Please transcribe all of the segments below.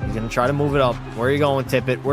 He's going to try to move it up. Where are you going, Tippett?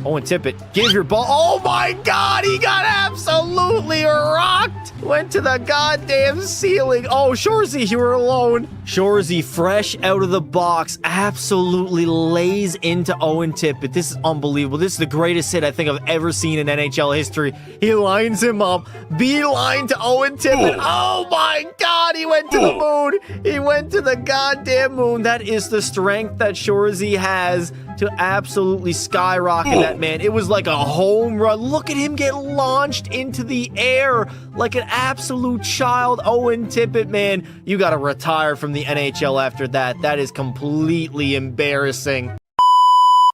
Owen Tippett, give your ball. Oh, my God. He got absolutely rocked. Went to the goddamn ceiling. Oh, Shorzy, you were alone. Shorzy, fresh out of the box, absolutely lays into Owen Tippett. This is unbelievable. This is the greatest hit I think I've ever seen in NHL history. He lines him up. Beeline to Owen Tippett. Oh, my God. He went to the moon. He went to the goddamn moon. That is the strength that Shorzy has to absolutely skyrocket that man. It was like a home run. Look at him get launched into the air like an absolute child. Owen Tippett, man, you got to retire from the NHL after that. That is completely embarrassing.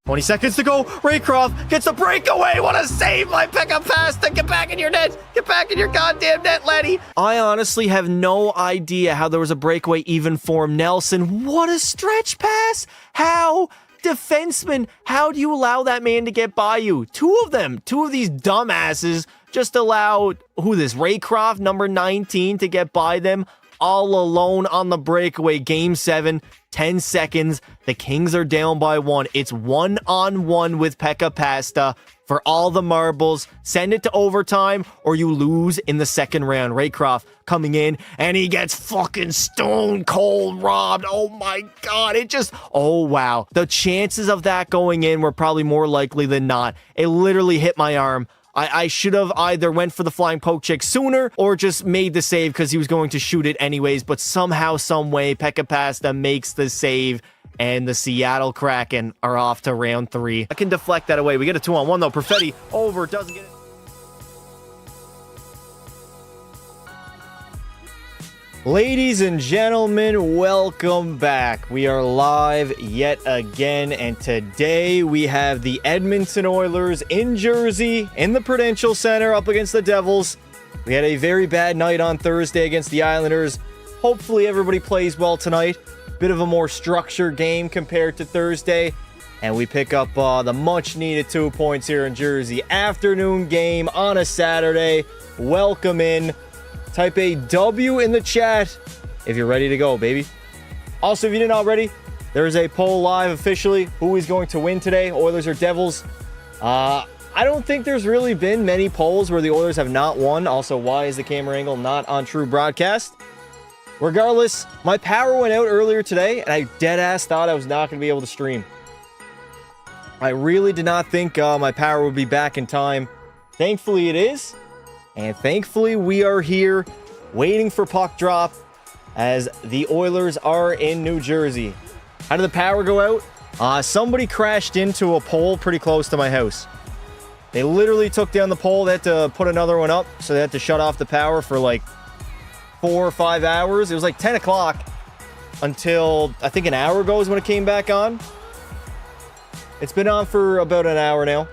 20 seconds to go. Raycroft gets a breakaway. What a save by Pekka Pasta. Get back in your net. Get back in your goddamn net, laddie. I honestly have no idea how there was a breakaway even for Nelson. What a stretch pass. How? Defenseman, how do you allow that man to get by you? Two of these dumbasses just allowed, Raycroft, number 19, to get by them all alone on the breakaway. Game 7, 10 seconds. The Kings are down by 1. It's 1-on-1 with Pekka Pasta for all the marbles. Send it to overtime or you lose in the second round. Raycroft coming in and he gets fucking stone cold robbed. Oh my God. Oh wow. The chances of that going in were probably more likely than not. It literally hit my arm. I should have either went for the flying poke check sooner or just made the save because he was going to shoot it anyways. But somehow, some way, Pekka Pasta makes the save and the Seattle Kraken are off to round 3. I can deflect that away. We get a 2-on-1 though. Perfetti over, doesn't get it. Ladies and gentlemen, welcome back. We are live yet again, and today we have the Edmonton Oilers in Jersey in the Prudential Center up against the Devils. We had a very bad night on Thursday against the Islanders. Hopefully everybody plays well tonight. Bit of a more structured game compared to Thursday, and we pick up the much-needed 2 points here in Jersey. Afternoon game on a Saturday. Welcome in. Type a W in the chat if you're ready to go, baby. Also, if you didn't already, there is a poll live officially. Who is going to win today, Oilers or Devils? I don't think there's really been many polls where the Oilers have not won. Also, why is the camera angle not on true broadcast? Regardless, my power went out earlier today, and I dead-ass thought I was not going to be able to stream. I really did not think my power would be back in time. Thankfully, it is. And thankfully, we are here waiting for puck drop as the Oilers are in New Jersey. How did the power go out? Somebody crashed into a pole pretty close to my house. They literally took down the pole. They had to put another one up, so they had to shut off the power for like 4 or 5 hours. It was like 10 o'clock until I think an hour ago is when it came back on. It's been on for about an hour now.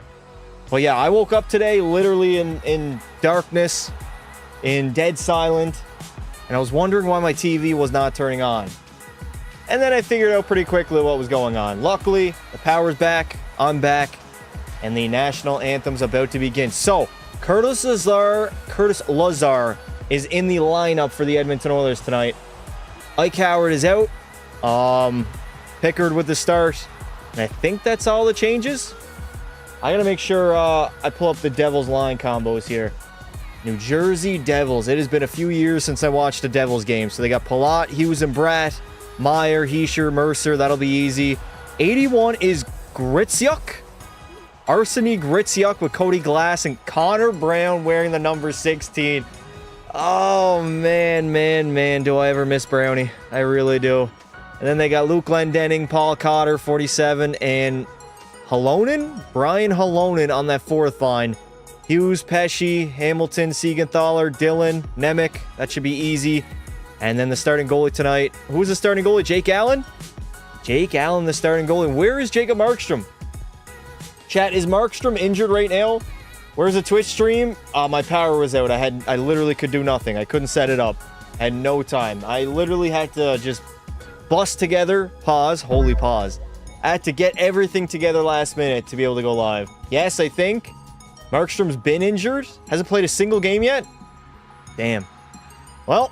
But yeah, I woke up today literally in darkness, in dead silent, and I was wondering why my TV was not turning on. And then I figured out pretty quickly what was going on. Luckily, the power's back, I'm back, and the national anthem's about to begin. So, Curtis Lazar is in the lineup for the Edmonton Oilers tonight. Ike Howard is out. Pickard with the start. And I think that's all the changes. I gotta make sure I pull up the Devils line combos here. New Jersey Devils. It has been a few years since I watched a Devils game. So they got Palat, Hughes and Bratt, Meyer, Heischer, Mercer. That'll be easy. 81 is Gritsyuk. Arseny Gritsyuk with Cody Glass and Connor Brown wearing the number 16. Oh, man, do I ever miss Brownie. I really do. And then they got Luke Glendening, Paul Cotter, 47, and Brian Halonen on that fourth line. Hughes, Pesci, Hamilton, Siegenthaler, Dillon, Nemec. That should be easy. And then the starting goalie tonight. Who's the starting goalie? Jake Allen? Jake Allen, the starting goalie. Where is Jacob Markstrom? Chat, is Markstrom injured right now? Where's the Twitch stream? My power was out. I literally could do nothing. I couldn't set it up. I had no time. I literally had to just bust together. Pause. Holy pause. I had to get everything together last minute to be able to go live. Yes, I think Markstrom's been injured. Hasn't played a single game yet. Damn. Well,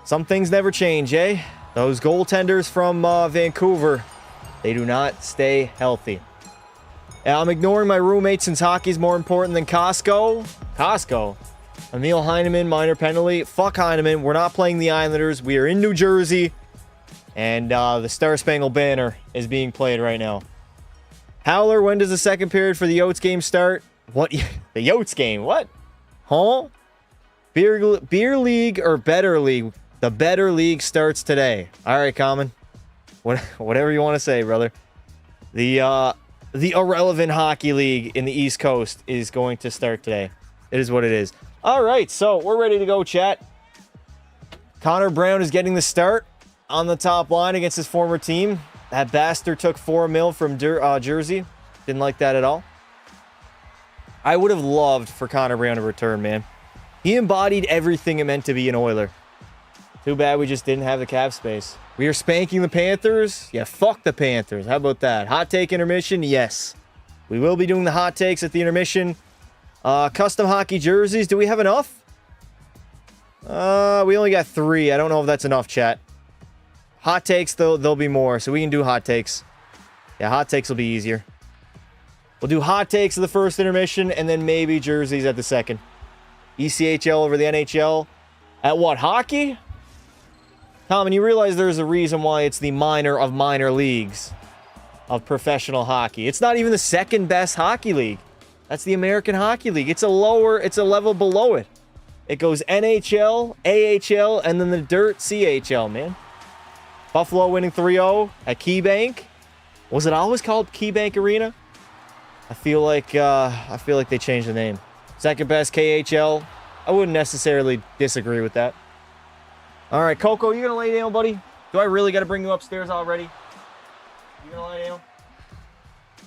some things never change, eh? Those goaltenders from Vancouver. They do not stay healthy. I'm ignoring my roommate since hockey's more important than Costco. Costco. Emil Heineman, minor penalty. Fuck Heineman. We're not playing the Islanders. We are in New Jersey. And the Star Spangled Banner is being played right now. Howler, when does the second period for the Yotes game start? What? The Yotes game? What? Huh? Beer League or Better League? The Better League starts today. All right, Common. Whatever you want to say, brother. The irrelevant hockey league in the East Coast is going to start today. It is what it is. All right, so we're ready to go, chat. Connor Brown is getting the start on the top line against his former team. That bastard took $4 million from Jersey. Didn't like that at all. I would have loved for Connor Brown to return, man. He embodied everything it meant to be an Oiler. Too bad we just didn't have the cap space. We are spanking the Panthers. Yeah, fuck the Panthers. How about that? Hot take intermission? Yes. We will be doing the hot takes at the intermission. Custom hockey jerseys. Do we have enough? We only got 3. I don't know if that's enough, chat. Hot takes, though, there'll be more, so we can do hot takes. Yeah, hot takes will be easier. We'll do hot takes of the first intermission, and then maybe jerseys at the second. ECHL over the NHL. At what, hockey? Tom, and you realize there's a reason why it's the minor of minor leagues of professional hockey. It's not even the second best hockey league. That's the American Hockey League. It's a level below it. It goes NHL, AHL, and then the dirt CHL, man. Buffalo winning 3-0 at KeyBank. Was it always called KeyBank Arena? I feel like they changed the name. Second best KHL. I wouldn't necessarily disagree with that. All right, Coco, you gonna lay down, buddy? Do I really got to bring you upstairs already? You gonna lay down?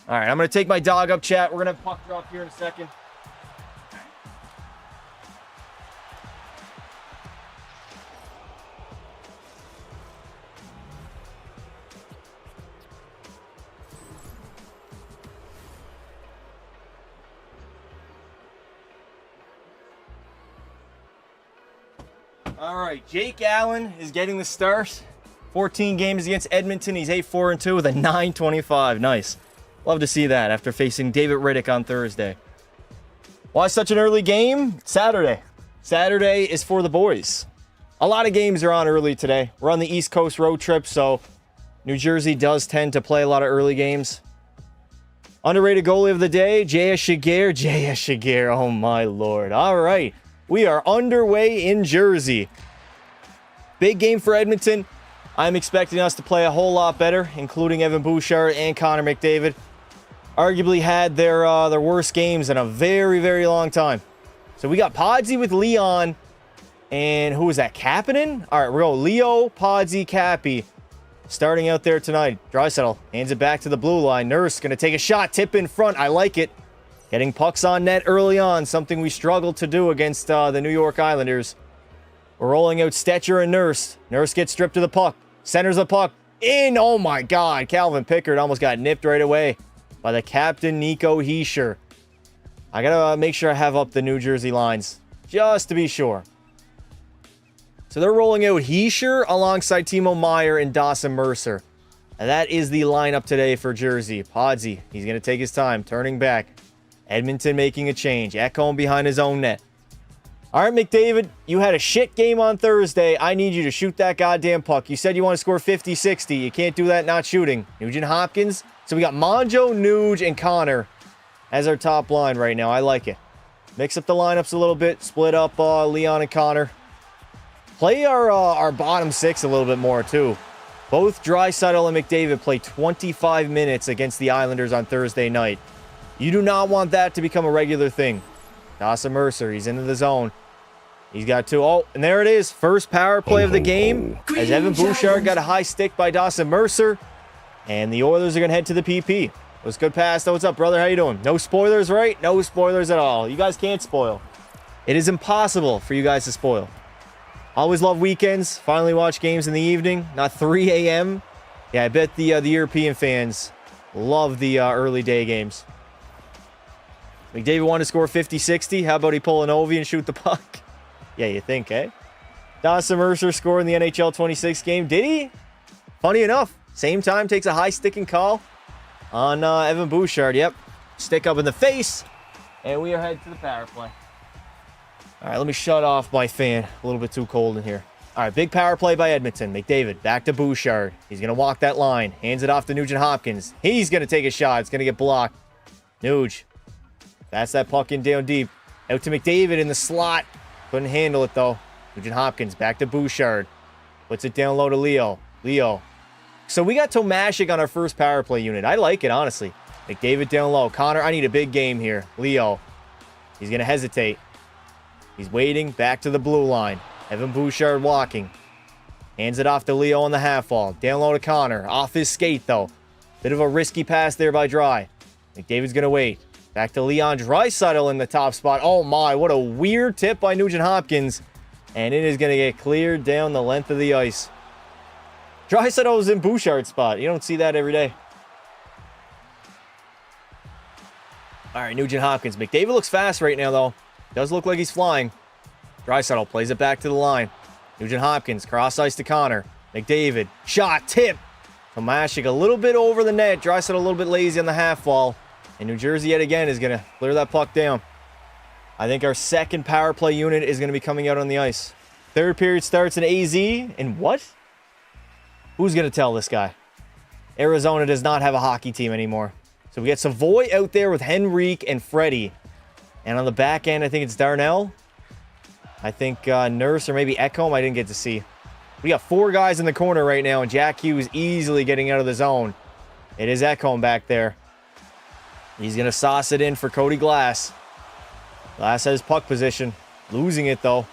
All right, I'm gonna take my dog up, chat. We're gonna have puck drop here in a second. All right, Jake Allen is getting the start. 14 games against Edmonton. He's 8-4-2 with a .925. Nice. Love to see that after facing David Riddick on Thursday. Why such an early game? Saturday. Saturday is for the boys. A lot of games are on early today. We're on the East Coast road trip, so New Jersey does tend to play a lot of early games. Underrated goalie of the day, J.S. Shigear. J.S. Shigear, oh my lord. All right. We are underway in Jersey. Big game for Edmonton. I'm expecting us to play a whole lot better, including Evan Bouchard and Connor McDavid. Arguably had their worst games in a very, very long time. So we got Podsy with Leon. And who was that? Kapanen? All right, we're going Leo, Podsy, Cappy. Starting out there tonight. Draisaitl hands it back to the blue line. Nurse going to take a shot. Tip in front. I like it. Getting pucks on net early on, something we struggled to do against the New York Islanders. We're rolling out Stetcher and Nurse. Nurse gets stripped to the puck. Centers the puck. In! Oh my god! Calvin Pickard almost got nipped right away by the captain, Nico Hischier. I gotta make sure I have up the New Jersey lines, just to be sure. So they're rolling out Hischier alongside Timo Meier and Dawson Mercer. And that is the lineup today for Jersey. Podsy, he's gonna take his time, turning back. Edmonton making a change. Ekholm behind his own net. All right, McDavid, you had a shit game on Thursday. I need you to shoot that goddamn puck. You said you want to score 50-60. You can't do that not shooting. Nugent Hopkins. So we got Monjo, Nuge, and Connor as our top line right now. I like it. Mix up the lineups a little bit. Split up Leon and Connor. Play our bottom six a little bit more, too. Both Draisaitl and McDavid played 25 minutes against the Islanders on Thursday night. You do not want that to become a regular thing. Dawson Mercer, he's into the zone. He's got 2. Oh, and there it is. First power play of the game. As Evan Bouchard got a high stick by Dawson Mercer. And the Oilers are going to head to the PP. What's good pass, though? What's up, brother? How you doing? No spoilers, right? No spoilers at all. You guys can't spoil. It is impossible for you guys to spoil. Always love weekends. Finally watch games in the evening, not 3 a.m. Yeah, I bet the European fans love the early day games. McDavid wanted to score 50-60. How about he pull an Ovi and shoot the puck? Yeah, you think, eh? Dawson Mercer scored in the NHL 26 game. Did he? Funny enough, Same time, takes a high sticking call on Evan Bouchard. Yep. Stick up in the face. And we are headed to the power play. All right, let me shut off my fan. A little bit too cold in here. All right, big power play by Edmonton. McDavid back to Bouchard. He's going to walk that line. Hands it off to Nugent Hopkins. He's going to take a shot. It's going to get blocked. Nuge. That's that puck in down deep. Out to McDavid in the slot. Couldn't handle it, though. Nugent Hopkins back to Bouchard. Puts it down low to Leo. Leo. So we got Tomashik on our first power play unit. I like it, honestly. McDavid down low. Connor, I need a big game here. Leo. He's going to hesitate. He's waiting. Back to the blue line. Evan Bouchard walking. Hands it off to Leo on the half wall. Down low to Connor. Off his skate, though. Bit of a risky pass there by Dry. McDavid's going to wait. Back to Leon Draisaitl in the top spot. Oh my, what a weird tip by Nugent Hopkins. And it is going to get cleared down the length of the ice. Draisaitl was in Bouchard's spot. You don't see that every day. All right, Nugent Hopkins. McDavid looks fast right now, though. Does look like he's flying. Draisaitl plays it back to the line. Nugent Hopkins, cross ice to Connor. McDavid, shot, tip. Tomashik a little bit over the net. Draisaitl a little bit lazy on the half wall. And New Jersey yet again is going to clear that puck down. I think our second power play unit is going to be coming out on the ice. Third period starts in AZ. And what? Who's going to tell this guy? Arizona does not have a hockey team anymore. So we get Savoy out there with Henrique and Freddie. And on the back end, I think it's Darnell. I think Nurse or maybe Ekholm I didn't get to see. We got 4 guys in the corner right now, and Jack Hughes easily getting out of the zone. It is Ekholm back there. He's going to sauce it in for Cody Glass. Glass has puck position. Losing it, though.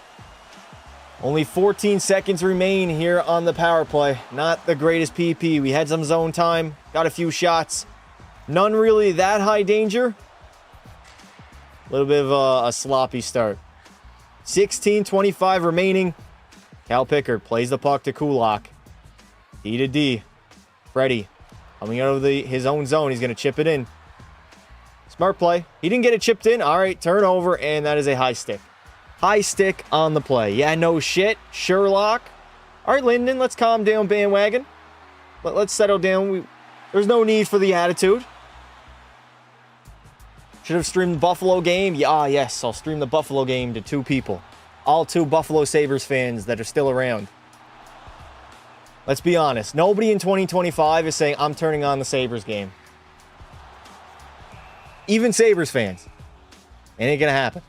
Only 14 seconds remain here on the power play. Not the greatest PP. We had some zone time. Got a few shots. None really that high danger. A little bit of a sloppy start. 16:25 remaining. Cal Pickard plays the puck to Kulak. D to D. Freddie coming out of his own zone. He's going to chip it in. Smart play. He didn't get it chipped in. All right, turnover, and that is a high stick. High stick on the play. Yeah, no shit. Sherlock. All right, Linden, let's calm down, bandwagon. Let's settle down. There's no need for the attitude. Should have streamed the Buffalo game. Yeah, yes, I'll stream the Buffalo game to 2 people. All 2 Buffalo Sabres fans that are still around. Let's be honest. Nobody in 2025 is saying, I'm turning on the Sabres game. Even Sabres fans. It ain't going to happen.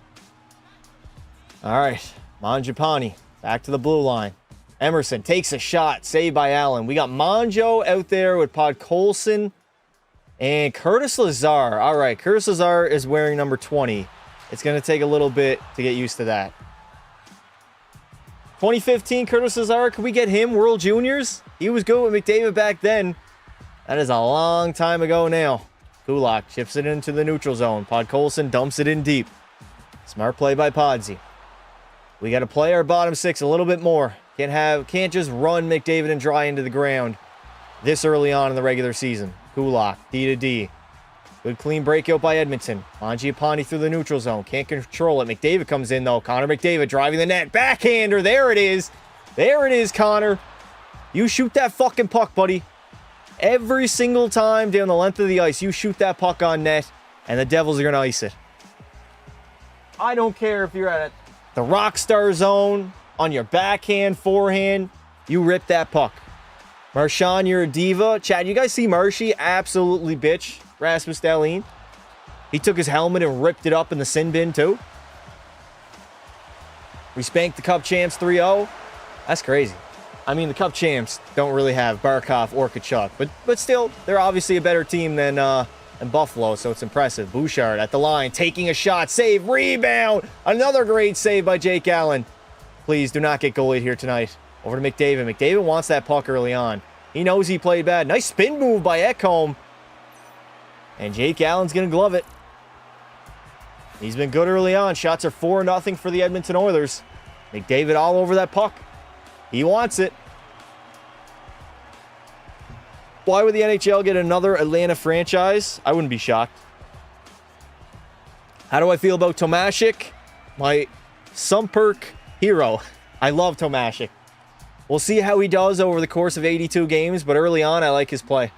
All right. Mangiapane back to the blue line. Emerson takes a shot. Saved by Allen. We got Monjo out there with Podkolzin and Curtis Lazar. All right. Curtis Lazar is wearing number 20. It's going to take a little bit to get used to that. 2015 Curtis Lazar. Could we get him? World Juniors? He was good with McDavid back then. That is a long time ago now. Kulak chips it into the neutral zone. Podkolzin dumps it in deep. Smart play by Podsy. We got to play our bottom 6 a little bit more. Can't just run McDavid and Dry into the ground this early on in the regular season. Kulak, D to D. Good clean breakout by Edmonton. Mangiapane through the neutral zone. Can't control it. McDavid comes in, though. Connor McDavid driving the net. Backhander. There it is. There it is, Connor. You shoot that fucking puck, buddy. Every single time down the length of the ice, you shoot that puck on net, and the Devils are going to ice it. I don't care if you're at the Rockstar zone, on your backhand, forehand, you rip that puck. Marchand, you're a diva. Chad, you guys see Marshy absolutely bitch Rasmus Dahlin? He took his helmet and ripped it up in the sin bin, too. We spanked the Cup champs 3-0. That's crazy. I mean, the Cup champs don't really have Barkov or Kachuk, but still, they're obviously a better team than Buffalo, so it's impressive. Bouchard at the line, taking a shot, save, rebound. Another great save by Jake Allen. Please do not get goalied here tonight. Over to McDavid. McDavid wants that puck early on. He knows he played bad. Nice spin move by Ekholm. And Jake Allen's going to glove it. He's been good early on. Shots are 4-0 for the Edmonton Oilers. McDavid all over that puck. He wants it. Why would the NHL get another Atlanta franchise? I wouldn't be shocked. How do I feel about Tomashik? My Sumperk hero. I love Tomashik. We'll see how he does over the course of 82 games, but early on, I like his play.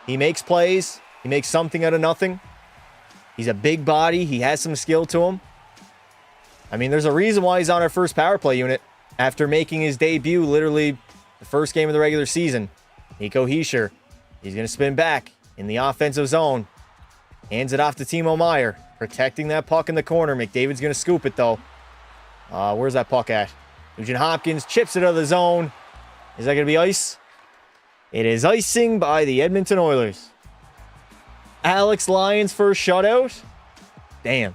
He makes plays. He makes something out of nothing. He's a big body. He has some skill to him. I mean, there's a reason why he's on our first power play unit after making his debut literally the first game of the regular season. Nico Hischier. He's going to spin back in the offensive zone. Hands it off to Timo Meier. Protecting that puck in the corner. McDavid's going to scoop it, though. Where's that puck at? Nugent Hopkins chips it out of the zone. Is that going to be ice? It is icing by the Edmonton Oilers. Alex Lyons first shutout. Damn.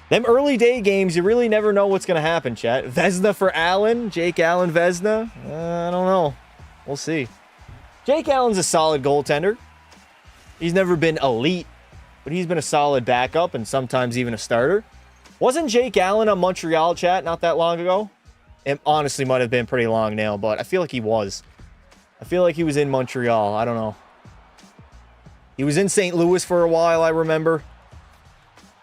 Them early day games, you really never know what's going to happen, chat. Vezina for Allen. Jake Allen Vezina. I don't know. We'll see. Jake Allen's a solid goaltender. He's never been elite, but he's been a solid backup and sometimes even a starter. Wasn't Jake Allen on Montreal, chat, not that long ago? It honestly might have been pretty long now, but I feel like he was. I feel like he was in Montreal. I don't know. He was in St. Louis for a while, I remember.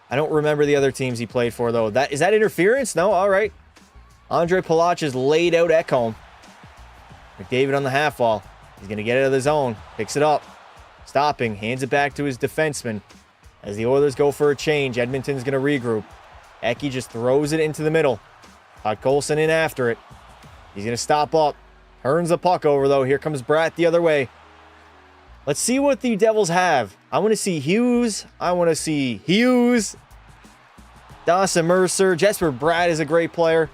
I don't remember the other teams he played for, though. Is that interference? No? All right. Andre Palat is laid out Ekholm. McDavid on the half wall. He's going to get it out of the zone. Picks it up. Stopping. Hands it back to his defenseman. As the Oilers go for a change, Edmonton's going to regroup. Eki just throws it into the middle. Podkolzin in after it. He's going to stop up. Turns the puck over, though. Here comes Bratt the other way. Let's see what the Devils have. I want to see Hughes. I want to see Hughes. Dawson Mercer. Jesper Bratt is a great player.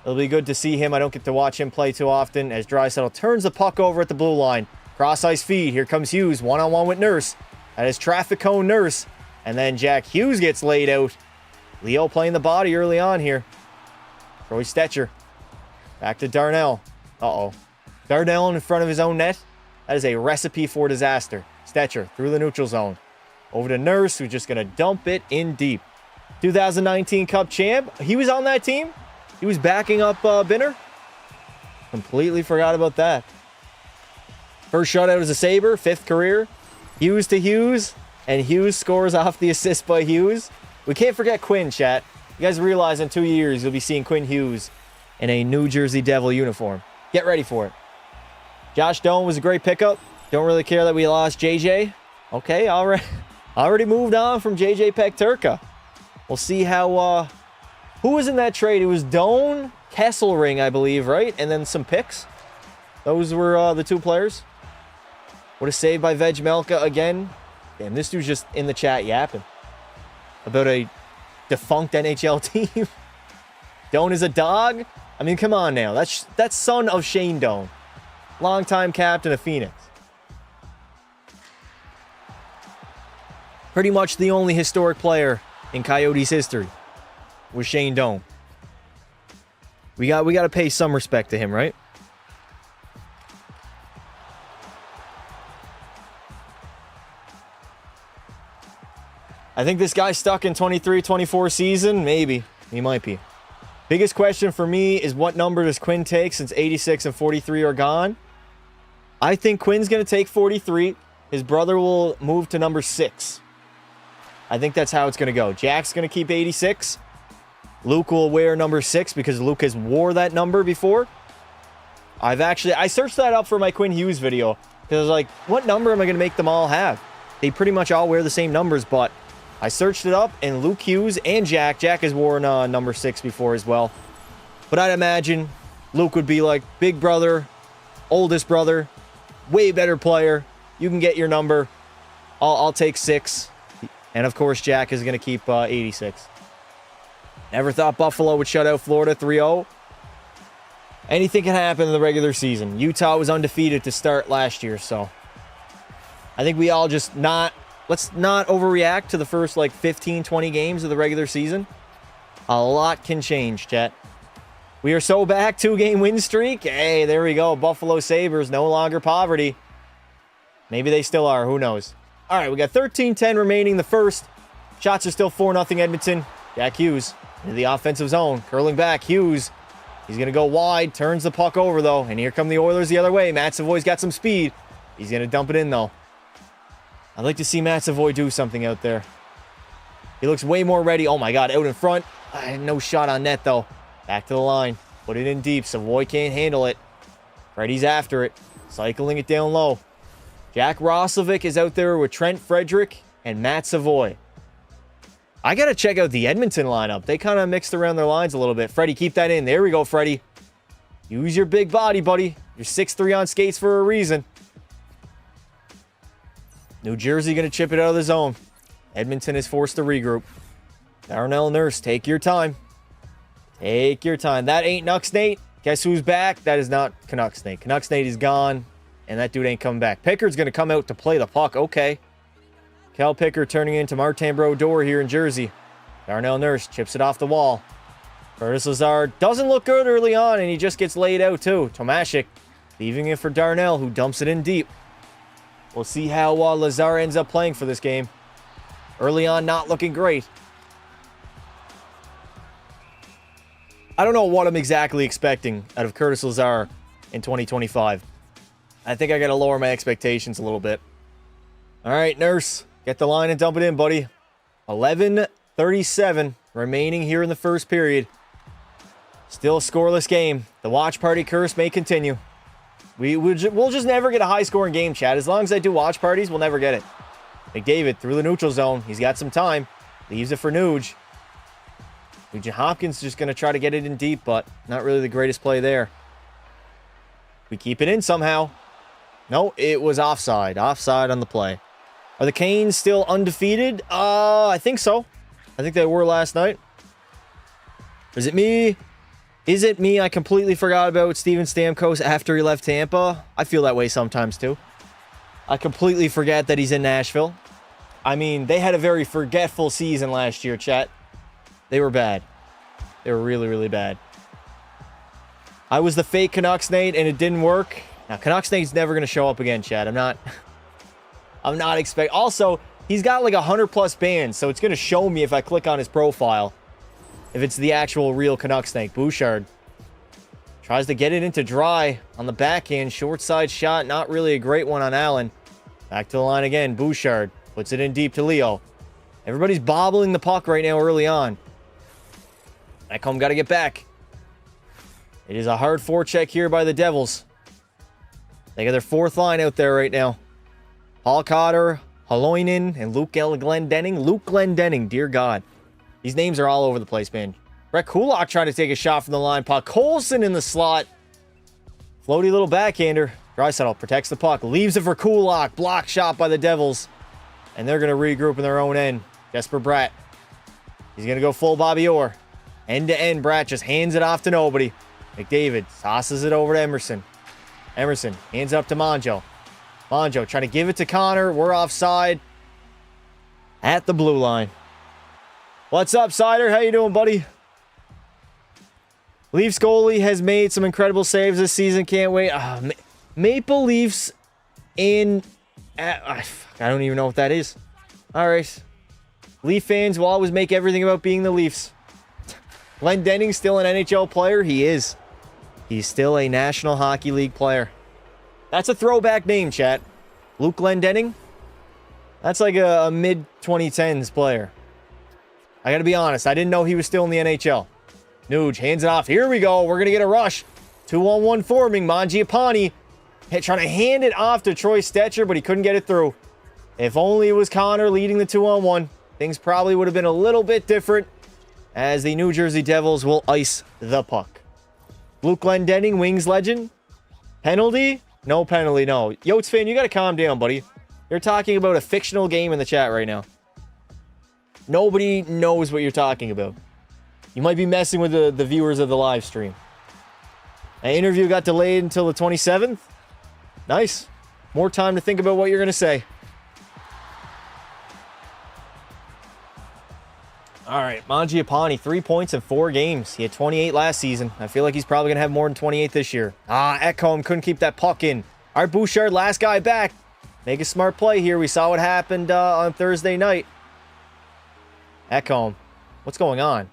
It'll be good to see him. I don't get to watch him play too often as Draisaitl turns the puck over at the blue line. Cross-ice feed. Here comes Hughes. One-on-one with Nurse. That is traffic cone Nurse. And then Jack Hughes gets laid out. Leo playing the body early on here. Troy Stetcher. Back to Darnell. Uh-oh. Darnell in front of his own net. That is a recipe for disaster. Stetcher through the neutral zone. Over to Nurse, who's just going to dump it in deep. 2019 Cup champ. He was on that team. He was backing up Binner. Completely forgot about that. First shutout as a Sabre, 5th career. Hughes to Hughes. And Hughes scores off the assist by Hughes. We can't forget Quinn, chat. You guys realize in 2 years you'll be seeing Quinn Hughes in a New Jersey Devil uniform. Get ready for it. Josh Doan was a great pickup. Don't really care that we lost JJ. Okay, all right. Already moved on from JJ Pekturka. We'll see how... who was in that trade? It was Doan, Kesselring, I believe, right? And then some picks. Those were the 2 players. What a save by Veg Melka again. Damn, this dude's just in the chat yapping about a defunct NHL team. Doan is a dog? I mean, come on now. That's son of Shane Doan. Longtime captain of Phoenix. Pretty much the only historic player in Coyotes history was Shane Doan. We got to pay some respect to him, right? I think this guy's stuck in 23-24 season. Maybe. He might be. Biggest question for me is what number does Quinn take since 86 and 43 are gone? I think Quinn's going to take 43. His brother will move to number 6. I think that's how it's going to go. Jack's going to keep 86. Luke will wear number 6 because Luke has wore that number before. I searched that up for my Quinn Hughes video because I was like, what number am I going to make them all have? They pretty much all wear the same numbers, but I searched it up and Luke Hughes and Jack has worn number 6 before as well. But I'd imagine Luke would be like big brother, oldest brother, way better player. You can get your number. I'll take 6. And of course, Jack is going to keep 86. Never thought Buffalo would shut out Florida 3-0. Anything can happen in the regular season. Utah was undefeated to start last year, so I think we all just let's not overreact to the first 15, 20 games of the regular season. A lot can change, chat. We are so back. 2-game win streak. Hey, there we go. Buffalo Sabres no longer poverty. Maybe they still are. Who knows? All right, we got 13-10 remaining the first. Shots are still 4-0 Edmonton. Jack Hughes into the offensive zone. Curling back. Hughes. He's going to go wide. Turns the puck over, though. And here come the Oilers the other way. Matt Savoy's got some speed. He's going to dump it in, though. I'd like to see Matt Savoy do something out there. He looks way more ready. Oh, my God. Out in front. No shot on net, though. Back to the line. Put it in deep. Savoy can't handle it. Freddie's after it. Cycling it down low. Jack Roslovic is out there with Trent Frederick and Matt Savoy. I got to check out the Edmonton lineup. They kind of mixed around their lines a little bit. Freddie, keep that in. There we go, Freddie. Use your big body, buddy. You're 6'3" on skates for a reason. New Jersey going to chip it out of the zone. Edmonton is forced to regroup. Darnell Nurse, take your time. Take your time. That ain't Nucks Nate. Guess who's back? That is not Canucks Nate. Canucks Nate is gone, and that dude ain't coming back. Pickard's going to come out to play the puck. Okay. Cal Pickard turning into Martin Brodeur here in Jersey. Darnell Nurse chips it off the wall. Curtis Lazar doesn't look good early on, and he just gets laid out too. Tomashik leaving it for Darnell, who dumps it in deep. We'll see how Lazar ends up playing for this game. Early on, not looking great. I don't know what I'm exactly expecting out of Curtis Lazar in 2025. I think I got to lower my expectations a little bit. All right, Nurse, get the line and dump it in, buddy. 11:37 remaining here in the first period. Still a scoreless game. The watch party curse may continue. We'll just never get a high-scoring game, Chad. As long as I do watch parties, we'll never get it. McDavid through the neutral zone. He's got some time. Leaves it for Nuge. Nugent Hopkins just going to try to get it in deep, but not really the greatest play there. We keep it in somehow. No, it was offside. Offside on the play. Are the Canes still undefeated? I think so. I think they were last night. Is it me? Is it me? I completely forgot about Steven Stamkos after he left Tampa. I feel that way sometimes too. I completely forget that he's in Nashville. I mean, they had a very forgetful season last year, chat. They were bad. They were really, really bad. I was the fake Canucks Nate, and it didn't work. Now, Canucks Nate's never going to show up again, Chad. I'm not expecting. Also, he's got like 100+ bands, so it's going to show me if I click on his profile if it's the actual real Canucks Nate. Bouchard tries to get it into Dry on the backhand. Short side shot. Not really a great one on Allen. Back to the line again. Bouchard puts it in deep to Leo. Everybody's bobbling the puck right now early on. Ekholm got to get back. It is a hard forecheck here by the Devils. They got their fourth line out there right now. Paul Cotter, Haloinen, and Luke Glendening. Luke Glendening, dear God. These names are all over the place, man. Brett Kulak trying to take a shot from the line. Puck Colson in the slot. Floaty little backhander. Draisaitl protects the puck. Leaves it for Kulak. Block shot by the Devils. And they're going to regroup in their own end. Jesper Bratt. He's going to go full Bobby Orr. End-to-end, Bratt just hands it off to nobody. McDavid tosses it over to Emerson. Emerson hands it up to Monjo. Monjo trying to give it to Connor. We're offside. At the blue line. What's up, Sider? How you doing, buddy? Leafs goalie has made some incredible saves this season. Can't wait. Maple Leafs in... I don't even know what that is. All right. Leaf fans will always make everything about being the Leafs. Glenn Denning still an NHL player? He is. He's still a National Hockey League player. That's a throwback name, chat. Luke Glendening? That's like a mid-2010s player. I gotta be honest, I didn't know he was still in the NHL. Nuge hands it off. Here we go. We're gonna get a rush. 2-on-1 forming. Mangiapane trying to hand it off to Troy Stetcher, but he couldn't get it through. If only it was Connor leading the 2-on-1, things probably would have been a little bit different, as the New Jersey Devils will ice the puck. Luke Glendening, Wings legend. Penalty? No penalty, no. Yotes fan, you got to calm down, buddy. You're talking about a fictional game in the chat right now. Nobody knows what you're talking about. You might be messing with the viewers of the live stream. An interview got delayed until the 27th. Nice. More time to think about what you're going to say. All right, Mangiapane, 3 points in 4 games. He had 28 last season. I feel like he's probably going to have more than 28 this year. Ekholm couldn't keep that puck in. Art Bouchard, last guy back. Make a smart play here. We saw what happened on Thursday night. Ekholm, what's going on?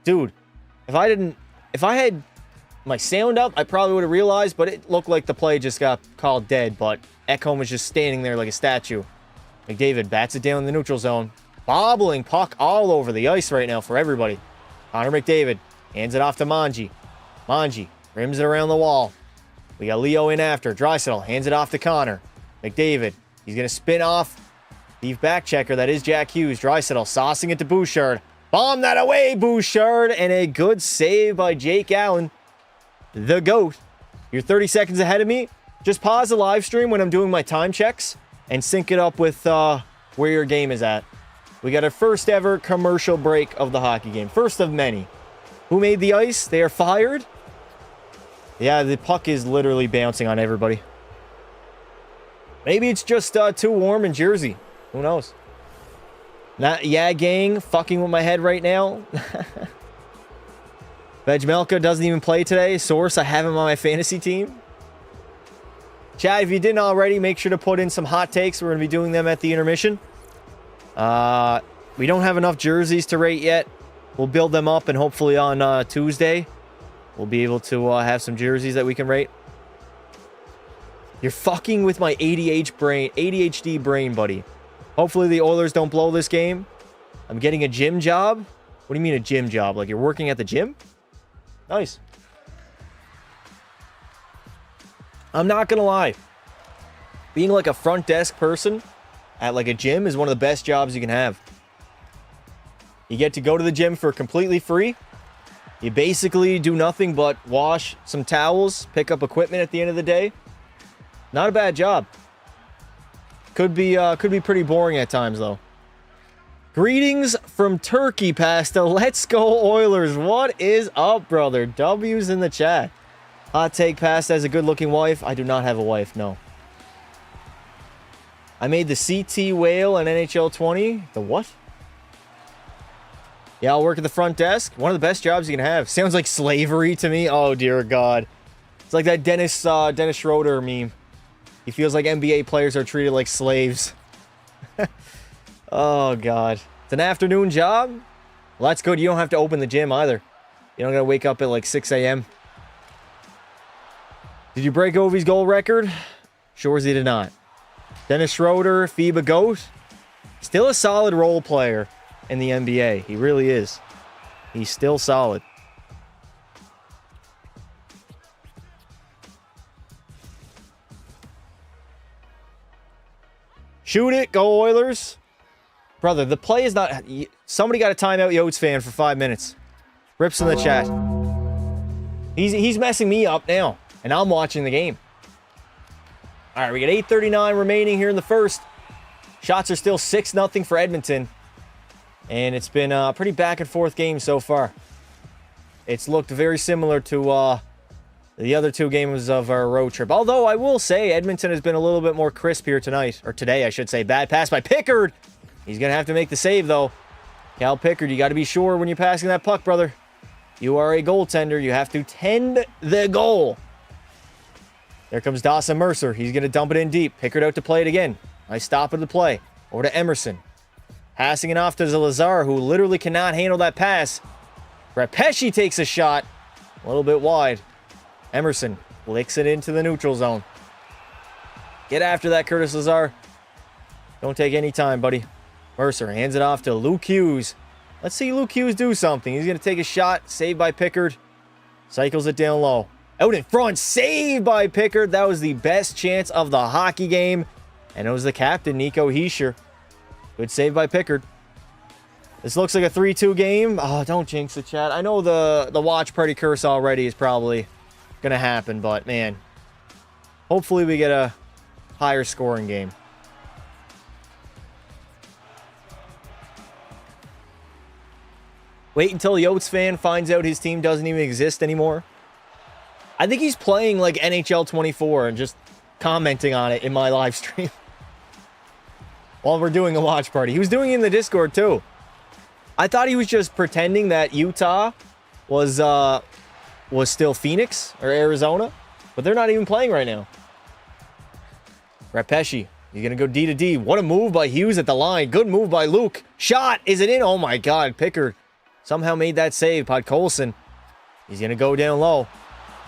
Dude, if I had my sound up, I probably would have realized, but it looked like the play just got called dead, but Ekholm was just standing there like a statue. McDavid bats it down in the neutral zone. Bobbling puck all over the ice right now for everybody. Connor McDavid hands it off to Manji. Manji rims it around the wall. We got Leo in after. Draisaitl hands it off to Connor. McDavid. He's going to spin off the back checker. That is Jack Hughes. Draisaitl saucing it to Bouchard. Bomb that away, Bouchard. And a good save by Jake Allen. The GOAT. You're 30 seconds ahead of me. Just pause the live stream when I'm doing my time checks and sync it up with where your game is at. We got our first ever commercial break of the hockey game. First of many. Who made the ice? They are fired. Yeah, the puck is literally bouncing on everybody. Maybe it's just too warm in Jersey. Who knows? Yeah, gang, fucking with my head right now. Vegmelka doesn't even play today. Source, I have him on my fantasy team. Chat, if you didn't already, make sure to put in some hot takes. We're going to be doing them at the intermission. We don't have enough jerseys to rate yet. We'll build them up, and hopefully on Tuesday, we'll be able to have some jerseys that we can rate. You're fucking with my ADHD brain, buddy. Hopefully the Oilers don't blow this game. I'm getting a gym job. What do you mean a gym job? Like you're working at the gym? Nice. I'm not gonna lie. Being like a front desk person at like a gym is one of the best jobs you can have. You get to go to the gym for completely free. You basically do nothing but wash some towels, pick up equipment at the end of the day. Not a bad job. Could be pretty boring at times though. Greetings from Turkey, Pasta. Let's go Oilers. What is up, brother? W's in the chat. Hot take, Pasta has a good-looking wife. I do not have a wife, no. I made the CT whale in NHL 20. The what? Yeah, I'll work at the front desk. One of the best jobs you can have. Sounds like slavery to me. Oh, dear God. It's like that Dennis Schroeder meme. He feels like NBA players are treated like slaves. Oh, God. It's an afternoon job? Well, that's good. You don't have to open the gym either. You don't got to wake up at like 6 a.m. Did you break Ovi's goal record? Sure as he did not. Dennis Schroeder, FIBA GOAT. Still a solid role player in the NBA. He really is. He's still solid. Shoot it. Go Oilers. Brother, the play is not... Somebody got a timeout Yotes fan for 5 minutes. Rips in the chat. He's messing me up now. And I'm watching the game. All right, we got 8:39 remaining here in the first. Shots are still 6-0 for Edmonton. And it's been a pretty back and forth game so far. It's looked very similar to the other two games of our road trip. Although I will say Edmonton has been a little bit more crisp here tonight. Or today, I should say. Bad pass by Pickard. He's going to have to make the save, though. Cal Pickard, you got to be sure when you're passing that puck, brother. You are a goaltender. You have to tend the goal. There comes Dawson Mercer. He's going to dump it in deep. Pickard out to play it again. Nice stop of the play. Over to Emerson. Passing it off to Lazar, who literally cannot handle that pass. Repeshy takes a shot. A little bit wide. Emerson licks it into the neutral zone. Get after that, Curtis Lazar. Don't take any time, buddy. Mercer hands it off to Luke Hughes. Let's see Luke Hughes do something. He's going to take a shot. Saved by Pickard. Cycles it down low. Out in front, saved by Pickard. That was the best chance of the hockey game. And it was the captain, Nico Hischier. Good save by Pickard. This looks like a 3-2 game. Oh, don't jinx the chat. I know the watch party curse already is probably going to happen, but man. Hopefully we get a higher scoring game. Wait until the Yotes fan finds out his team doesn't even exist anymore. I think he's playing like NHL 24 and just commenting on it in my live stream. While we're doing a watch party. He was doing it in the Discord too. I thought he was just pretending that Utah was still Phoenix or Arizona. But they're not even playing right now. Repeshy. He's going to go D to D. What a move by Hughes at the line. Good move by Luke. Shot. Is it in? Oh my God. Pickard somehow made that save. Podkolson. He's going to go down low.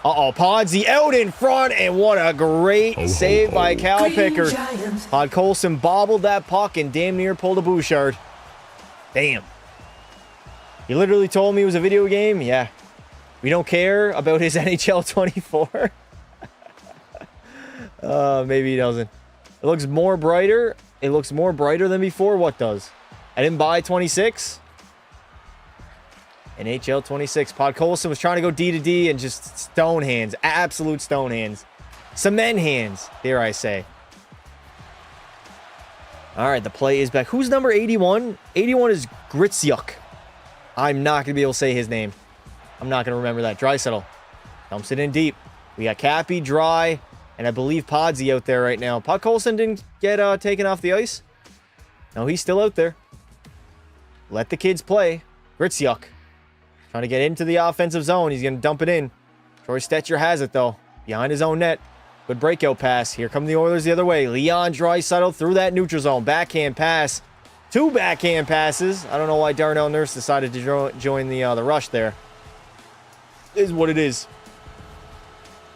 Uh-oh, Podsy out in front, and what a great save by Cal Pickard. Podkolson bobbled that puck and damn near pulled a Bouchard. Damn. You literally told me it was a video game? Yeah. We don't care about his NHL 24. Maybe he doesn't. It looks more brighter. It looks more brighter than before. What does? I didn't buy 26. NHL 26. Podkolson was trying to go D to D and just stone hands. Absolute stone hands. Cement hands, dare I say. All right, the play is back. Who's number 81? 81 is Gritsyuk. I'm not going to be able to say his name. I'm not going to remember that. Draisaitl dumps it in deep. We got Cappy, Dry, and I believe Podsy out there right now. Podkolson didn't get taken off the ice. No, he's still out there. Let the kids play. Gritsyuk trying to get into the offensive zone. He's going to dump it in. Troy Stetcher has it, though. Behind his own net. Good breakout pass. Here come the Oilers the other way. Leon Draisaitl through that neutral zone. Backhand pass. 2 backhand passes. I don't know why Darnell Nurse decided to join the rush there. It is what it is.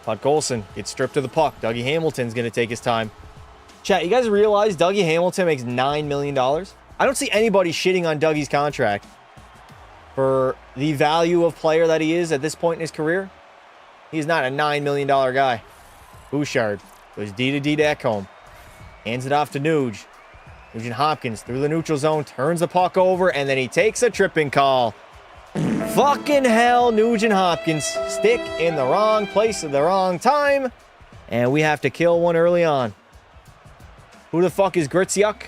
Podkolson gets stripped of the puck. Dougie Hamilton's going to take his time. Chat, you guys realize Dougie Hamilton makes $9 million? I don't see anybody shitting on Dougie's contract for the value of player that he is at this point in his career. He's not a $9 million guy. Bouchard goes D to D to Ekholm. Hands it off to Nuge. Nugent Hopkins through the neutral zone, turns the puck over, and then he takes a tripping call. Fucking hell, Nugent Hopkins. Stick in the wrong place at the wrong time. And we have to kill one early on. Who the fuck is Gritsyuk?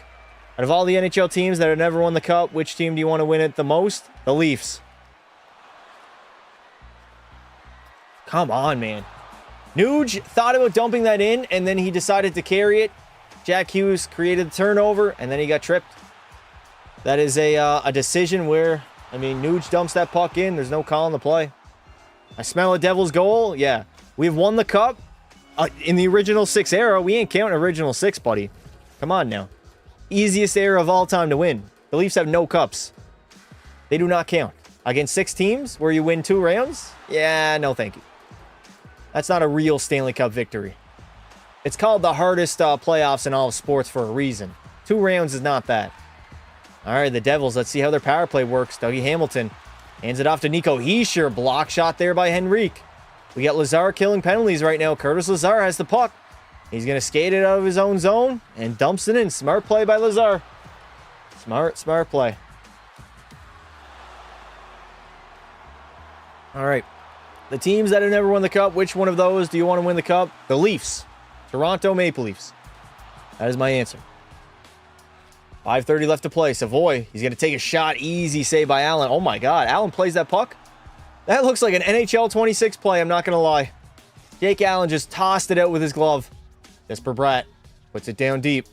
Out of all the NHL teams that have never won the Cup, which team do you want to win it the most? The Leafs. Come on, man. Nuge thought about dumping that in, and then he decided to carry it. Jack Hughes created the turnover, and then he got tripped. That is a decision where, I mean, Nuge dumps that puck in. There's no call on the play. I smell a Devil's goal. Yeah, we've won the Cup. In the original 6 era, we ain't counting original 6, buddy. Come on now. Easiest era of all time to win. The Leafs have no cups. They do not count. Against 6 teams where you win 2 rounds? Yeah, no thank you. That's not a real Stanley Cup victory. It's called the hardest playoffs in all of sports for a reason. 2 rounds is not that. All right, the Devils, let's see how their power play works. Dougie Hamilton hands it off to Nico Hischier. Block shot there by Henrique. We got Lazar killing penalties right now. Curtis Lazar has the puck. He's going to skate it out of his own zone and dumps it in. Smart play by Lazar. Smart play. All right. The teams that have never won the Cup, which one of those do you want to win the Cup? The Leafs. Toronto Maple Leafs. That is my answer. 5:30 left to play. Savoy, he's going to take a shot. Easy save by Allen. Oh my God. Allen plays that puck? That looks like an NHL 26 play, I'm not going to lie. Jake Allen just tossed it out with his glove. Jesper Bratt puts it down deep.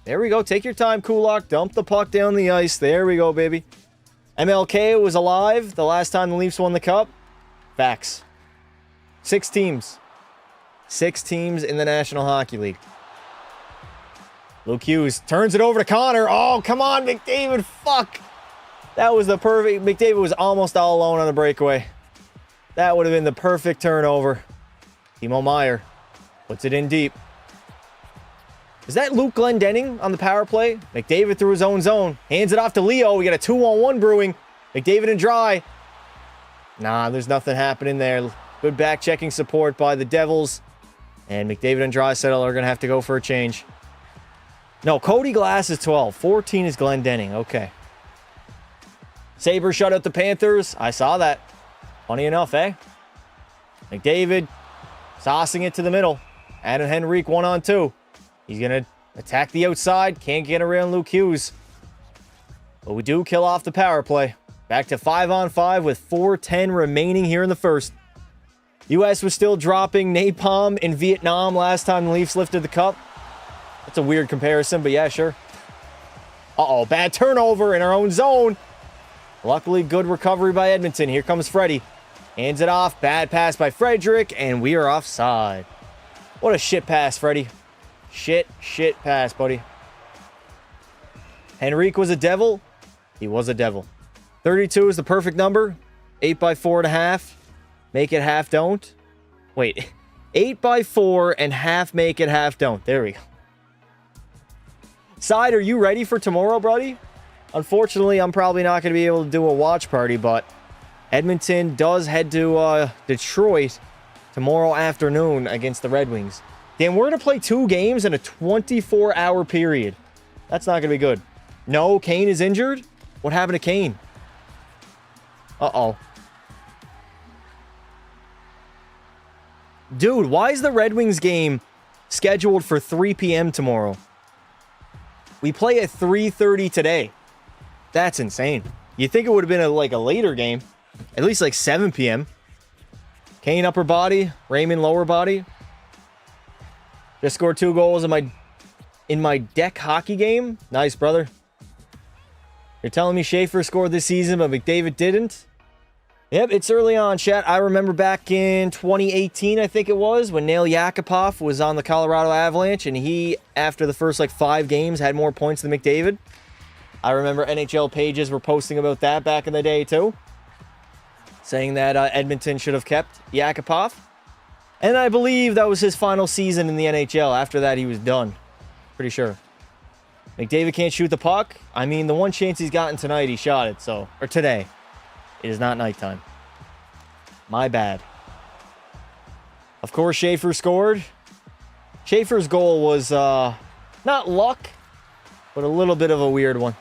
There we go. Take your time, Kulak. Dump the puck down the ice. There we go, baby. MLK was alive the last time the Leafs won the Cup. Facts. 6 teams. 6 teams in the National Hockey League. Luke Hughes turns it over to Connor. Oh, come on, McDavid. Fuck. That was the perfect. McDavid was almost all alone on the breakaway. That would have been the perfect turnover. Timo Meier puts it in deep. Is that Luke Glendening on the power play? McDavid through his own zone. Hands it off to Leo. We got a 2-on-1 brewing. McDavid and Dry. Nah, there's nothing happening there. Good back-checking support by the Devils. And McDavid and Draisaitl are going to have to go for a change. No, Cody Glass is 12. 14 is Glendening. Okay. Sabres shut out the Panthers. I saw that. Funny enough, eh? McDavid saucing it to the middle. Adam Henrique 1-on-2. He's going to attack the outside. Can't get around Luke Hughes. But we do kill off the power play. Back to 5-on-5 with 4:10 remaining here in the first. U.S. was still dropping napalm in Vietnam last time the Leafs lifted the Cup. That's a weird comparison, but yeah, sure. Uh-oh, bad turnover in our own zone. Luckily, good recovery by Edmonton. Here comes Freddie. Hands it off. Bad pass by Frederick, and we are offside. What a shit pass, Freddie. Shit pass, buddy. Henrique was a devil. He was a devil. 32 is the perfect number. 8x4.5. Make it half don't. Wait. 8x4 and half make it half don't. There we go. Side, are you ready for tomorrow, buddy? Unfortunately, I'm probably not going to be able to do a watch party, but Edmonton does head to Detroit tomorrow afternoon against the Red Wings. Damn, we're going to play 2 games in a 24-hour period. That's not going to be good. No, Kane is injured? What happened to Kane? Uh-oh. Dude, why is the Red Wings game scheduled for 3 p.m. tomorrow? We play at 3:30 today. That's insane. You'd think it would have been a later game. At least like 7 p.m. Kane upper body, Raymond lower body. Just scored 2 goals in my deck hockey game. Nice, brother. You're telling me Schaefer scored this season, but McDavid didn't? Yep, it's early on, chat. I remember back in 2018, I think it was, when Nail Yakupov was on the Colorado Avalanche, and he, after the first 5 games, had more points than McDavid. I remember NHL pages were posting about that back in the day, too. Saying that Edmonton should have kept Yakupov. And I believe that was his final season in the NHL. After that, he was done. Pretty sure. McDavid can't shoot the puck. I mean, the one chance he's gotten tonight, he shot it, so... Or today. It is not nighttime. My bad. Of course, Schaefer scored. Schaefer's goal was, not luck, but a little bit of a weird one.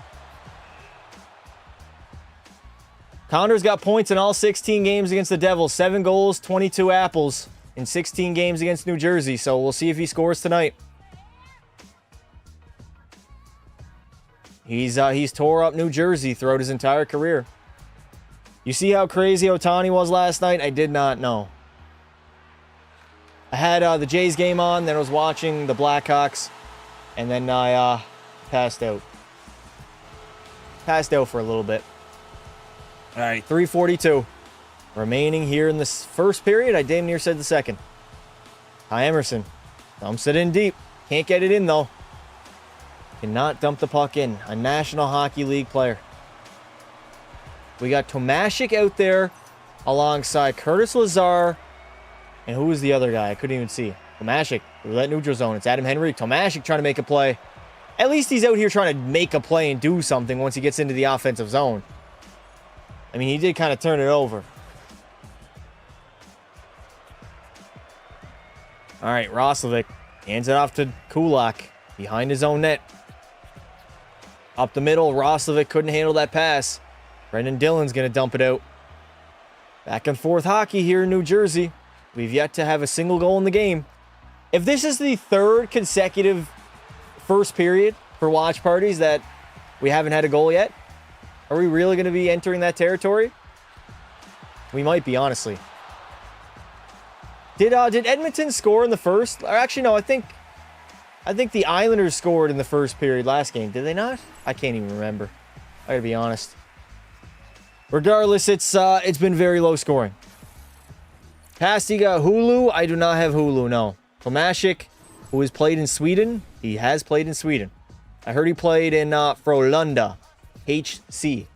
Connor's got points in all 16 games against the Devils. 7 goals, 22 apples in 16 games against New Jersey. So we'll see if he scores tonight. He's tore up New Jersey throughout his entire career. You see how crazy Ohtani was last night? I did not know. I had the Jays game on, then I was watching the Blackhawks, and then I passed out. Passed out for a little bit. All right, 3:42 remaining here in this first period. I damn near said the second. Hi, Emerson. Dumps it in deep. Can't get it in, though. Cannot dump the puck in. A National Hockey League player. We got Tomashik out there alongside Curtis Lazar. And who was the other guy? I couldn't even see. Tomashik. Roulette neutral zone. It's Adam Henrique. Tomashik trying to make a play. At least he's out here trying to make a play and do something once he gets into the offensive zone. I mean, he did kind of turn it over. All right, Roslovic hands it off to Kulak behind his own net. Up the middle, Roslovic couldn't handle that pass. Brendan Dillon's going to dump it out. Back and forth hockey here in New Jersey. We've yet to have a single goal in the game. If this is the 3rd consecutive first period for watch parties that we haven't had a goal yet, are we really going to be entering that territory? We might be, honestly. Did Edmonton score in the first? Or actually, no, I think the Islanders scored in the first period last game. Did they not? I can't even remember. I gotta be honest. Regardless, it's been very low scoring. Pastiga, Hulu. I do not have Hulu, no. Tomashik, who has played in Sweden. He has played in Sweden. I heard he played in Frölunda. HC.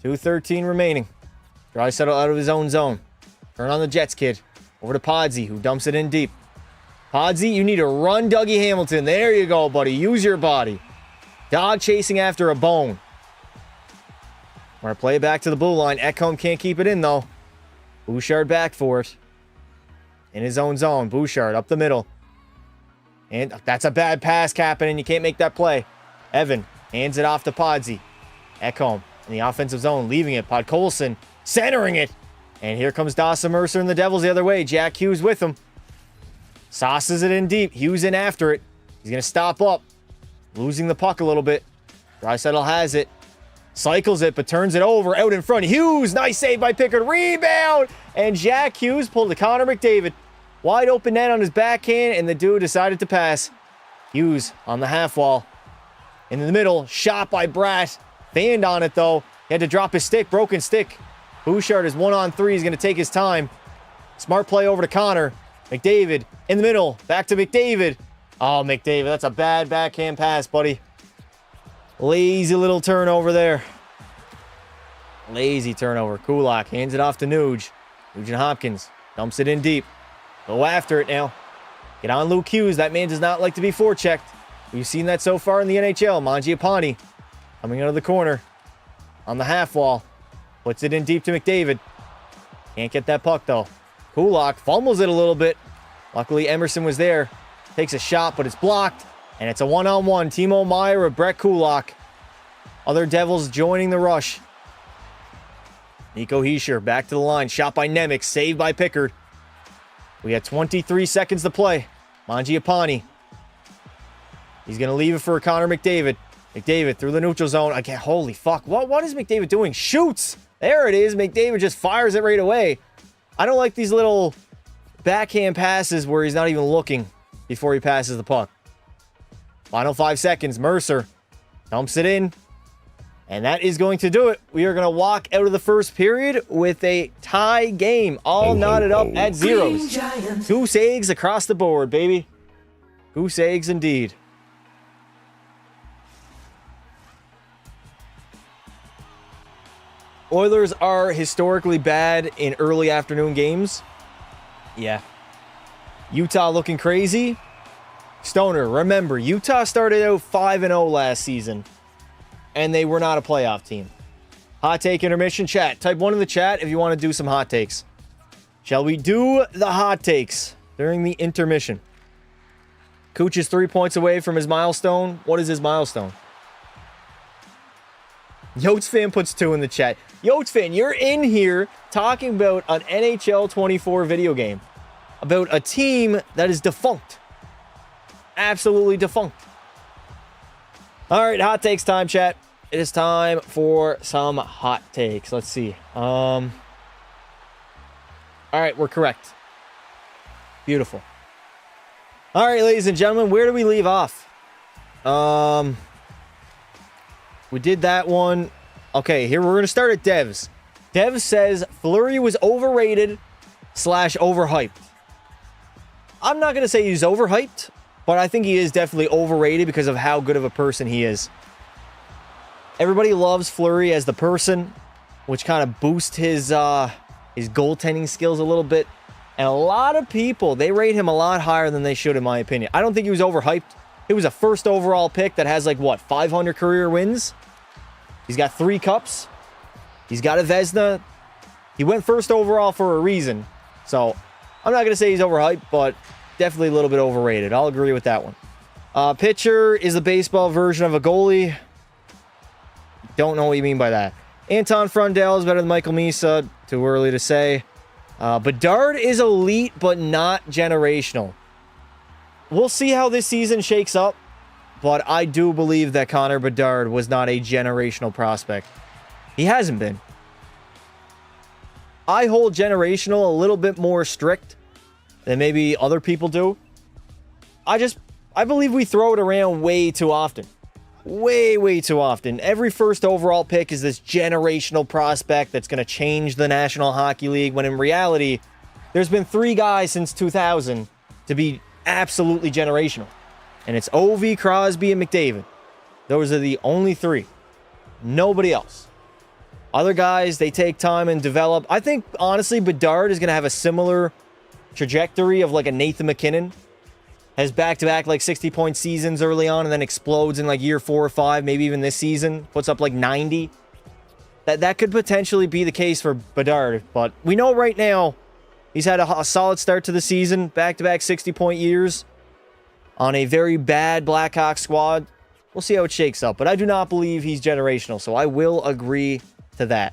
2:13 remaining. Draisaitl out of his own zone. Turn on the Jets, kid. Over to Podsy, who dumps it in deep. Podsy, you need to run Dougie Hamilton. There you go, buddy. Use your body. Dog chasing after a bone. We're going to play it back to the blue line. Ekholm can't keep it in, though. Bouchard back for it. In his own zone. Bouchard up the middle. And that's a bad pass, Kapanen, and you can't make that play. Evan hands it off to Podsy. Ekholm in the offensive zone, leaving it. Podkolson centering it. And here comes Dawson Mercer and the Devils the other way. Jack Hughes with him. Sauces it in deep. Hughes in after it. He's going to stop up. Losing the puck a little bit. Draisaitl has it. Cycles it, but turns it over out in front. Hughes, nice save by Pickard. Rebound! And Jack Hughes pulled to Connor McDavid. Wide open net on his backhand, and the dude decided to pass. Hughes on the half wall. In the middle, shot by Bratt. Fanned on it, though. He had to drop his stick, broken stick. Bouchard is 1-on-3. He's going to take his time. Smart play over to Connor. McDavid in the middle. Back to McDavid. Oh, McDavid, that's a bad backhand pass, buddy. Lazy little turnover there. Lazy turnover. Kulak hands it off to Nuge. Nugent Hopkins dumps it in deep. Go after it now. Get on Luke Hughes. That man does not like to be forechecked. We've seen that so far in the NHL. Mangiapane coming out of the corner on the half wall. Puts it in deep to McDavid. Can't get that puck, though. Kulak fumbles it a little bit. Luckily, Emerson was there. Takes a shot, but it's blocked. And it's a one-on-one. Timo Meier with Brett Kulak. Other Devils joining the rush. Nico Hischier back to the line. Shot by Nemec. Saved by Pickard. We got 23 seconds to play. Mangiapane. He's going to leave it for Connor McDavid. McDavid through the neutral zone. Again, holy fuck. What is McDavid doing? Shoots. There it is. McDavid just fires it right away. I don't like these little backhand passes where he's not even looking before he passes the puck. Final 5 seconds. Mercer dumps it in. And that is going to do it. We are going to walk out of the first period with a tie game. All knotted up at zeros. Goose eggs across the board, baby. Goose eggs indeed. Oilers are historically bad in early afternoon games. Yeah. Utah looking crazy. Stoner, remember, Utah started out 5-0 last season, and they were not a playoff team. Hot take intermission chat. Type 1 in the chat if you want to do some hot takes. Shall we do the hot takes during the intermission? Cooch is 3 points away from his milestone. What is his milestone? Yotes fan puts 2 in the chat. Yotes fan, you're in here talking about an NHL 24 video game. About a team that is defunct. Absolutely defunct. All right, hot takes time, chat. It is time for some hot takes. Let's see. All right, we're correct. Beautiful. All right, ladies and gentlemen, where do we leave off? We did that one. Okay, here we're going to start at Devs. Devs says Fleury was overrated / overhyped. I'm not going to say he's overhyped, but I think he is definitely overrated because of how good of a person he is. Everybody loves Fleury as the person, which kind of boosts his goaltending skills a little bit. And a lot of people, they rate him a lot higher than they should, in my opinion. I don't think he was overhyped. He was a first overall pick that has, like, what, 500 career wins? He's got 3 cups. He's got a Vezina. He went first overall for a reason. So, I'm not going to say he's overhyped, but definitely a little bit overrated. I'll agree with that one. Pitcher is the baseball version of a goalie. Don't know what you mean by that. Anton Frundell is better than Michael Misa. Too early to say. Bedard is elite, but not generational. We'll see how this season shakes up, but I do believe that Connor Bedard was not a generational prospect. He hasn't been. I hold generational a little bit more strict than maybe other people do. I believe we throw it around way too often. Way too often. Every first overall pick is this generational prospect that's going to change the National Hockey League, when in reality, there's been 3 guys since 2000 to be absolutely generational. And it's Ovi, Crosby, and McDavid. Those are the only 3. Nobody else. Other guys, they take time and develop. I think, honestly, Bedard is going to have a similar trajectory of like a Nathan McKinnon. Has back-to-back like 60-point seasons early on and then explodes in like year 4 or 5, maybe even this season. Puts up like 90. That could potentially be the case for Bedard. But we know right now he's had a solid start to the season. Back-to-back 60-point years on a very bad Blackhawks squad. We'll see how it shakes up. But I do not believe he's generational, so I will agree to that.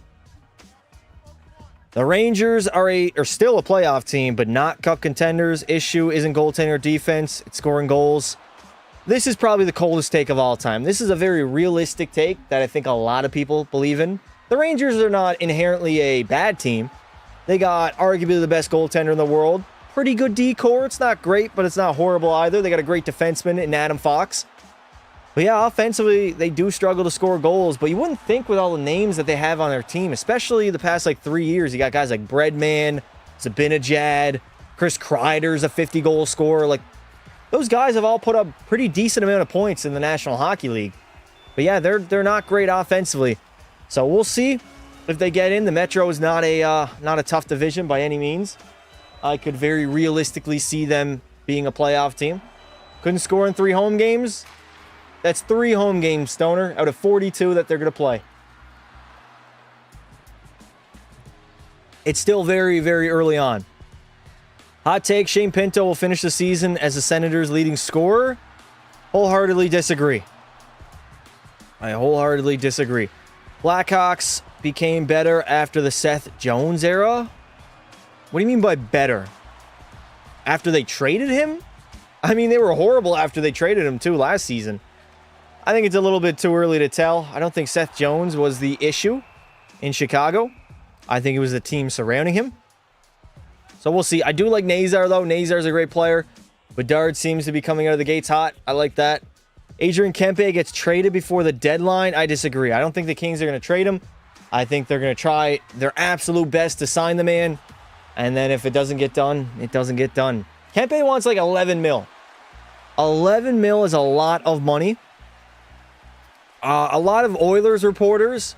The Rangers are still a playoff team, but not cup contenders. Issue isn't goaltending or defense. It's scoring goals. This is probably the coldest take of all time. This is a very realistic take that I think a lot of people believe in. The Rangers are not inherently a bad team. They got arguably the best goaltender in the world. Pretty good D-core. It's not great, but it's not horrible either. They got a great defenseman in Adam Fox. But yeah, offensively, they do struggle to score goals, but you wouldn't think with all the names that they have on their team, especially the past like 3 years. You got guys like Breadman, Zibanejad, Chris Kreider's a 50-goal scorer. Like, those guys have all put up pretty decent amount of points in the National Hockey League. But yeah, they're not great offensively. So we'll see if they get in. The Metro is not a tough division by any means. I could very realistically see them being a playoff team. Couldn't score in 3 home games. That's 3 home games, Stoner, out of 42 that they're going to play. It's still very, very early on. Hot take, Shane Pinto will finish the season as the Senators' leading scorer. Wholeheartedly disagree. I wholeheartedly disagree. Blackhawks became better after the Seth Jones era? What do you mean by better? After they traded him? I mean, they were horrible after they traded him, too, last season. I think it's a little bit too early to tell. I don't think Seth Jones was the issue in Chicago. I think it was the team surrounding him. So we'll see. I do like Nazar, though. Nazar's a great player. Bedard seems to be coming out of the gates hot. I like that. Adrian Kempe gets traded before the deadline. I disagree. I don't think the Kings are going to trade him. I think they're going to try their absolute best to sign the man. And then if it doesn't get done, it doesn't get done. Kempe wants like 11 mil. 11 mil is a lot of money. A lot of Oilers reporters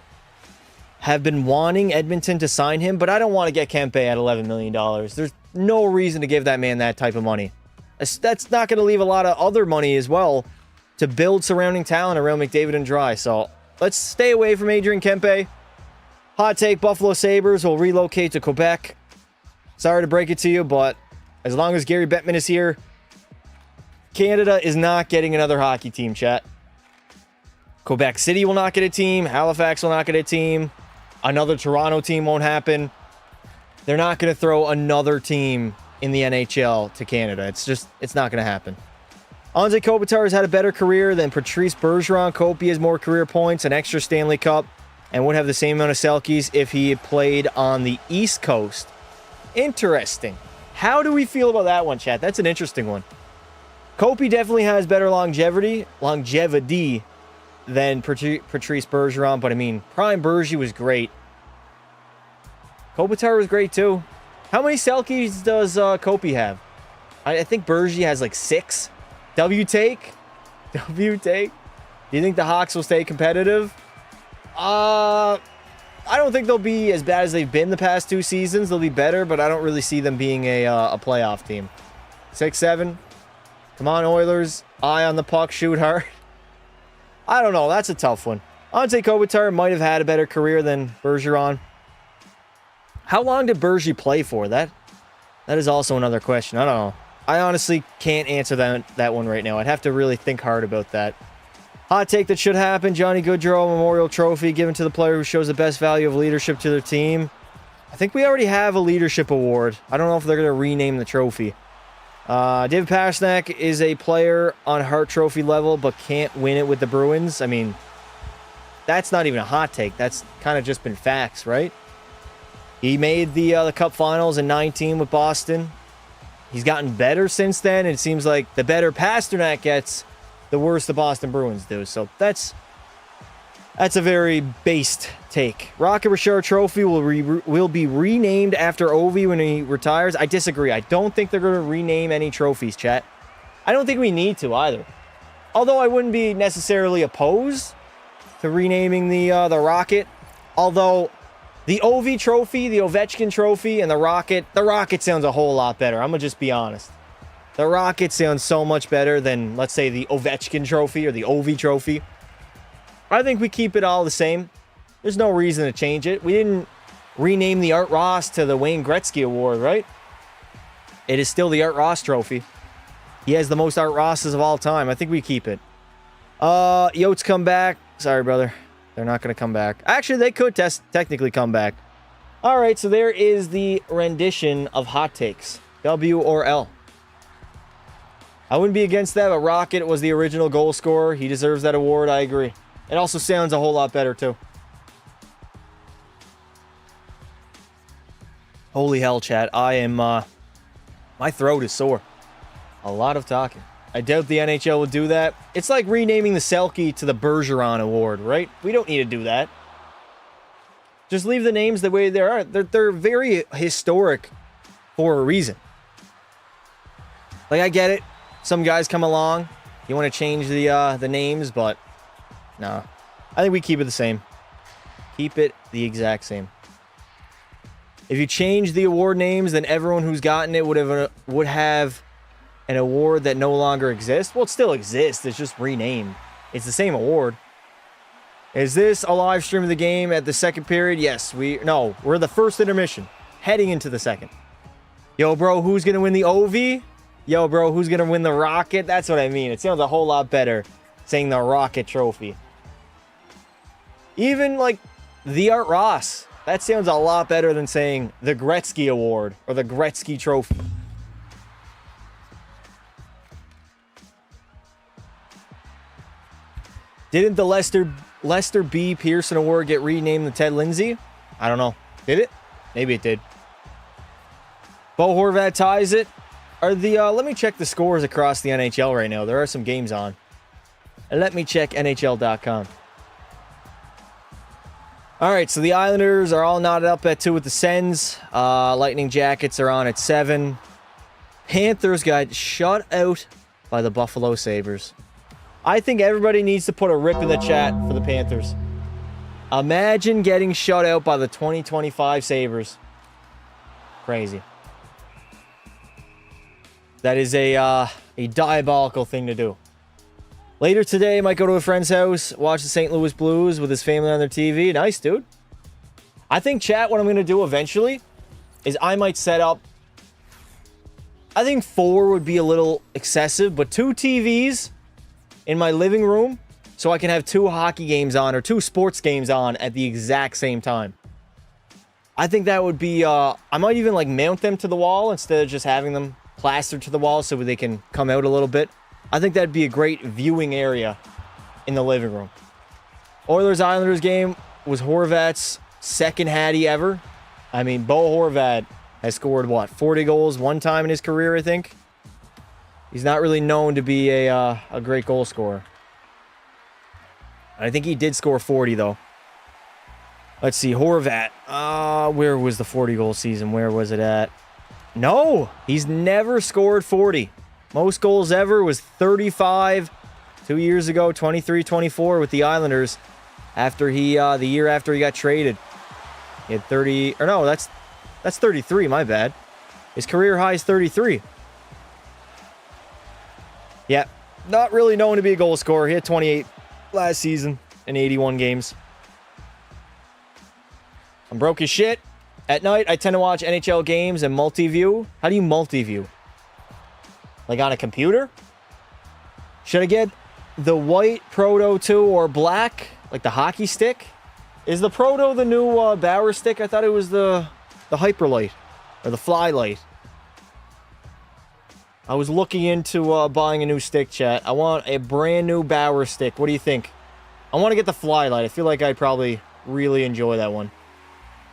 have been wanting Edmonton to sign him, but I don't want to get Kempe at $11 million. There's no reason to give that man that type of money. That's not going to leave a lot of other money as well to build surrounding talent around McDavid and Dry. So let's stay away from Adrian Kempe. Hot take, Buffalo Sabres will relocate to Quebec. Sorry to break it to you, but as long as Gary Bettman is here, Canada is not getting another hockey team, chat. Quebec City will not get a team. Halifax will not get a team. Another Toronto team won't happen. They're not going to throw another team in the NHL to Canada. It's not going to happen. Anze Kopitar has had a better career than Patrice Bergeron. Kopi has more career points, an extra Stanley Cup, and would have the same amount of Selkies if he had played on the East Coast. Interesting. How do we feel about that one, chat? That's an interesting one. Kopi definitely has better longevity than Patrice Bergeron, but I mean, Prime Bergie was great. Kopitar was great too. How many Selkies does Kopi have? I think Bergie has like 6. W take? W take? Do you think the Hawks will stay competitive? I don't think they'll be as bad as they've been the past 2 seasons. They'll be better, but I don't really see them being a playoff team. 6-7. Come on, Oilers. Eye on the puck. Shoot hard. I don't know. That's a tough one. Anze Kopitar might have had a better career than Bergeron. How long did Bergie play for? That is also another question. I don't know. I honestly can't answer that one right now. I'd have to really think hard about that. Hot take that should happen. Johnny Gaudreau Memorial Trophy given to the player who shows the best value of leadership to their team. I think we already have a leadership award. I don't know if they're going to rename the trophy. David Pastrnak is a player on Hart Trophy level, but can't win it with the Bruins. I mean, that's not even a hot take. That's kind of just been facts, right? He made the Cup Finals in 19 with Boston. He's gotten better since then. It seems like the better Pastrnak gets, the worse the Boston Bruins do. So that's a very based take. Rocket Richard Trophy will be renamed after Ovi when he retires. I disagree. I don't think they're going to rename any trophies, chat. I don't think we need to either. Although I wouldn't be necessarily opposed to renaming the Rocket. Although the Ovi Trophy, the Ovechkin Trophy, and the Rocket sounds a whole lot better. I'm going to just be honest. The Rocket sounds so much better than, let's say, the Ovechkin Trophy or the Ovi Trophy. I think we keep it all the same. There's no reason to change it. We didn't rename the Art Ross to the Wayne Gretzky Award, right? It is still the Art Ross Trophy. He has the most Art Rosses of all time. I think we keep it. Yotes come back. Sorry, brother. They're not going to come back. Actually, they could technically come back. All right, so there is the rendition of hot takes. W or L. I wouldn't be against that, but Rocket was the original goal scorer. He deserves that award. I agree. It also sounds a whole lot better, too. Holy hell, chat. I am, my throat is sore. A lot of talking. I doubt the NHL would do that. It's like renaming the Selke to the Bergeron Award, right? We don't need to do that. Just leave the names the way they are. They're very historic for a reason. Like, I get it. Some guys come along. You want to change the names, but no. I think we keep it the same. Keep it the exact same. If you change the award names, then everyone who's gotten it would have an award that no longer exists. Well, it still exists. It's just renamed. It's the same award. Is this a live stream of the game at the second period? Yes. We're the first intermission. heading into the second. Yo, bro, who's going to win the OV? Yo, bro, who's going to win the Rocket? That's what I mean. It sounds a whole lot better saying the Rocket Trophy. Even, like, the Art Ross. That sounds a lot better than saying the Gretzky Award or the Gretzky Trophy. Didn't the Lester B. Pearson Award get renamed the Ted Lindsay? I don't know. Did it? Maybe it did. Bo Horvat ties it. Let me check the scores across the NHL right now. There are some games on. And let me check NHL.com. All right, so the Islanders are all knotted up at 2 with the Sens. Lightning Jackets are on at 7. Panthers got shut out by the Buffalo Sabres. I think everybody needs to put a rip in the chat for the Panthers. Imagine getting shut out by the 2025 Sabres. Crazy. That is a diabolical thing to do. Later today, I might go to a friend's house, watch the St. Louis Blues with his family on their TV. Nice, dude. I think, chat, what I'm going to do eventually is I might set up... I think 4 would be a little excessive, but 2 TVs in my living room so I can have 2 hockey games on or 2 sports games on at the exact same time. I think that would be... I might even like mount them to the wall instead of just having them plastered to the wall so they can come out a little bit. I think that'd be a great viewing area in the living room. Oilers-Islanders game was Horvat's second hattie ever. I mean, Bo Horvat has scored, what, 40 goals one time in his career, I think? He's not really known to be a great goal scorer. I think he did score 40, though. Let's see, Horvat. Where was the 40-goal season? Where was it at? No, he's never scored 40. Most goals ever was 35 2 years ago, 23-24 with the Islanders after the year after he got traded. He had 30, or no, that's 33, my bad. His career high is 33. Yeah, not really known to be a goal scorer. He had 28 last season in 81 games. I'm broke as shit. At night, I tend to watch NHL games and multi-view. How do you multi-view? Like on a computer? Should I get the white Proto 2 or black? Like the hockey stick? Is the Proto the new Bauer stick? I thought it was the Hyperlight or the Flylight. I was looking into buying a new stick, chat. I want a brand new Bauer stick. What do you think? I want to get the Flylight. I feel like I'd probably really enjoy that one.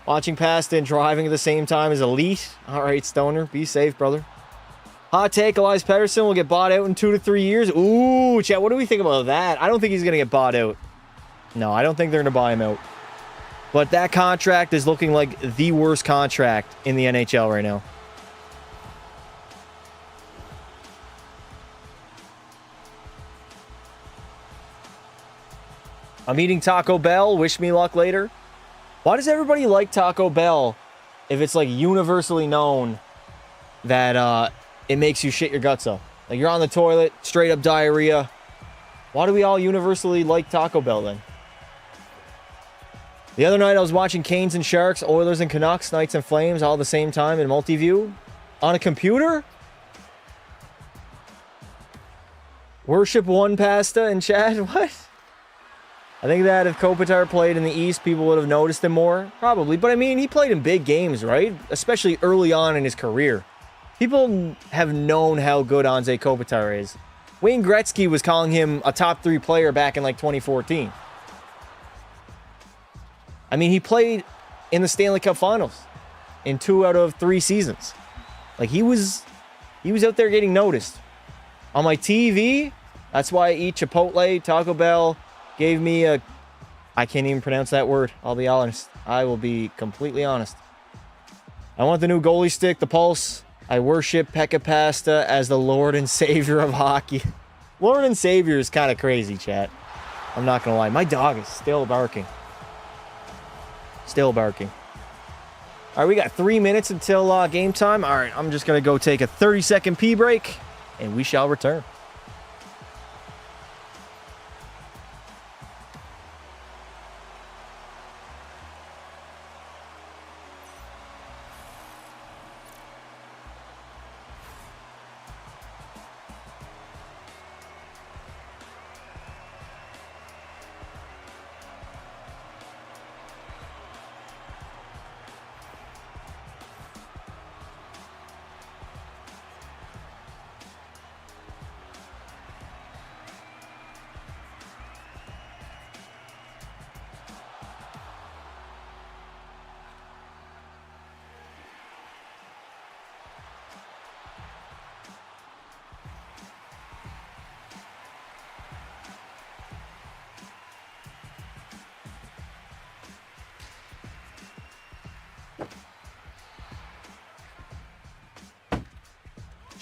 Watching pasta and driving at the same time is elite. All right, Stoner. Be safe, brother. Hot take, Elias Pettersson will get bought out in 2 to 3 years. Ooh, chat, what do we think about that? I don't think he's going to get bought out. No, I don't think they're going to buy him out. But that contract is looking like the worst contract in the NHL right now. I'm eating Taco Bell. Wish me luck later. Why does everybody like Taco Bell if it's like universally known that it makes you shit your guts up? Like you're on the toilet, straight up diarrhea. Why do we all universally like Taco Bell then? The other night I was watching Canes and Sharks, Oilers and Canucks, Knights and Flames all at the same time in multi-view. On a computer? Worship one pasta in chat? What? I think that if Kopitar played in the East, people would have noticed him more. Probably. But I mean, he played in big games, right? Especially early on in his career. People have known how good Anze Kopitar is. Wayne Gretzky was calling him a top 3 player back in like 2014. I mean, he played in the Stanley Cup Finals in 2 out of 3 seasons. Like he was out there getting noticed. On my TV, that's why I eat Chipotle, Taco Bell. Gave me a... I can't even pronounce that word. I'll be honest. I will be completely honest. I want the new goalie stick, the Pulse. I worship Pekka Pasta as the Lord and Savior of hockey. Lord and Savior is kind of crazy, chat. I'm not going to lie. My dog is still barking. Still barking. All right, we got 3 minutes until game time. All right, I'm just going to go take a 30-second pee break, and we shall return.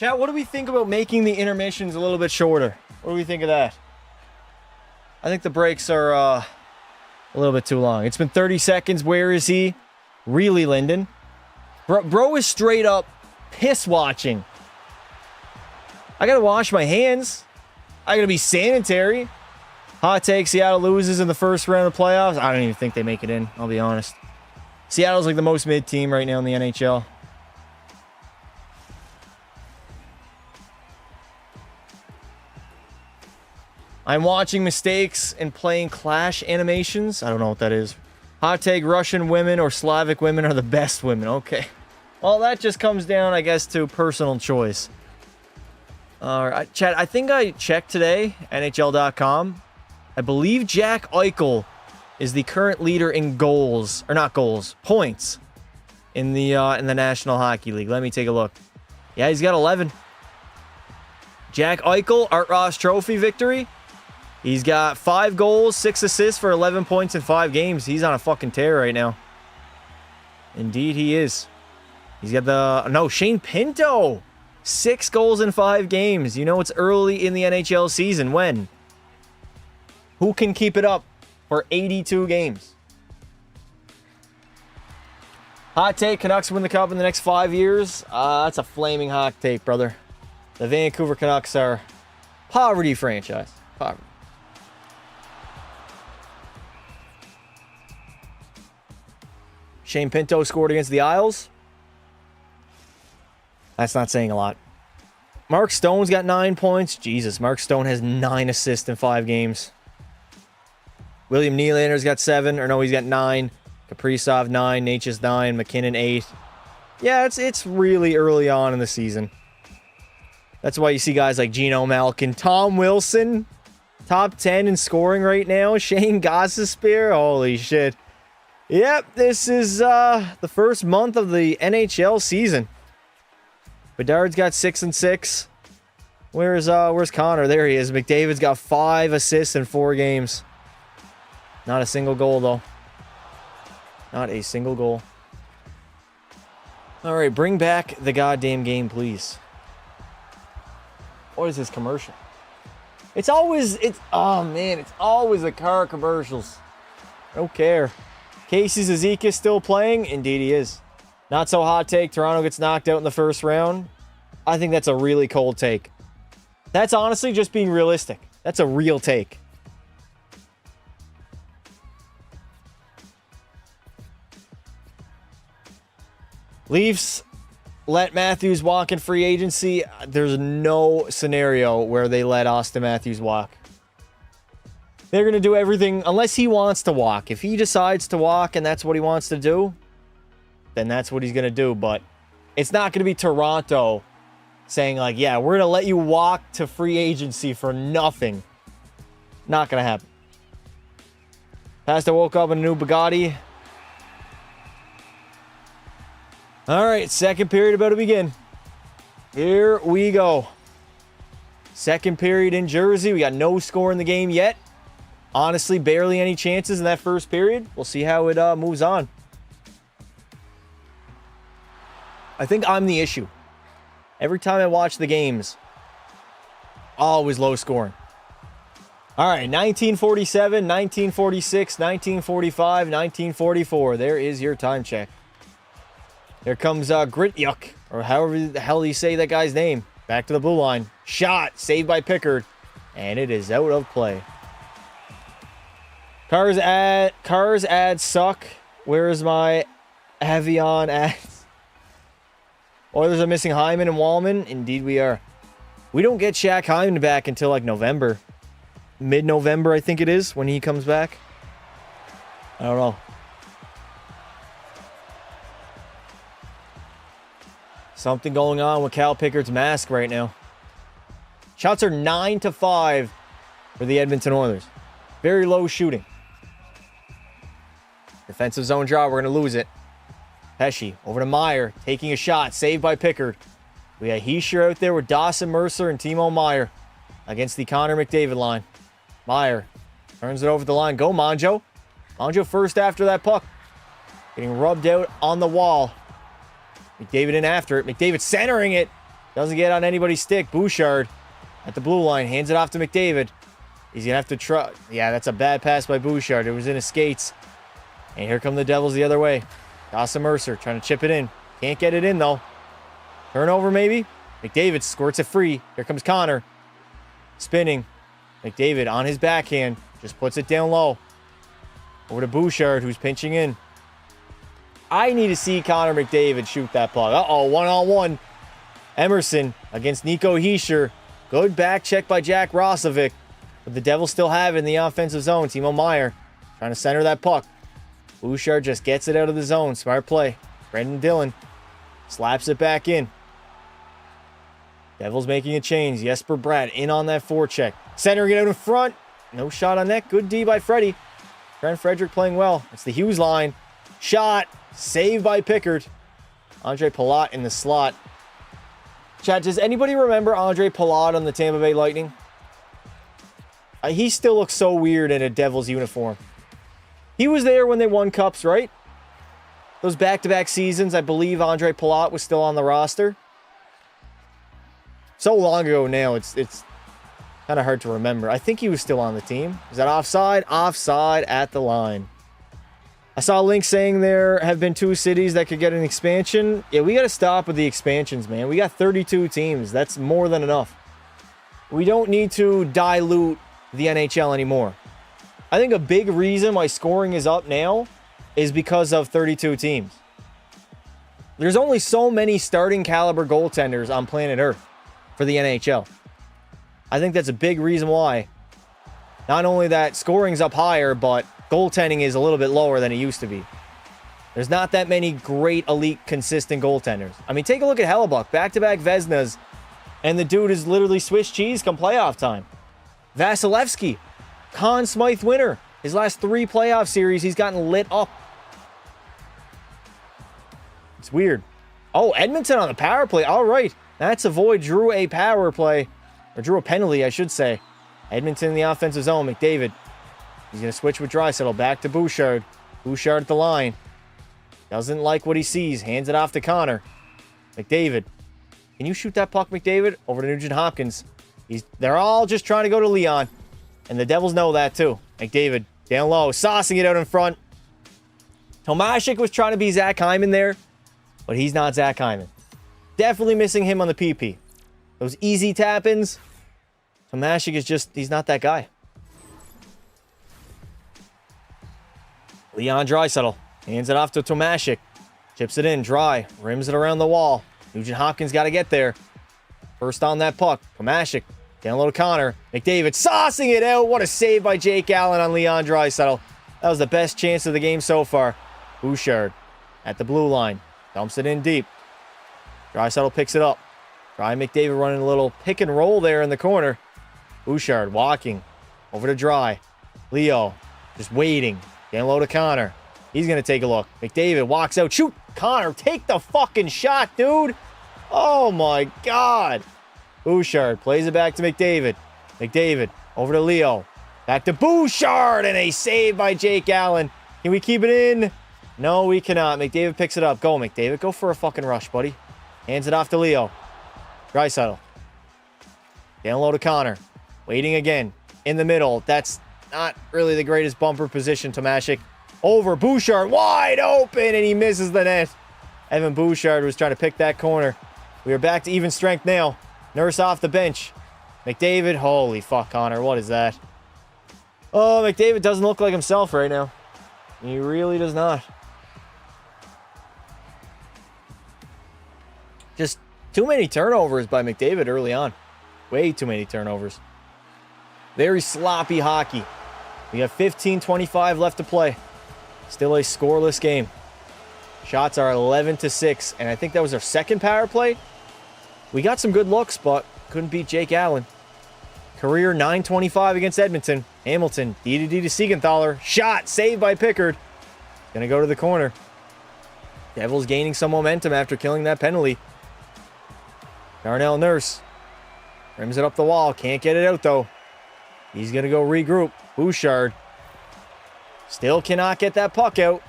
Chat, what do we think about making the intermissions a little bit shorter? What do we think of that? I think the breaks are a little bit too long. It's been 30 seconds. Where is he? Really, Linden? Bro is straight up piss watching. I gotta wash my hands. I gotta be sanitary. Hot take, Seattle loses in the first round of the playoffs. I don't even think they make it in, I'll be honest. Seattle's like the most mid team right now in the NHL. I'm watching mistakes and playing Clash animations. I don't know what that is. Hot take, Russian women or Slavic women are the best women. Okay. Well, that just comes down, I guess, to personal choice. Alright, chat, I think I checked today, NHL.com. I believe Jack Eichel is the current leader in goals, or not goals, points in the National Hockey League. Let me take a look. Yeah, he's got 11. Jack Eichel, Art Ross Trophy victory. He's got 5 goals, 6 assists for 11 points in 5 games. He's on a fucking tear right now. Indeed, he is. He's got Shane Pinto. 6 goals in 5 games. You know it's early in the NHL season. When? Who can keep it up for 82 games? Hot take, Canucks win the Cup in the next 5 years. That's a flaming hot take, brother. The Vancouver Canucks are poverty franchise. Poverty. Shane Pinto scored against the Isles. That's not saying a lot. Mark Stone's got 9 points. Jesus, Mark Stone has 9 assists in 5 games. William Nylander's got 7. Or no, he's got 9. Kaprizov 9. Natchez 9. McKinnon 8. Yeah, it's really early on in the season. That's why you see guys like Geno Malkin. Tom Wilson, top 10 in scoring right now. Shane Gostisbehere. Holy shit. Yep, this is the first month of the NHL season. Bedard's got 6 and 6. Where's Connor? There he is. McDavid's got 5 assists in 4 games. Not a single goal, though. Not a single goal. All right, bring back the goddamn game, please. What is this commercial? Oh man, it's always the car commercials. I don't care. Casey Zizekas still playing? Indeed he is. Not so hot take. Toronto gets knocked out in the first round. I think that's a really cold take. That's honestly just being realistic. That's a real take. Leafs let Matthews walk in free agency. There's no scenario where they let Austin Matthews walk. They're going to do everything, unless he wants to walk. If he decides to walk and that's what he wants to do, then that's what he's going to do. But it's not going to be Toronto saying like, yeah, we're going to let you walk to free agency for nothing. Not going to happen. Pastor woke up in a new Bugatti. All right, second period about to begin. Here we go. Second period in Jersey. We got no score in the game yet. Honestly, barely any chances in that first period. We'll see how it moves on. I think I'm the issue. Every time I watch the games, always low scoring. All right, 1947, 1946, 1945, 1944. There is your time check. Here comes Grityuk, or however the hell you say that guy's name. Back to the blue line. Shot, saved by Pickard, and it is out of play. Cars ads suck. Where is my Avion ads? Oilers are missing Hyman and Wallman. Indeed we are. We don't get Shaq Hyman back until like November. Mid-November, I think it is, when he comes back. I don't know. Something going on with Cal Pickard's mask right now. Shots are 9-5 for the Edmonton Oilers. Very low shooting. Defensive zone draw. We're going to lose it. Pesce over to Meyer. Taking a shot. Saved by Pickard. We got Heischer out there with Dawson Mercer and Timo Meyer against the Connor McDavid line. Meyer turns it over the line. Go, Monjo. Monjo first after that puck. Getting rubbed out on the wall. McDavid in after it. McDavid centering it. Doesn't get on anybody's stick. Bouchard at the blue line. Hands it off to McDavid. He's going to have to try. Yeah, that's a bad pass by Bouchard. It was in his skates. And here come the Devils the other way. Dawson Mercer trying to chip it in. Can't get it in, though. Turnover, maybe? McDavid squirts it free. Here comes Connor. Spinning. McDavid on his backhand. Just puts it down low. Over to Bouchard, who's pinching in. I need to see Connor McDavid shoot that puck. Uh-oh, one-on-one. Emerson against Nico Hischier. Good back check by Jack Roslovic. But the Devils still have it in the offensive zone. Timo Meier trying to center that puck. Bouchard just gets it out of the zone. Smart play. Brendan Dillon slaps it back in. Devils making a change. Jesper Bratt in on that forecheck. Centering it out in front. No shot on net. Good D by Freddie. Trent Frederick playing well. It's the Hughes line. Shot. Saved by Pickard. Andre Palat in the slot. Chat, does anybody remember Andre Palat on the Tampa Bay Lightning? He still looks so weird in a Devils uniform. He was there when they won cups, right? Those back-to-back seasons, I believe Andre Palat was still on the roster. So long ago now, it's kind of hard to remember. I think he was still on the team. Is that offside? Offside at the line. I saw a link saying there have been 2 cities that could get an expansion. Yeah, we got to stop with the expansions, man. We got 32 teams. That's more than enough. We don't need to dilute the NHL anymore. I think a big reason why scoring is up now is because of 32 teams. There's only so many starting caliber goaltenders on planet Earth for the NHL. I think that's a big reason why. Not only that scoring's up higher, but goaltending is a little bit lower than it used to be. There's not that many great, elite, consistent goaltenders. I mean, take a look at Hellebuck. Back-to-back Vezinas, and the dude is literally Swiss cheese come playoff time. Vasilevsky, Conn Smythe winner. His last 3 playoff series, he's gotten lit up. It's weird. Oh, Edmonton on the power play. All right. That Savoy drew a power play. Or drew a penalty, I should say. Edmonton in the offensive zone. McDavid. He's going to switch with Draisaitl. Back to Bouchard. Bouchard at the line. Doesn't like what he sees. Hands it off to Connor. McDavid. Can you shoot that puck, McDavid? Over to Nugent Hopkins. They're all just trying to go to Leon. And the Devils know that too. McDavid down low. Saucing it out in front. Tomashik was trying to be Zach Hyman there. But he's not Zach Hyman. Definitely missing him on the PP. Those easy tap-ins. Tomashik is just, he's not that guy. Leon Draisaitl hands it off to Tomashik. Chips it in, dry. Rims it around the wall. Nugent Hopkins got to get there. First on that puck. Tomashik down low to Connor. McDavid saucing it out. What a save by Jake Allen on Leon Draisaitl. That was the best chance of the game so far. Bouchard at the blue line. Dumps it in deep. Draisaitl picks it up. Try McDavid running a little pick and roll there in the corner. Bouchard walking over to Dry. Leo just waiting. Down low to Connor. He's going to take a look. McDavid walks out. Shoot! Connor, take the fucking shot, dude! Oh my God! Bouchard plays it back to McDavid. McDavid over to Leo. Back to Bouchard, and a save by Jake Allen. Can we keep it in? No, we cannot. McDavid picks it up. Go, McDavid. Go for a fucking rush, buddy. Hands it off to Leo. Draisaitl. Down low to Connor. Waiting again. In the middle. That's not really the greatest bumper position. Tomashik over. Bouchard wide open, and he misses the net. Evan Bouchard was trying to pick that corner. We are back to even strength now. Nurse off the bench. McDavid. Holy fuck, Connor. What is that? Oh, McDavid doesn't look like himself right now. He really does not. Just too many turnovers by McDavid early on. Way too many turnovers. Very sloppy hockey. We have 15:25 left to play. Still a scoreless game. Shots are 11-6, and I think that was our second power play. We got some good looks, but couldn't beat Jake Allen. Career .925 against Edmonton. Hamilton, D to Siegenthaler. Shot, saved by Pickard. Gonna go to the corner. Devils gaining some momentum after killing that penalty. Darnell Nurse. Rims it up the wall. Can't get it out, though. He's gonna go regroup. Bouchard. Still cannot get that puck out.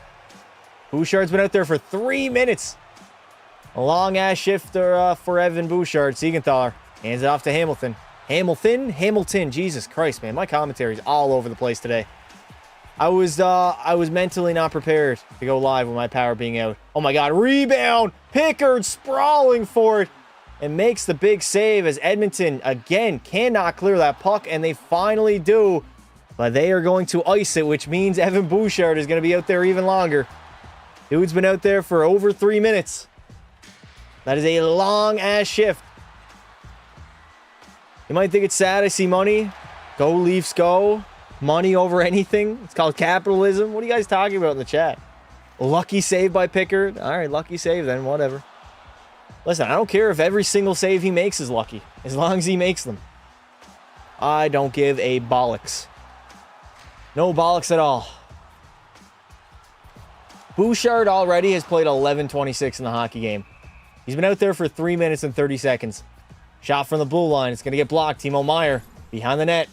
Bouchard's been out there for 3 minutes. A long-ass shift for Evan Bouchard. Siegenthaler hands it off to Hamilton. Hamilton. Jesus Christ, man. My commentary's all over the place today. I was mentally not prepared to go live with my power being out. Oh my God, rebound! Pickard sprawling for it and makes the big save as Edmonton, again, cannot clear that puck, and they finally do. But they are going to ice it, which means Evan Bouchard is going to be out there even longer. Dude's been out there for over 3 minutes. That is a long-ass shift. You might think it's sad I see money. Go Leafs, go. Money over anything. It's called capitalism. What are you guys talking about in the chat? Lucky save by Pickard. All right, lucky save then, whatever. Listen, I don't care if every single save he makes is lucky, as long as he makes them. I don't give a bollocks. No bollocks at all. Bouchard already has played 11:26 in the hockey game. He's been out there for 3 minutes and 30 seconds. Shot from the blue line. It's going to get blocked. Timo Meier behind the net.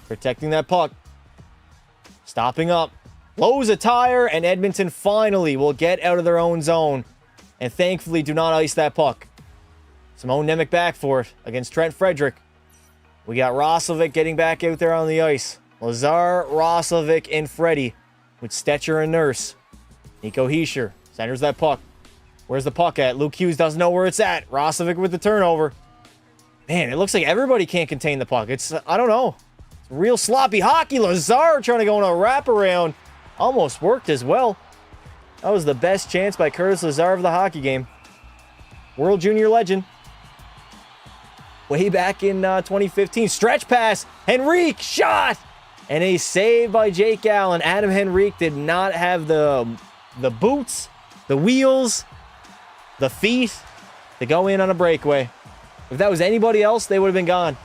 Protecting that puck. Stopping up. Blows a tire, and Edmonton finally will get out of their own zone. And thankfully do not ice that puck. Simone Nemec back for it against Trent Frederick. We got Roslovic getting back out there on the ice. Lazar, Roslovic, and Freddie with Stetcher and Nurse. Nico Hischier centers that puck. Where's the puck at? Luke Hughes doesn't know where it's at. Roslovic with the turnover. Man, it looks like everybody can't contain the puck. It's, I don't know. It's real sloppy hockey. Lazar trying to go on a wraparound. Almost worked as well. That was the best chance by Curtis Lazar of the hockey game. World Junior legend. Way back in 2015. Stretch pass. Henrique shot. And a save by Jake Allen. Adam Henrique did not have the boots, the wheels, the feet to go in on a breakaway. If that was anybody else, they would have been gone.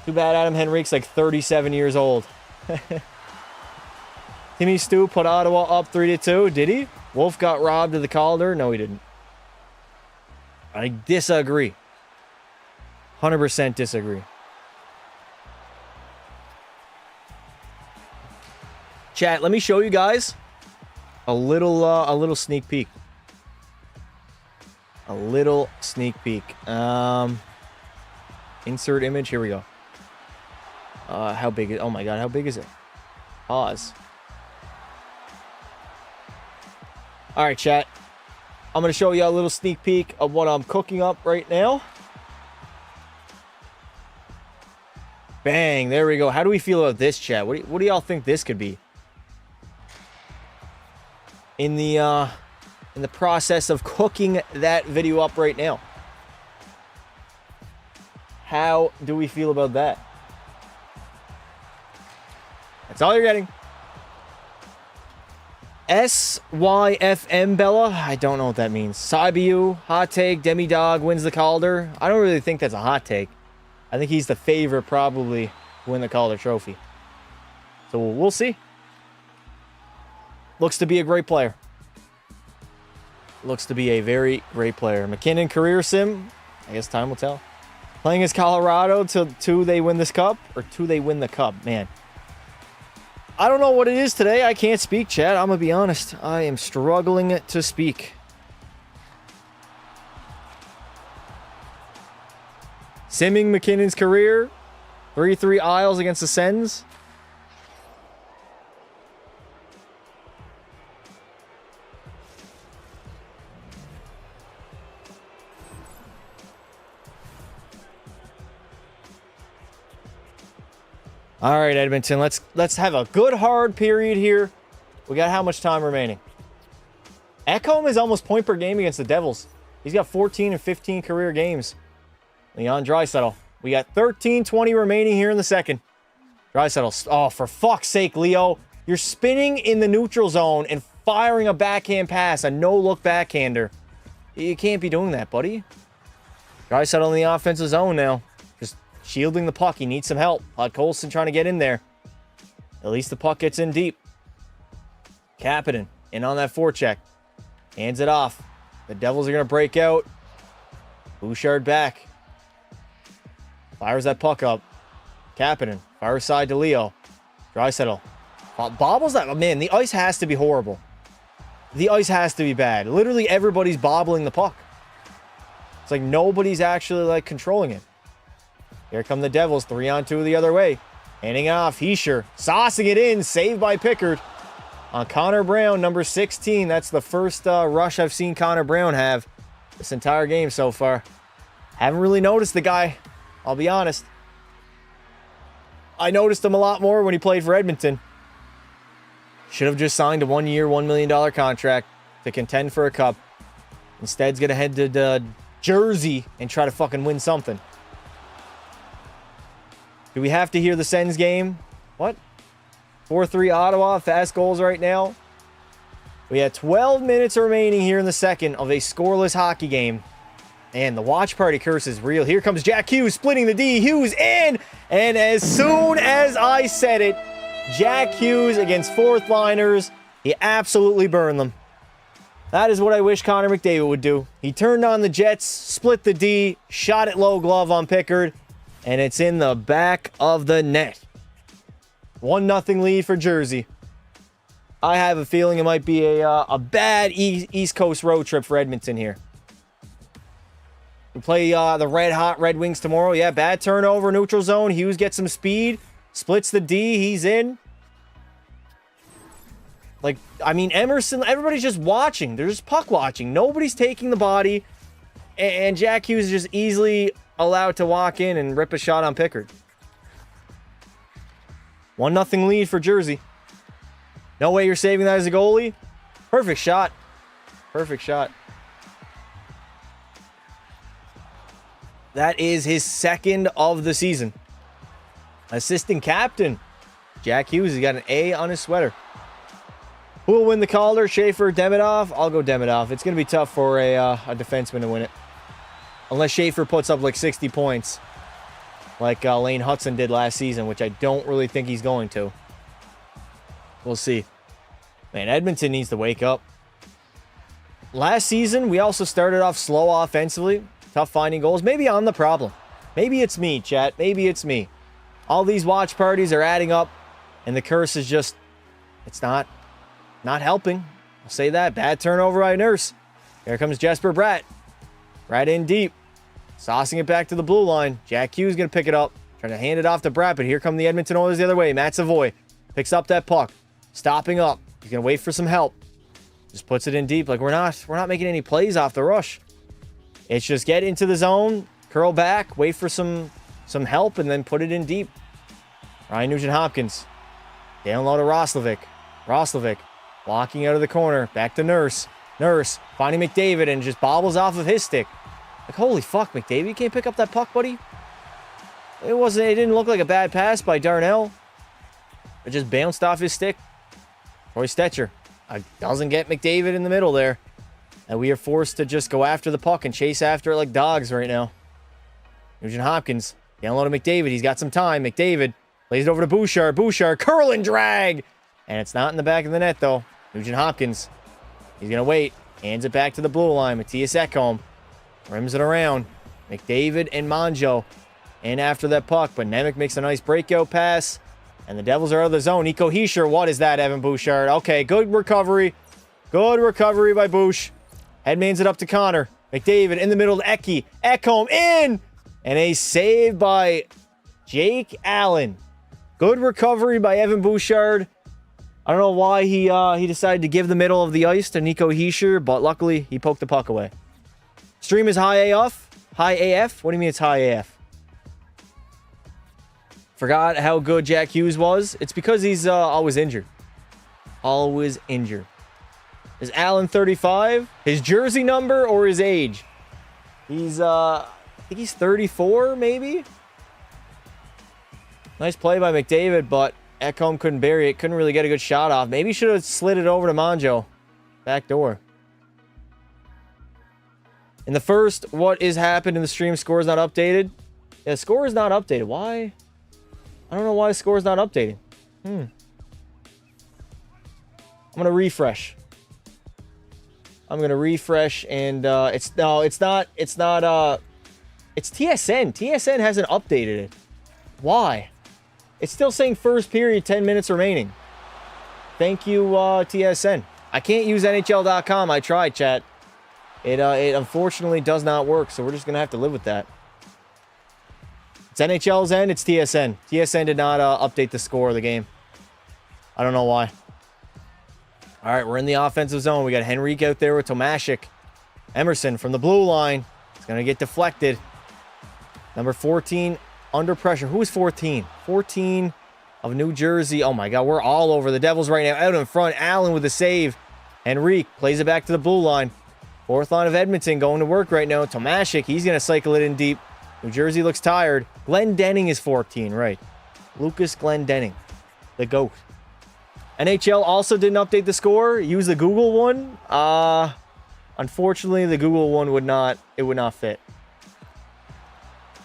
Too bad Adam Henrique's like 37 years old. Timmy Stu put Ottawa up 3-2. Did he? Wolf got robbed of the Calder. No, he didn't. I disagree. 100% disagree. Chat, let me show you guys a little sneak peek. A little sneak peek. Insert image. Here we go. How big is... Oh my God, how big is it? Pause. All right, chat. I'm going to show you a little sneak peek of what I'm cooking up right now. Bang. There we go. How do we feel about this, chat? What do y'all think this could be? In the process of cooking that video up right now. How do we feel about that? That's all you're getting. SYFM Bella? I don't know what that means. Saibu, hot take, Demi Dog wins the Calder. I don't really think that's a hot take. I think he's the favorite probably to win the Calder Trophy. So we'll see. Looks to be a great player. Looks to be a very great player. McKinnon career sim. I guess time will tell. Playing as Colorado till they win this cup. Or till they win the cup. Man. I don't know what it is today. I can't speak, chat. I'm going to be honest. I am struggling to speak. Simming McKinnon's career. 3-3 Isles against the Sens. All right, Edmonton, let's have a good hard period here. We got how much time remaining? Ekholm is almost point per game against the Devils. He's got 14 and 15 career games. Leon Draisaitl. We got 13:20 remaining here in the second. Draisaitl. Oh, for fuck's sake, Leo. You're spinning in the neutral zone and firing a backhand pass, a no-look backhander. You can't be doing that, buddy. Draisaitl in the offensive zone now. Shielding the puck. He needs some help. Colson trying to get in there. At least the puck gets in deep. Kapanen in on that forecheck. Hands it off. The Devils are going to break out. Bouchard back. Fires that puck up. Kapanen. Fire side to Leo. Draisaitl. Bobbles that. Oh, man, the ice has to be horrible. The ice has to be bad. Literally everybody's bobbling the puck. It's like nobody's actually like controlling it. Here come the Devils, 3-on-2 the other way. Handing off, Heischer, saucing it in, saved by Pickard. On Connor Brown, number 16. That's the first rush I've seen Connor Brown have this entire game so far. Haven't really noticed the guy, I'll be honest. I noticed him a lot more when he played for Edmonton. Should have just signed a 1-year, $1 million contract to contend for a cup. Instead, he's going to head to Jersey and try to fucking win something. Do we have to hear the Sens game? What? 4-3 Ottawa, fast goals right now. We had 12 minutes remaining here in the second of a scoreless hockey game. And the watch party curse is real. Here comes Jack Hughes splitting the D. Hughes in! And as soon as I said it, Jack Hughes against fourth liners, he absolutely burned them. That is what I wish Connor McDavid would do. He turned on the Jets, split the D, shot it low glove on Pickard, and it's in the back of the net. 1-0 lead for Jersey. I have a feeling it might be a bad East Coast road trip for Edmonton here. We play the red-hot Red Wings tomorrow. Yeah, bad turnover, neutral zone. Hughes gets some speed, splits the D. He's in. Like, I mean, Emerson, everybody's just watching. They're just puck watching. Nobody's taking the body. And Jack Hughes is just easily allowed to walk in and rip a shot on Pickard. 1-0 lead for Jersey. No way you're saving that as a goalie. Perfect shot. Perfect shot. That is his second of the season. Assistant captain, Jack Hughes. He's got an A on his sweater. Who will win the Calder? Schaefer, Demidov? I'll go Demidov. It's going to be tough for a defenseman to win it. Unless Schaefer puts up like 60 points. Like Lane Hudson did last season, which I don't really think he's going to. We'll see. Man, Edmonton needs to wake up. Last season, we also started off slow offensively. Tough finding goals. Maybe I'm the problem. Maybe it's me, chat. Maybe it's me. All these watch parties are adding up, and the curse is just, it's not helping. I'll say that. Bad turnover by Nurse. Here comes Jesper Bratt. Right in deep. Saucing it back to the blue line. Jack Hughes going to pick it up. Trying to hand it off to Bratt, but here come the Edmonton Oilers the other way. Matt Savoy picks up that puck. Stopping up. He's going to wait for some help. Just puts it in deep. Like, we're not making any plays off the rush. It's just get into the zone, curl back, wait for some help, and then put it in deep. Ryan Nugent-Hopkins. Down low to Roslovic. Roslovic walking out of the corner. Back to Nurse. Nurse finding McDavid and just bobbles off of his stick. Like, holy fuck, McDavid, you can't pick up that puck, buddy? It didn't look like a bad pass by Darnell. It just bounced off his stick. Troy Stetcher doesn't get McDavid in the middle there. And we are forced to just go after the puck and chase after it like dogs right now. Nugent-Hopkins down low to McDavid. He's got some time. McDavid plays it over to Bouchard. Bouchard, curl and drag. And it's not in the back of the net, though. Nugent-Hopkins. He's going to wait. Hands it back to the blue line. Matthias Ekholm rims it around. McDavid and Monjo in after that puck. But Nemec makes a nice breakout pass. And the Devils are out of the zone. Nico Hischier. What is that, Evan Bouchard? Okay, good recovery. Good recovery by Bouch. Headmans it up to Connor. McDavid in the middle to Eki. Ekholm in! And a save by Jake Allen. Good recovery by Evan Bouchard. I don't know why he decided to give the middle of the ice to Nico Hischier, but luckily he poked the puck away. Stream is high AF. High AF? What do you mean it's high AF? Forgot how good Jack Hughes was. It's because he's always injured. Always injured. Is Allen 35? His jersey number or his age? He's, I think he's 34, maybe? Nice play by McDavid, but Ekholm couldn't bury it. Couldn't really get a good shot off. Maybe he should have slid it over to Monjo. Back door. In the first, what is happened in the stream? Score is not updated. Yeah, the score is not updated. Why? I don't know why the score is not updated. I'm going to refresh. I'm going to refresh and it's TSN. TSN hasn't updated it. Why? It's still saying first period, 10 minutes remaining. Thank you, TSN. I can't use NHL.com. I tried, chat. It unfortunately does not work, so we're just going to have to live with that. It's NHL's end, it's TSN. TSN did not update the score of the game. I don't know why. All right, we're in the offensive zone. We got Henrique out there with Tomashik. Emerson from the blue line. It's going to get deflected. Number 14 under pressure. Who is 14? 14 of New Jersey. Oh, my God. We're all over the Devils right now. Out in front. Allen with a save. Henrique plays it back to the blue line. Fourth line of Edmonton going to work right now. Tomashik, he's going to cycle it in deep. New Jersey looks tired. Glendening is 14, right. Lucas Glendening, the GOAT. NHL also didn't update the score. Use the Google one. Unfortunately, the Google one would not fit.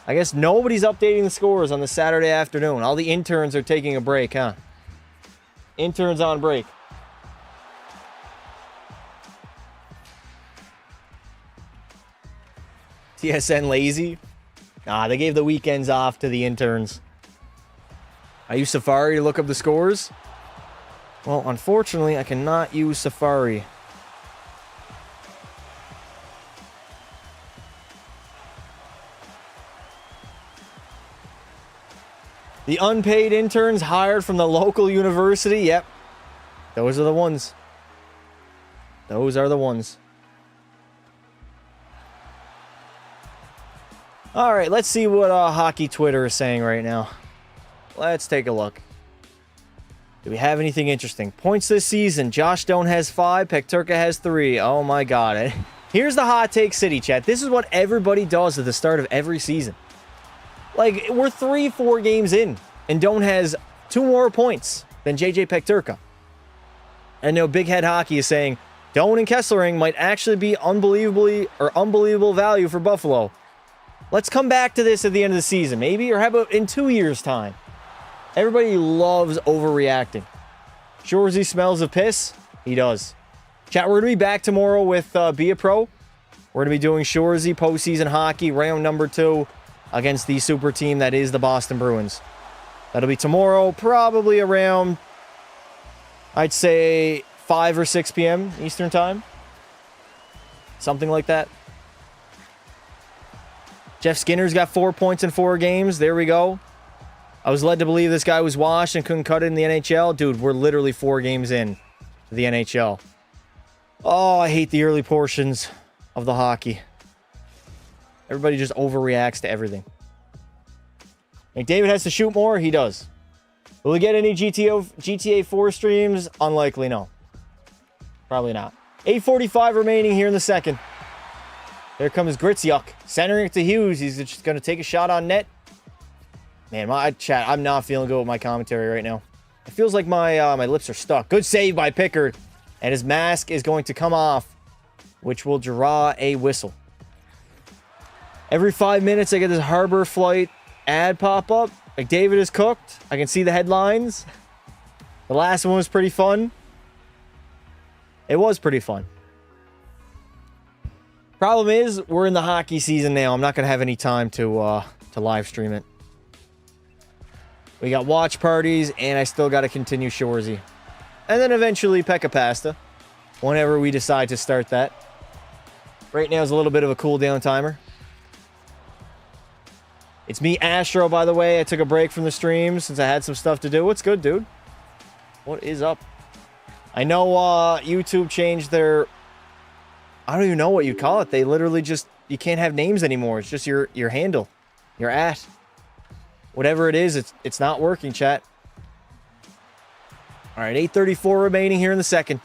I guess nobody's updating the scores on the Saturday afternoon. All the interns are taking a break, huh? Interns on break. TSN lazy? Nah, they gave the weekends off to the interns. I use Safari to look up the scores. Well, unfortunately, I cannot use Safari. The unpaid interns hired from the local university. Yep. Those are the ones. Those are the ones. All right, let's see what hockey Twitter is saying right now. Let's take a look. Do we have anything interesting? Points this season. Josh Doan has 5. Pekturka has 3. Oh, my God. Here's the hot take city, chat. This is what everybody does at the start of every season. Like, we're 3-4 games in, and Doan has 2 more points than JJ Pekturka. And Big Head Hockey is saying Doan and Kesselring might actually be unbelievable value for Buffalo. Let's come back to this at the end of the season, maybe, or how about in 2 years' time? Everybody loves overreacting. Shorzy smells of piss? He does. Chat, we're going to be back tomorrow with Be a Pro. We're going to be doing Shorzy postseason hockey, round number 2, against the super team that is the Boston Bruins. That'll be tomorrow, probably around, I'd say, 5 or 6 p.m. Eastern Time. Something like that. Jeff Skinner's got 4 points in 4 games. There we go. I was led to believe this guy was washed and couldn't cut it in the NHL. Dude, we're literally 4 games in to the NHL. Oh, I hate the early portions of the hockey. Everybody just overreacts to everything. McDavid has to shoot more? He does. Will we get any GTA 4 streams? Unlikely, no. Probably not. 8:45 remaining here in the second. There comes Gritzyuk. Centering it to Hughes. He's just going to take a shot on net. Man, I'm not feeling good with my commentary right now. It feels like my lips are stuck. Good save by Pickard. And his mask is going to come off, which will draw a whistle. Every 5 minutes, I get this Harbor Flight ad pop up. McDavid is cooked. I can see the headlines. The last one was pretty fun. It was pretty fun. Problem is, we're in the hockey season now. I'm not going to have any time to live stream it. We got watch parties, and I still got to continue Shorzy. And then eventually Pekka Pasta, whenever we decide to start that. Right now is a little bit of a cool down timer. It's me, Astro, by the way. I took a break from the stream since I had some stuff to do. What's good, dude? What is up? I know YouTube changed their... I don't even know what you call it. They literally just... You can't have names anymore. It's just your handle. Your @ Whatever it is, it's not working, chat. All right, 8:34 remaining here in the second.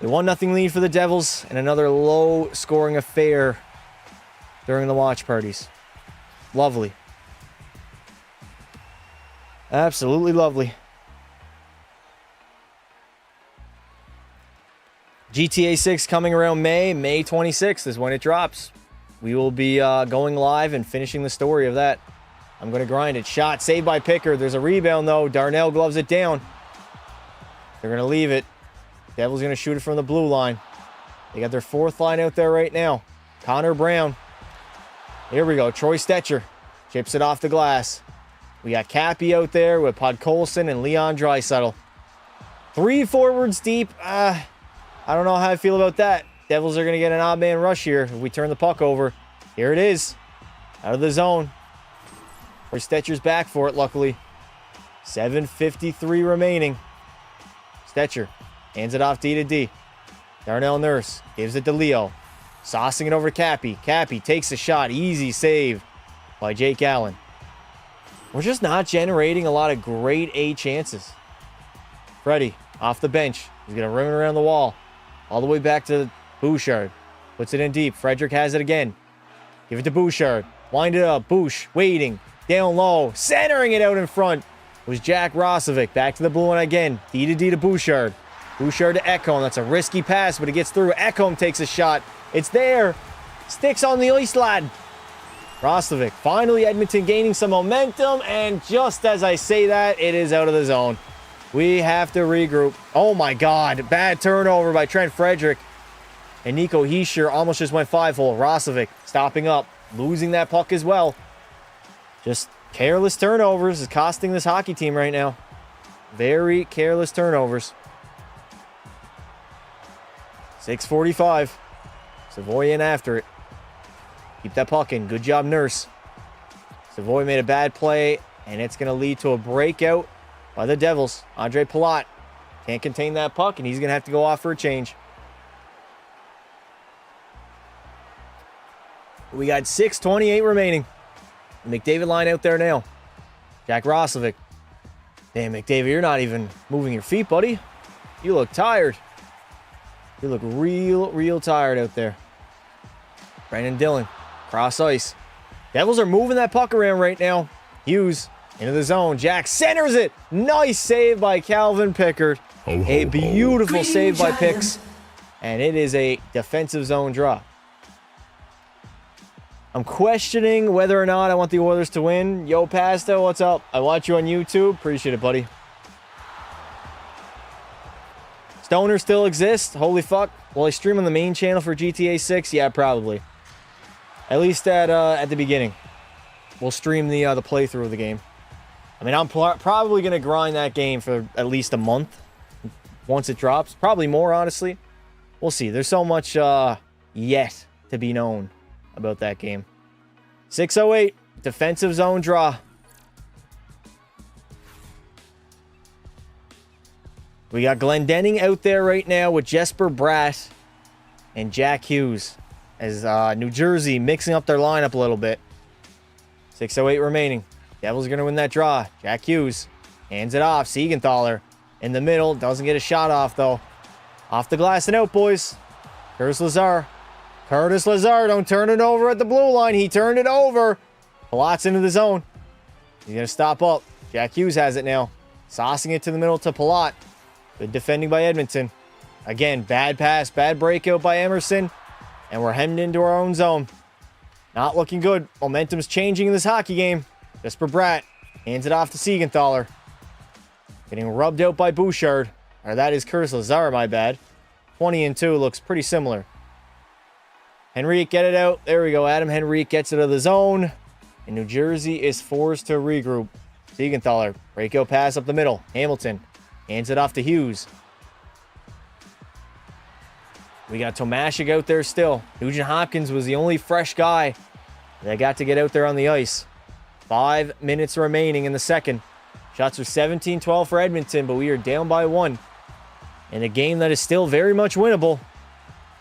A 1-0 lead for the Devils and another low-scoring affair during the watch parties. Lovely. Absolutely lovely. GTA 6 coming around May 26th is when it drops. We will be going live and finishing the story of that. I'm going to grind it. Shot saved by Pickard. There's a rebound, though. Darnell gloves it down. They're going to leave it. Devils going to shoot it from the blue line. They got their 4th line out there right now. Connor Brown. Here we go. Troy Stetcher chips it off the glass. We got Cappy out there with Podkolson and Leon Draisaitl. 3 forwards deep. I don't know how I feel about that. Devils are going to get an odd man rush here if we turn the puck over. Here it is. Out of the zone. Or Stetcher's back for it, luckily. 7:53 remaining. Stetcher hands it off D to D. Darnell Nurse gives it to Leo. Saucing it over Cappy. Cappy takes a shot. Easy save by Jake Allen. We're just not generating a lot of grade A chances. Freddie off the bench. He's going to run it around the wall. All the way back to Bouchard. Puts it in deep. Frederick has it again. Give it to Bouchard. Wind it up. Bouch waiting. Down low. Centering it out in front was Jack Rosovic. Back to the blue one again. D to D to Bouchard. Bouchard to Ekholm. That's a risky pass, but it gets through. Ekholm takes a shot. It's there. Sticks on the ice, lad. Rosovic. Finally, Edmonton gaining some momentum. And just as I say that, it is out of the zone. We have to regroup. Oh, my God. Bad turnover by Trent Frederick. And Nico Hischier almost just went 5-hole. Rosovic stopping up. Losing that puck as well. Just careless turnovers is costing this hockey team right now. Very careless turnovers. 6:45. Savoy in after it. Keep that puck in. Good job, Nurse. Savoy made a bad play, and it's going to lead to a breakout by the Devils. Andre Palat can't contain that puck, and he's going to have to go off for a change. We got 6:28 remaining. The McDavid line out there now. Jack Rosovic. Damn, McDavid, you're not even moving your feet, buddy. You look tired. You look real tired out there. Brandon Dillon. Cross ice. Devils are moving that puck around right now. Hughes into the zone. Jack centers it. Nice save by Calvin Pickard. A beautiful save by Picks. And it is a defensive zone draw. I'm questioning whether or not I want the Oilers to win. Yo, Pasta, what's up? I watch you on YouTube. Appreciate it, buddy. Stoner still exists? Holy fuck. Will I stream on the main channel for GTA 6? Yeah, probably. At least at the beginning. We'll stream the playthrough of the game. I mean, I'm probably going to grind that game for at least a month once it drops. Probably more, honestly. We'll see. There's so much yet to be known about that game. 6:08. Defensive zone draw. We got Glendening out there right now with Jesper Bratt and Jack Hughes as New Jersey mixing up their lineup a little bit. 6:08 remaining. Devils are going to win that draw. Jack Hughes hands it off. Siegenthaler in the middle. Doesn't get a shot off, though. Off the glass and out, boys. Curtis Lazar. Curtis Lazar, don't turn it over at the blue line. He turned it over. Palat's into the zone. He's going to stop up. Jack Hughes has it now. Saucing it to the middle to Palat. Good defending by Edmonton. Again, bad pass, bad breakout by Emerson. And we're hemmed into our own zone. Not looking good. Momentum's changing in this hockey game. Jesper Bratt hands it off to Siegenthaler. Getting rubbed out by Bouchard. Or that is Curtis Lazar, my bad. 20-2 looks pretty similar. Henrique, get it out. There we go. Adam Henrique gets it out of the zone. And New Jersey is forced to regroup. Siegenthaler, breakout pass up the middle. Hamilton hands it off to Hughes. We got Tomashik out there still. Nugent Hopkins was the only fresh guy that got to get out there on the ice. 5 minutes remaining in the second. Shots are 17-12 for Edmonton, but we are down by 1. In a game that is still very much winnable.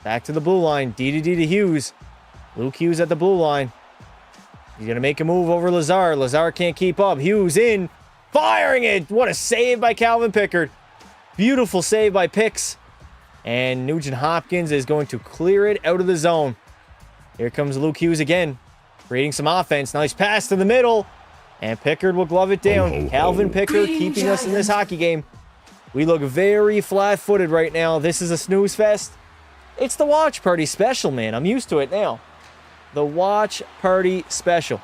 Back to the blue line. D to Hughes. Luke Hughes at the blue line. He's going to make a move over Lazar. Lazar can't keep up. Hughes in. Firing it. What a save by Calvin Pickard. Beautiful save by Picks. And Nugent Hopkins is going to clear it out of the zone. Here comes Luke Hughes again. Creating some offense. Nice pass to the middle. And Pickard will glove it down. Calvin Pickard keeping us in this hockey game. We look very flat-footed right now. This is a snooze fest. It's the watch party special, man. I'm used to it now. The watch party special.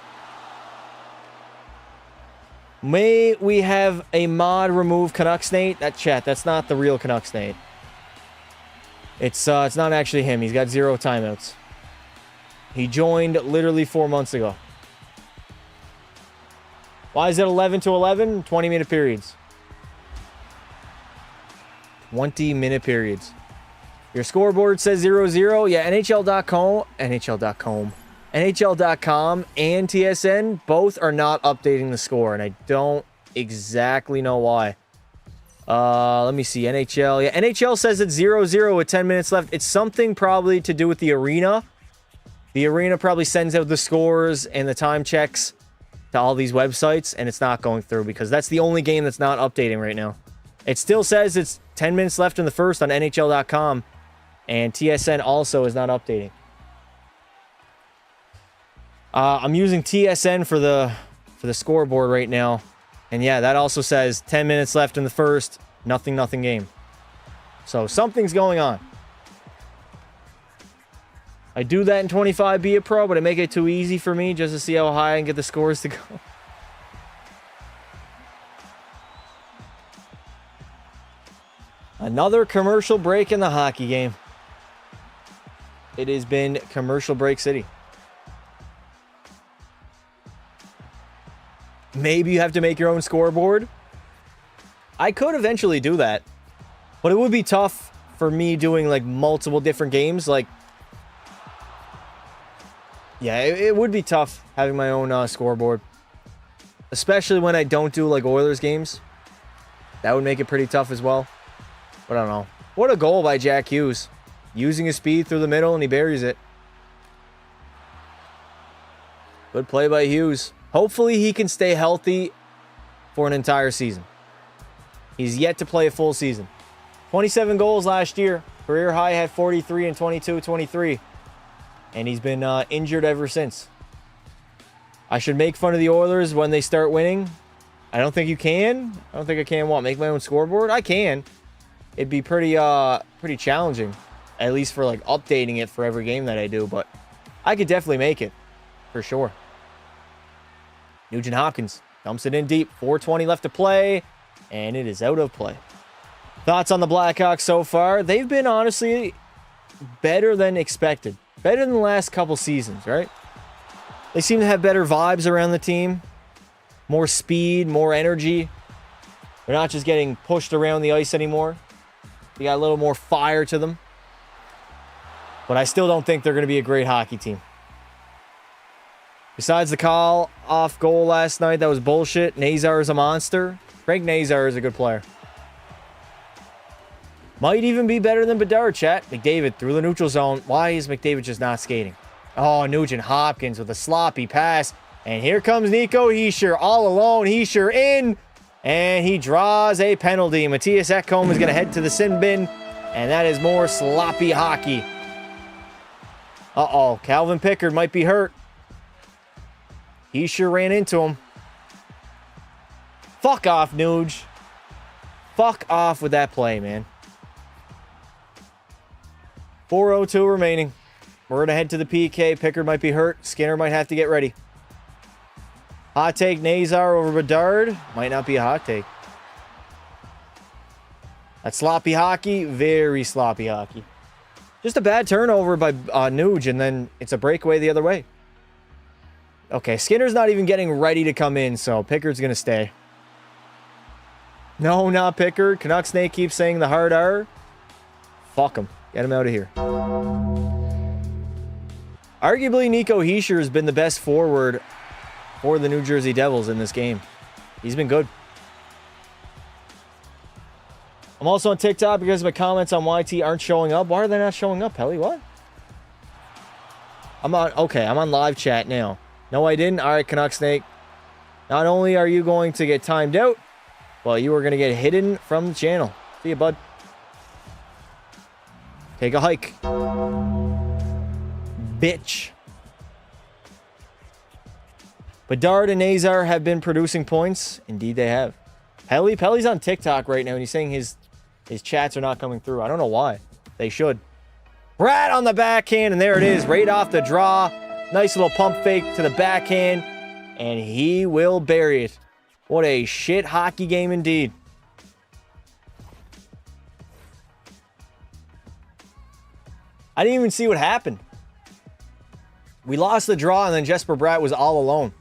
May we have a mod remove Canucks Nate? That's not the real Canucks Nate. It's not actually him. He's got 0 timeouts. He joined literally 4 months ago. Why is it 11-11? 20-minute periods. 20-minute periods. Your scoreboard says 0-0. Yeah, NHL.com and TSN both are not updating the score, and I don't exactly know why. Let me see. NHL. Yeah, NHL says it's 0-0 with 10 minutes left. It's something probably to do with the arena. The arena probably sends out the scores and the time checks to all these websites, and it's not going through because that's the only game that's not updating right now. It still says it's 10 minutes left in the first on NHL.com, and TSN also is not updating. I'm using TSN for the scoreboard right now, and yeah, that also says 10 minutes left in the first, nothing game. So something's going on. I do that in 25 be a pro, but I make it too easy for me just to see how high I can get the scores to go. Another commercial break in the hockey game. It has been commercial break city. Maybe you have to make your own scoreboard. I could eventually do that, but it would be tough for me doing like multiple different games. Like, yeah, it would be tough having my own scoreboard, especially when I don't do like Oilers games. That would make it pretty tough as well. But I don't know. What a goal by Jack Hughes. Using his speed through the middle, and he buries it. Good play by Hughes. Hopefully he can stay healthy for an entire season. He's yet to play a full season. 27 goals last year. Career high had 43 and 22-23. And he's been injured ever since. I should make fun of the Oilers when they start winning. I don't think you can. I don't think I can what? Make my own scoreboard? I can. It'd be pretty challenging. At least for like updating it for every game that I do. But I could definitely make it. For sure. Nugent Hopkins dumps it in deep. 4:20 left to play. And it is out of play. Thoughts on the Blackhawks so far? They've been honestly better than expected. Better than the last couple seasons, right? They seem to have better vibes around the team. More speed, more energy. They're not just getting pushed around the ice anymore. They got a little more fire to them. But I still don't think they're going to be a great hockey team. Besides the call-off goal last night, that was bullshit. Nazar is a monster. Frank Nazar is a good player. Might even be better than Bedard, chat. McDavid through the neutral zone. Why is McDavid just not skating? Oh, Nugent Hopkins with a sloppy pass. And here comes Nico Hischier all alone. Hischier in. And he draws a penalty. Matthias Ekholm is going to head to the sin bin. And that is more sloppy hockey. Uh-oh. Calvin Pickard might be hurt. Hischier ran into him. Fuck off, Nuge. Fuck off with that play, man. 4:02 remaining. We're going to head to the PK. Pickard might be hurt. Skinner might have to get ready. Hot take, Nazar over Bedard. Might not be a hot take. That's sloppy hockey. Very sloppy hockey. Just a bad turnover by Nuge, and then it's a breakaway the other way. Okay, Skinner's not even getting ready to come in, so Pickard's going to stay. No, not Pickard. Canuck Snake keeps saying the hard R. Fuck him. Get him out of here. Arguably, Nico Hischier has been the best forward for the New Jersey Devils in this game. He's been good. I'm also on TikTok because my comments on YT aren't showing up. Why are they not showing up, Pelly? What? I'm on live chat now. No, I didn't. All right, Canuck Snake. Not only are you going to get timed out, well, you are going to get hidden from the channel. See you, bud. Take a hike. Bitch. Bedard and Nazar have been producing points. Indeed, they have. Pelly's on TikTok right now, and he's saying his chats are not coming through. I don't know why. They should. Right on the backhand, and there it is. Right off the draw. Nice little pump fake to the backhand, and he will bury it. What a shit hockey game indeed. I didn't even see what happened. We lost the draw, and then Jesper Bratt was all alone.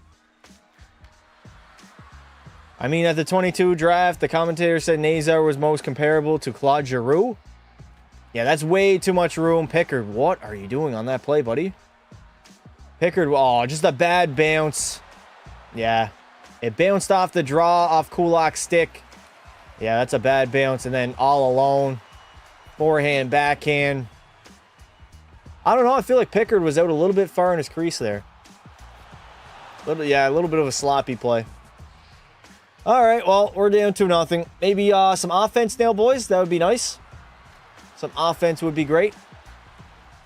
I mean, at the 22 draft, the commentator said Nazar was most comparable to Claude Giroux. Yeah, that's way too much room. Pickard, what are you doing on that play, buddy? Pickard, oh, just a bad bounce. Yeah, it bounced off the draw, off Kulak's stick. Yeah, that's a bad bounce. And then all alone. Forehand, backhand. I don't know. I feel like Pickard was out a little bit far in his crease there. A little bit of a sloppy play. All right, well, we're down 2-0. Maybe some offense now, boys. That would be nice. Some offense would be great.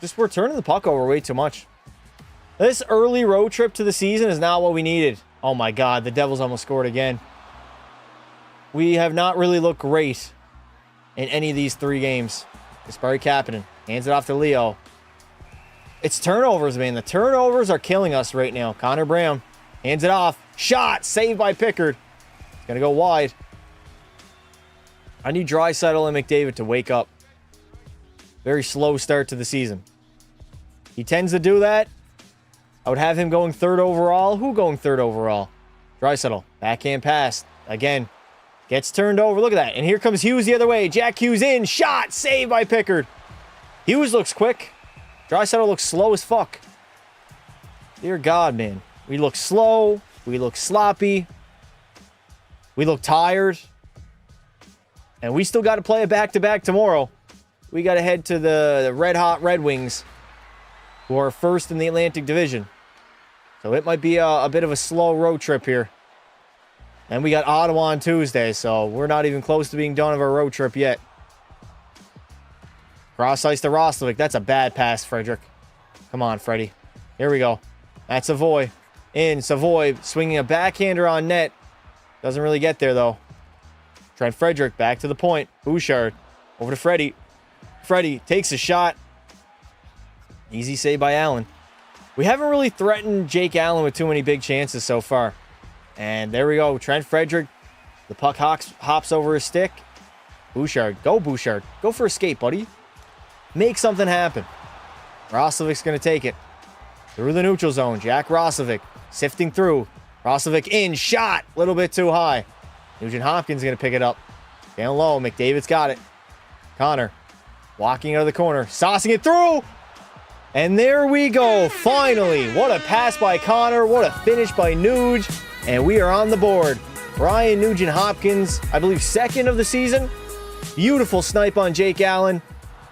Just we're turning the puck over way too much. This early road trip to the season is not what we needed. Oh, my God. The Devils almost scored again. We have not really looked great in any of these 3 games. Kasperi Kapanen hands it off to Leo. It's turnovers, man. The turnovers are killing us right now. Connor Brown hands it off. Shot. Saved by Pickard. It's going to go wide. I need Draisaitl and McDavid to wake up. Very slow start to the season. He tends to do that. I would have him going 3rd overall. Who going 3rd overall? Draisaitl. Backhand pass. Again. Gets turned over. Look at that. And here comes Hughes the other way. Jack Hughes in. Shot. Saved by Pickard. Hughes looks quick. Draisaitl looks slow as fuck. Dear God, man. We look slow. We look sloppy. We look tired. And we still got to play a back-to-back tomorrow. We got to head to the red-hot Red Wings, who are first in the Atlantic Division. So it might be a bit of a slow road trip here. And we got Ottawa on Tuesday, so we're not even close to being done of our road trip yet. Cross ice to Roslovic. That's a bad pass, Frederick. Come on, Freddie. Here we go. That's Savoy. In. Savoy swinging a backhander on net. Doesn't really get there, though. Trent Frederick back to the point. Bouchard. Over to Freddie. Freddie takes a shot. Easy save by Allen. We haven't really threatened Jake Allen with too many big chances so far. And there we go. Trent Frederick. The puck hops over his stick. Bouchard. Go, Bouchard. Go for a skate, buddy. Make something happen. Roslovic's going to take it. Through the neutral zone. Jack Roslovic sifting through. Roslovic in. Shot. A little bit too high. Nugent Hopkins going to pick it up. Down low. McDavid's got it. Connor. Walking out of the corner. Saucing it through. And there we go. Finally. What a pass by Connor. What a finish by Nuge. And we are on the board. Ryan Nugent Hopkins, I believe 2nd of the season. Beautiful snipe on Jake Allen.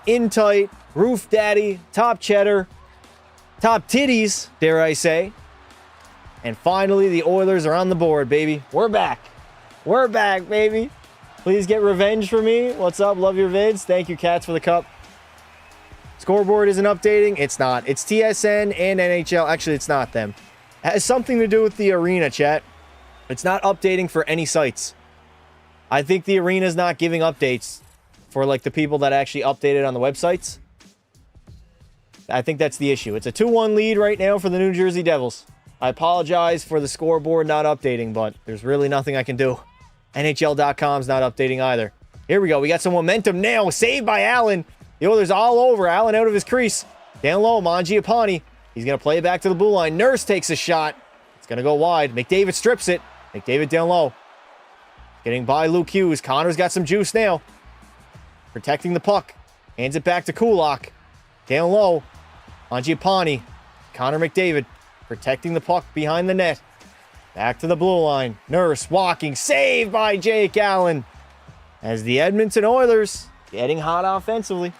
In tight. Roof daddy. Top cheddar. Top titties, dare I say. And finally, the Oilers are on the board, baby. We're back. We're back, baby. Please get revenge for me. What's up? Love your vids. Thank you, Cats, for the cup. Scoreboard isn't updating. It's not. It's TSN and NHL. Actually, it's not them. It has something to do with the arena, chat. It's not updating for any sites. I think the arena's not giving updates for like the people that actually update it on the websites. I think that's the issue. It's a 2-1 lead right now for the New Jersey Devils. I apologize for the scoreboard not updating, but there's really nothing I can do. NHL.com's not updating either. Here we go. We got some momentum now. Saved by Allen. The Oilers all over. Allen out of his crease. Down low, Mangiapane. He's going to play it back to the blue line. Nurse takes a shot. It's going to go wide. McDavid strips it. McDavid down low. Getting by Luke Hughes. Connor's got some juice now. Protecting the puck. Hands it back to Kulak. Down low. Mangiapane. Connor McDavid. Protecting the puck behind the net. Back to the blue line. Nurse walking. Saved by Jake Allen. As the Edmonton Oilers getting hot offensively.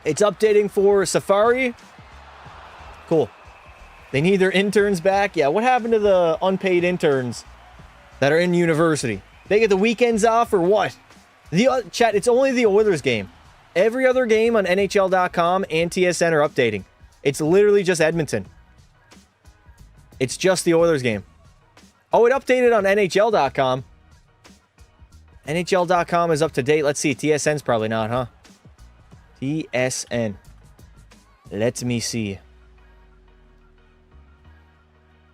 It's updating for Safari. Cool. They need their interns back. Yeah, what happened to the unpaid interns that are in university? They get the weekends off or what? Chat, it's only the Oilers game. Every other game on NHL.com and TSN are updating. It's literally just Edmonton. It's just the Oilers game. Oh, it updated on NHL.com. NHL.com is up to date. Let's see. TSN's probably not, huh? TSN. Let me see.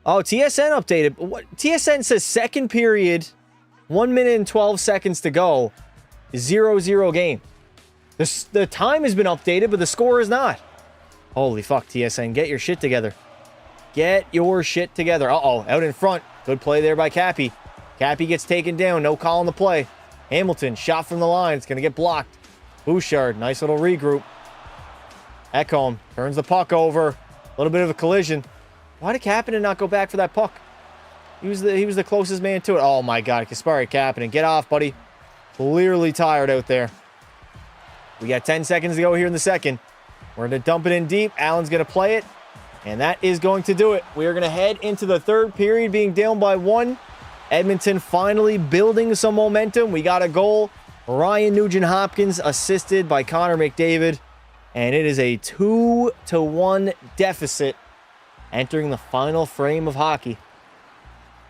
Oh, TSN updated. What? TSN says second period, 1 minute and 12 seconds to go, 0-0 game. The time has been updated, but the score is not. Holy fuck, TSN. Get your shit together. Get your shit together. Uh-oh, out in front. Good play there by Cappy. Cappy gets taken down. No call on the play. Hamilton, shot from the line. It's going to get blocked. Bouchard, nice little regroup. Ekholm turns the puck over. A little bit of a collision. Why did Kapanen not go back for that puck? He was the closest man to it. Oh my God, Kasperi Kapanen, get off, buddy. Clearly tired out there. We got 10 seconds to go here in the second. We're going to dump it in deep. Allen's going to play it. And that is going to do it. We are going to head into the third period being down by 1. Edmonton finally building some momentum. We got a goal. Ryan Nugent-Hopkins assisted by Connor McDavid. And it is a 2-1 deficit entering the final frame of hockey.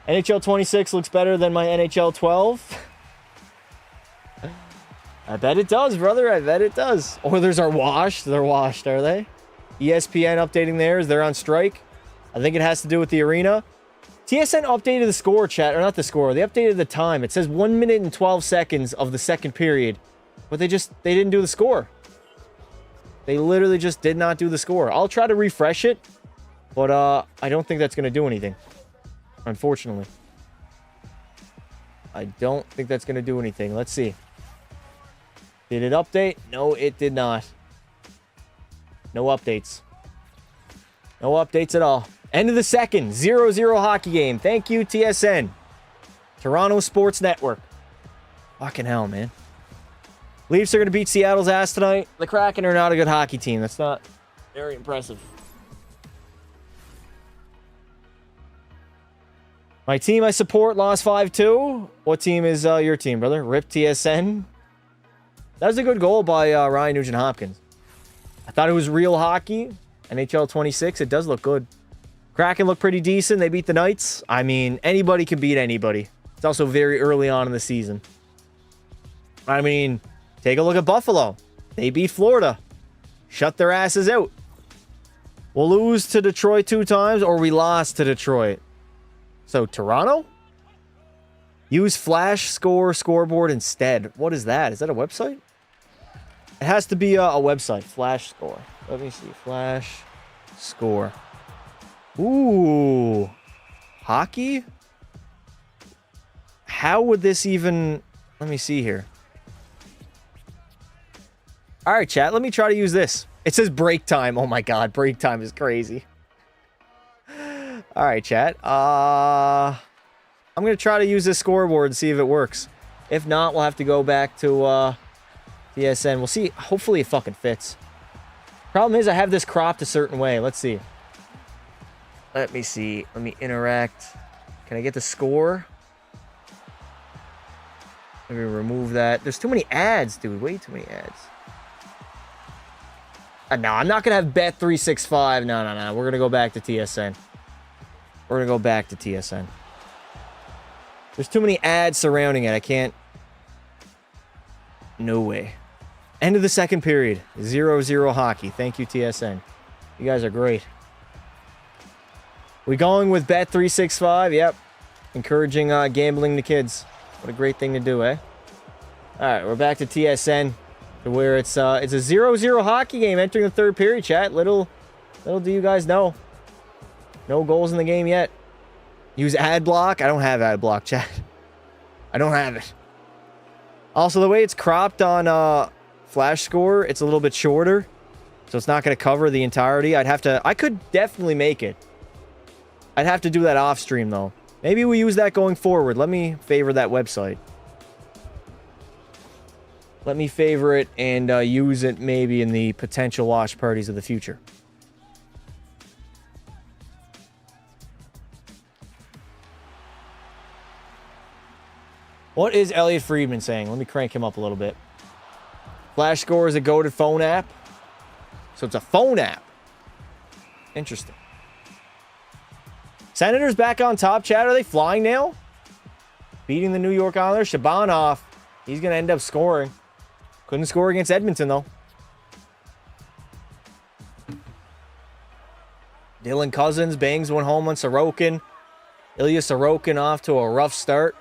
NHL 26 looks better than my NHL 12. I bet it does, brother. I bet it does. Oilers are washed. They're washed, are they? ESPN updating theirs. They're on strike. I think it has to do with the arena. TSN updated the score, chat. Or not the score. They updated the time. It says 1 minute and 12 seconds of the second period. But they didn't do the score. They literally just did not do the score. I'll try to refresh it. But I don't think that's going to do anything. Unfortunately. I don't think that's going to do anything. Let's see. Did it update? No, it did not. No updates. No updates at all. End of the second. 0-0 hockey game. Thank you, TSN. Toronto Sports Network. Fucking hell, man. Leafs are going to beat Seattle's ass tonight. The Kraken are not a good hockey team. That's not very impressive. My team I support lost 5-2. What team is your team, brother? RIP TSN. That was a good goal by Ryan Nugent-Hopkins. I thought it was real hockey. NHL 26, it does look good. Kraken look pretty decent. They beat the Knights. I mean, anybody can beat anybody. It's also very early on in the season. I mean, take a look at Buffalo. They beat Florida. Shut their asses out. We'll lose to Detroit 2 times, or we lost to Detroit. So, Toronto? Use Flash Score scoreboard instead. What is that? Is that a website? It has to be a website. Flash Score. Let me see. Flash Score. Ooh. Hockey? How would this even... Let me see here. All right, chat. Let me try to use this. It says break time. Oh my God. Break time is crazy. All right, chat. I'm going to try to use this scoreboard and see if it works. If not, we'll have to go back to TSN. We'll see. Hopefully it fucking fits. Problem is I have this cropped a certain way. Let's see. Let me see. Let me interact. Can I get the score? Let me remove that. There's too many ads, dude. Way too many ads. No, I'm not going to have Bet365. No. We're going to go back to TSN. We're going to go back to TSN. There's too many ads surrounding it. I can't. No way. End of the second period. 0-0 hockey. Thank you, TSN. You guys are great. We going with Bet365? Yep. Encouraging gambling to kids. What a great thing to do, eh? All right, we're back to TSN, to where it's a 0-0 hockey game entering the third period, chat. Little do you guys know. No goals in the game yet. Use ad block. I don't have ad block, chat. I don't have it. Also, the way it's cropped on Flash Score, it's a little bit shorter, so it's not going to cover the entirety. I could definitely make it. I'd have to do that off stream, though. Maybe we use that going forward. Let me favor that website. Let me favor it and use it maybe in the potential watch parties of the future. What is Elliot Friedman saying? Let me crank him up a little bit. Flash Score is a goated phone app. So it's a phone app. Interesting. Senators back on top, chat. Are they flying now? Beating the New York Islanders. Shabanov. He's going to end up scoring. Couldn't score against Edmonton, though. Dylan Cousins bangs one home on Sorokin. Ilya Sorokin off to a rough start.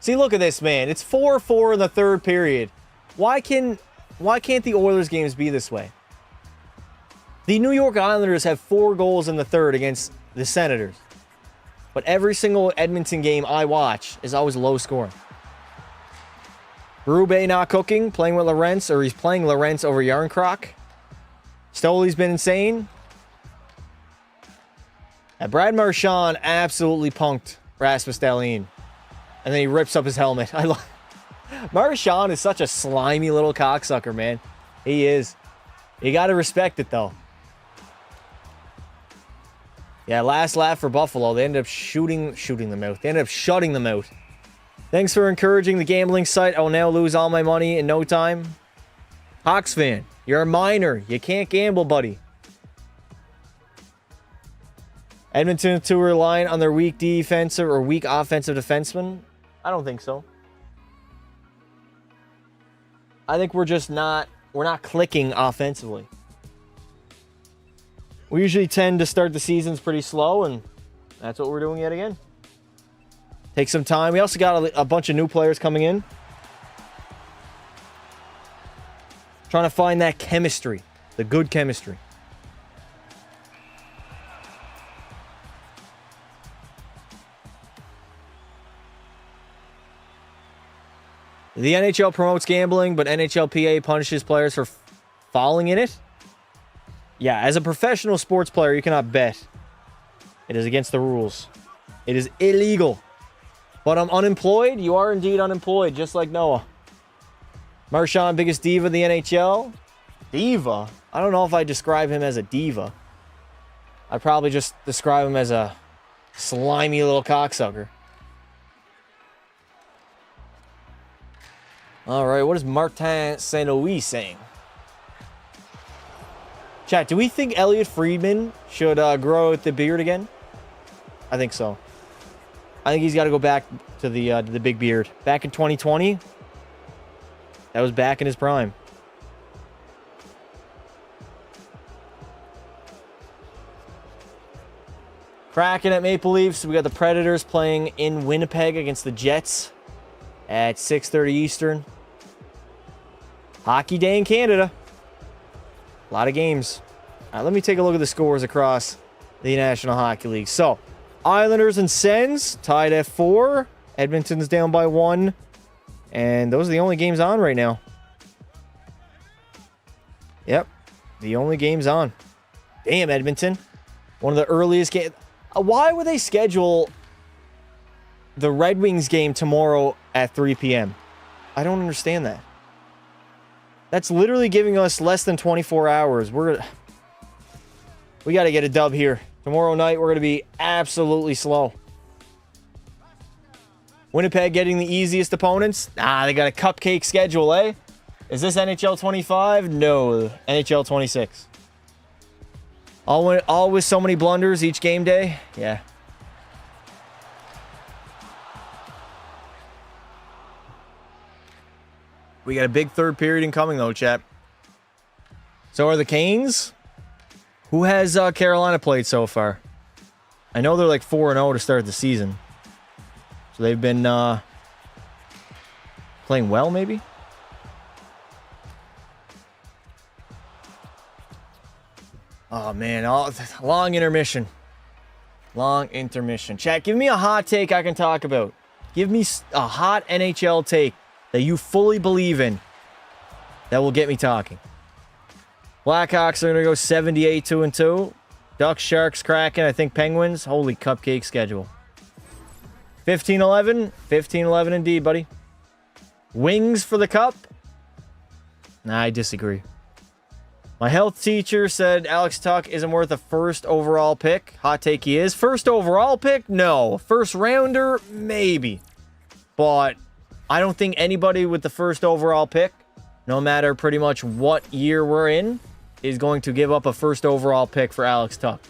See, look at this, man. It's 4-4 in the third period. Why can't the Oilers games be this way? The New York Islanders have 4 goals in the third against the Senators. But every single Edmonton game I watch is always low scoring. Berube not cooking, playing with Lorentz, or he's playing Lorentz over Yarncroc. Stoley's been insane. And Brad Marchand absolutely punked Rasmus Dahlin. And then he rips up his helmet. Marchand is such a slimy little cocksucker, man. He is. You got to respect it, though. Yeah, last lap for Buffalo. They ended up shooting them out. They ended up shutting them out. Thanks for encouraging the gambling site. I will now lose all my money in no time. Hawks fan, you're a minor. You can't gamble, buddy. Edmonton to relying on their weak defensive or weak offensive defenseman? I don't think so. I think we're not clicking offensively. We usually tend to start the seasons pretty slow, and that's what we're doing yet again. Take some time. We also got a bunch of new players coming in. Trying to find that chemistry. The good chemistry. The NHL promotes gambling, but NHLPA punishes players for falling in it. Yeah, as a professional sports player, you cannot bet. It is against the rules. It is illegal. But I'm unemployed? You are indeed unemployed, just like Noah. Marchand, biggest diva in the NHL? Diva? I don't know if I describe him as a diva. I'd probably just describe him as a slimy little cocksucker. All right, what is Martin St. Louis saying? Chat, do we think Elliot Friedman should grow out the beard again? I think so. I think he's got to go back to the big beard. Back in 2020, that was back in his prime. Kraken at Maple Leafs. We got the Predators playing in Winnipeg against the Jets at 6:30 Eastern. Hockey Day in Canada. A lot of games. All right, let me take a look at the scores across the National Hockey League. So, Islanders and Sens tied at 4. Edmonton's down by 1. And those are the only games on right now. Yep. The only games on. Damn, Edmonton. One of the earliest games. Why would they schedule the Red Wings game tomorrow at 3 p.m.? I don't understand that. That's literally giving us less than 24 hours. We got to get a dub here. Tomorrow night, we're going to be absolutely slow. Winnipeg getting the easiest opponents. They got a cupcake schedule, eh? Is this NHL 25? No, NHL 26. All with so many blunders each game day? Yeah. We got a big third period incoming, though, chat. So are the Canes? Who has Carolina played so far? I know they're like 4-0 to start the season. So they've been playing well, maybe? Oh, man. Long intermission. Long intermission. Chat, give me a hot take I can talk about. Give me a hot NHL take that you fully believe in that will get me talking. Blackhawks are going to go 78-2-2. Ducks, Sharks, Kraken, I think Penguins. Holy cupcake schedule. 15-11. 15-11 indeed, buddy. Wings for the cup? Nah, I disagree. My health teacher said Alex Tuch isn't worth a first overall pick. Hot take he is. First overall pick? No. First rounder? Maybe. But I don't think anybody with the first overall pick, no matter pretty much what year we're in, is going to give up a first overall pick for Alex Tuch.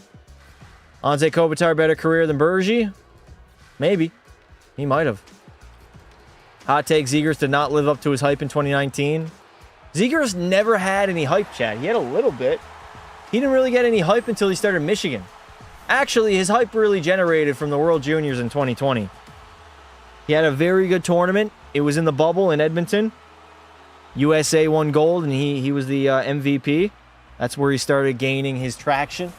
Anze Kopitar better career than Bergie? Maybe. He might have. Hot take, Zegers did not live up to his hype in 2019. Zegers never had any hype, chat. He had a little bit. He didn't really get any hype until he started Michigan. Actually, his hype really generated from the World Juniors in 2020. He had a very good tournament. It was in the bubble in Edmonton. USA won gold, and he was the MVP. That's where he started gaining his traction.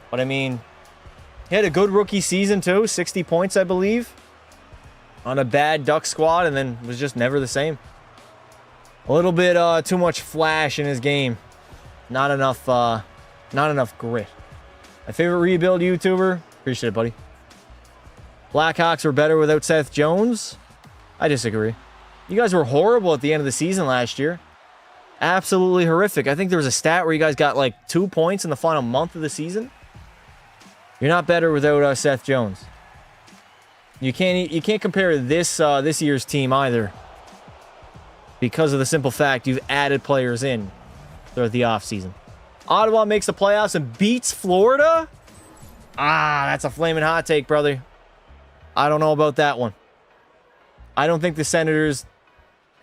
But, I mean, he had a good rookie season, too. 60 points, I believe. on a bad Duck squad and then was just never the same. A little bit too much flash in his game. Not enough grit. My favorite rebuild YouTuber. Appreciate it, buddy. Blackhawks were better without Seth Jones. I disagree. You guys were horrible at the end of the season last year. Absolutely horrific. I think there was a stat where you guys got like 2 points in the final month of the season. You're not better without Seth Jones. You can't compare this year's team either, because of the simple fact you've added players in throughout the offseason. Ottawa makes the playoffs and beats Florida? Ah, that's a flaming hot take, brother. I don't know about that one. I don't think the Senators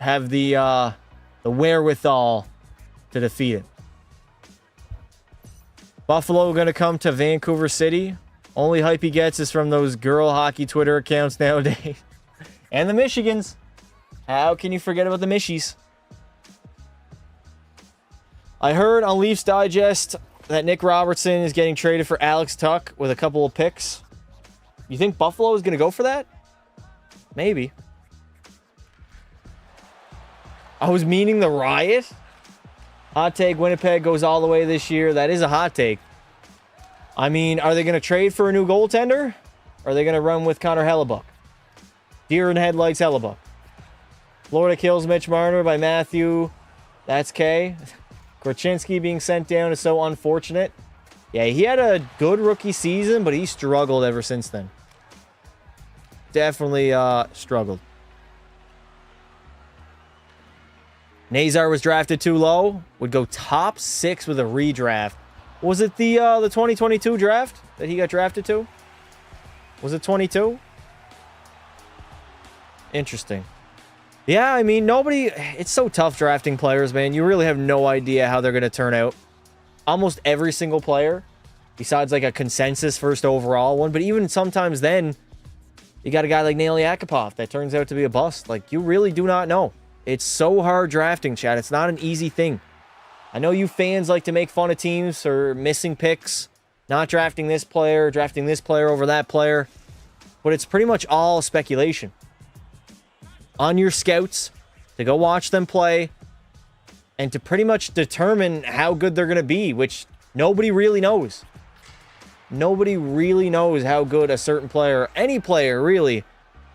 have the wherewithal to defeat it. Buffalo going to come to Vancouver City. Only hype he gets is from those girl hockey Twitter accounts nowadays. And the Michigans. How can you forget about the Michies? I heard on Leafs Digest that Nick Robertson is getting traded for Alex Tuck with a couple of picks. You think Buffalo is going to go for that? Maybe. I was meaning the Riot. Hot take, Winnipeg goes all the way this year. That is a hot take. I mean, are they going to trade for a new goaltender? Or are they going to run with Connor Hellebuck? Deer in headlights Hellebuck. Florida kills Mitch Marner by Matthew. That's K. Korchinski being sent down is so unfortunate. Yeah, he had a good rookie season, but he struggled ever since then. Definitely struggled. Nazar was drafted too low. Would go top 6 with a redraft. Was it the 2022 draft that he got drafted to? Was it 22? Interesting. Yeah, I mean, it's so tough drafting players, man. You really have no idea how they're going to turn out. Almost every single player, besides like a consensus first overall one, but even sometimes then, you got a guy like Nail Yakupov that turns out to be a bust. Like, you really do not know. It's so hard drafting, Chad. It's not an easy thing. I know you fans like to make fun of teams for missing picks, not drafting this player over that player, but it's pretty much all speculation. On your scouts, to go watch them play, and to pretty much determine how good they're going to be, which nobody really knows. Nobody really knows how good a certain player, any player really,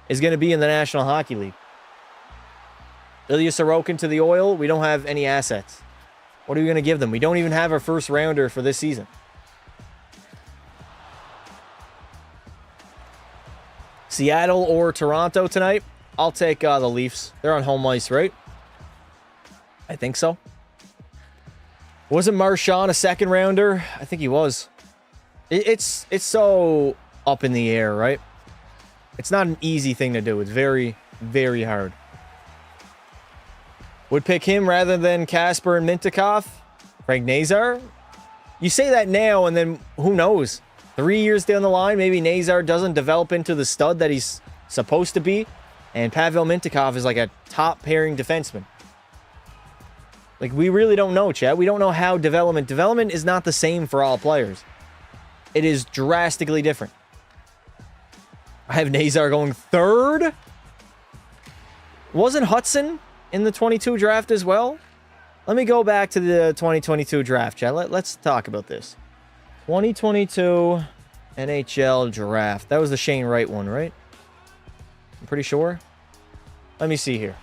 is going to be in the National Hockey League. Ilya Sorokin to the Oil, we don't have any assets. What are we going to give them? We don't even have our first rounder for this season. Seattle or Toronto tonight? I'll take the Leafs. They're on home ice, right? I think so. Wasn't Marchand a second rounder? I think he was. It's so up in the air, right? It's not an easy thing to do. It's very, very hard. Would pick him rather than Kasper and Mintyukov. Frank Nazar. You say that now, and then who knows? 3 years down the line, maybe Nazar doesn't develop into the stud that he's supposed to be, and Pavel Mintyukov is like a top pairing defenseman. Like, we really don't know, Chad. We don't know how development is not the same for all players. It is drastically different. I have Nazar going third. Wasn't Hudson in the 22 draft as well? Let me go back to the 2022 draft, Chad. Let's talk about this. 2022 NHL draft. That was the Shane Wright one, right? I'm pretty sure. Let me see here.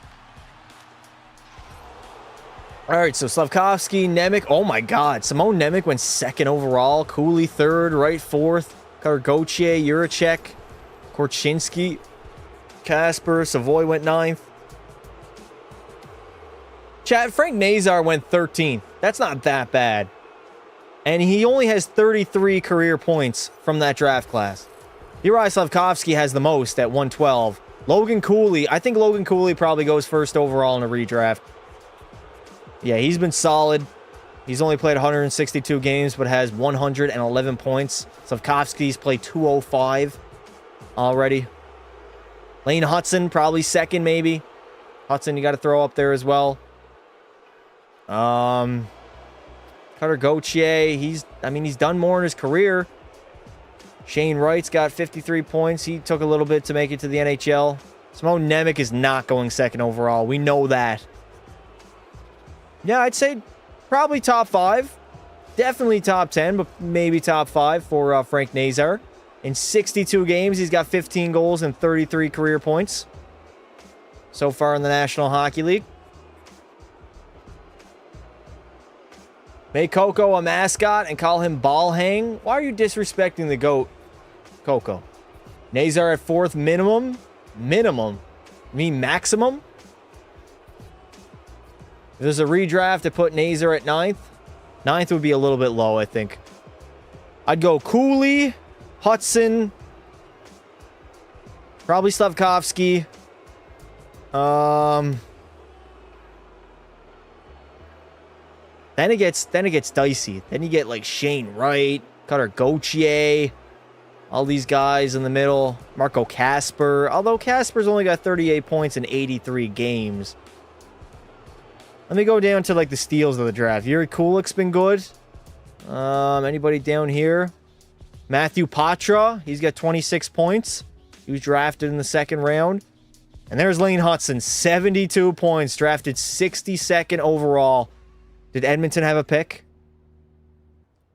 All right, so Slavkovsky, Nemec. Oh my God. Simone Nemec went second overall. Cooley third, Wright fourth. Gautier, Juracek, Korchinski, Kasper, Savoy went ninth. Chad, Frank Nazar went 13th. That's not that bad. And he only has 33 career points from that draft class. Uri Slavkovsky has the most at 112. Logan Cooley, I think Logan Cooley probably goes first overall in a redraft. Yeah, he's been solid. He's only played 162 games, but has 111 points. Slavkovsky's played 205 already. Lane Hudson, probably second, maybe. Hudson, you got to throw up there as well. Cutter Gauthier, he's done more in his career. Shane Wright's got 53 points. He took a little bit to make it to the NHL. Simone Nemec is not going second overall. We know that. Yeah, I'd say probably top 5. Definitely top 10, but maybe top 5 for Frank Nazar. In 62 games, he's got 15 goals and 33 career points so far in the National Hockey League. Make Coco a mascot and call him Ball Hang. Why are you disrespecting the GOAT, Coco? Nazar at 4th minimum. Minimum? You mean maximum? If there's a redraft to put Nazar at 9th, 9th would be a little bit low, I think. I'd go Cooley, Hudson, probably Slavkovsky. Then it gets dicey. Then you get like Shane Wright, Cutter Gauthier, all these guys in the middle. Marco Casper, although Casper's only got 38 points in 83 games. Let me go down to like the steals of the draft. Yuri Kulik's been good. Anybody down here? Matthew Patra, he's got 26 points. He was drafted in the 2nd round. And there's Lane Hudson, 72 points, drafted 62nd overall. Did Edmonton have a pick?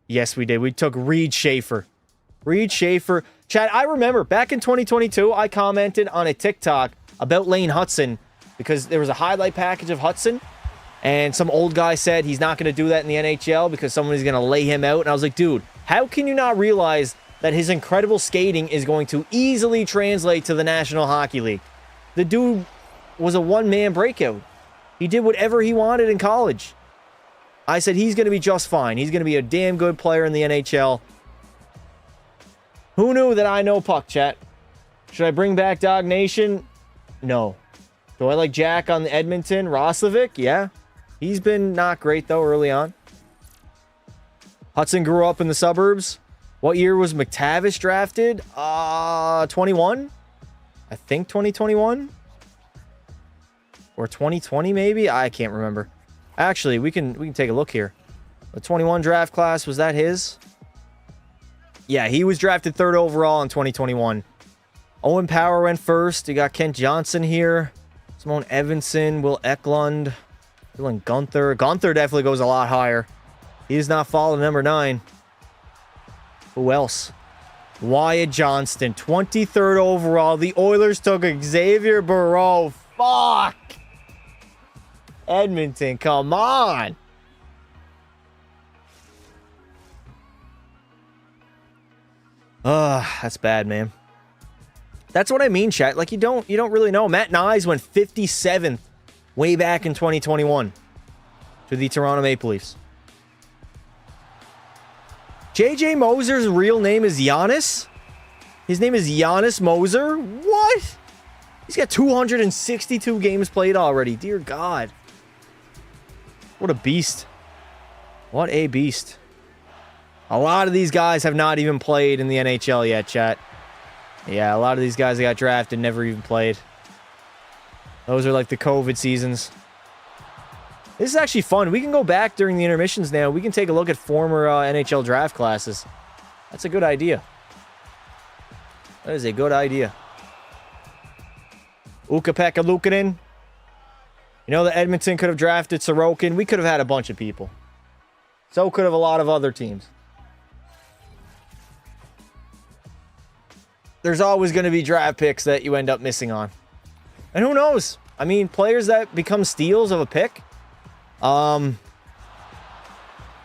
Yes, we did. We took Reed Schaefer. Reed Schaefer. Chad, I remember back in 2022, I commented on a TikTok about Lane Hudson because there was a highlight package of Hudson. And some old guy said he's not going to do that in the NHL because someone's going to lay him out. And I was like, dude, how can you not realize that his incredible skating is going to easily translate to the National Hockey League? The dude was a one-man breakout. He did whatever he wanted in college. I said he's going to be just fine. He's going to be a damn good player in the NHL. Who knew that I know puck, chat? Should I bring back Dog Nation? No. Do I like Jack on the Edmonton? Roslovic? Yeah. He's been not great, though, early on. Hudson grew up in the suburbs. What year was McTavish drafted? 21? I think 2021? Or 2020, maybe? I can't remember. Actually, we can take a look here. The 21 draft class, was that his? Yeah, he was drafted 3rd overall in 2021. Owen Power went 1st. You got Kent Johnson here. Simone Evanson, Will Eklund, Dylan Gunther. Gunther definitely goes a lot higher. He does not fall to number 9. Who else? Wyatt Johnston, 23rd overall. The Oilers took Xavier Barreau. Fuck! Edmonton, come on! That's bad, man. That's what I mean, chat. Like, you don't really know. Matt Nyes went 57th way back in 2021 to the Toronto Maple Leafs. JJ Moser's real name is Giannis? His name is Giannis Moser? What? He's got 262 games played already. Dear God. What a beast. What a beast. A lot of these guys have not even played in the NHL yet, chat. Yeah, a lot of these guys that got drafted never even played. Those are like the COVID seasons. This is actually fun. We can go back during the intermissions now. We can take a look at former NHL draft classes. That's a good idea. That is a good idea. Ukko-Pekka Luukkonen. You know that Edmonton could have drafted Sorokin. We could have had a bunch of people. So could have a lot of other teams. There's always going to be draft picks that you end up missing on. And who knows? I mean, players that become steals of a pick. Oh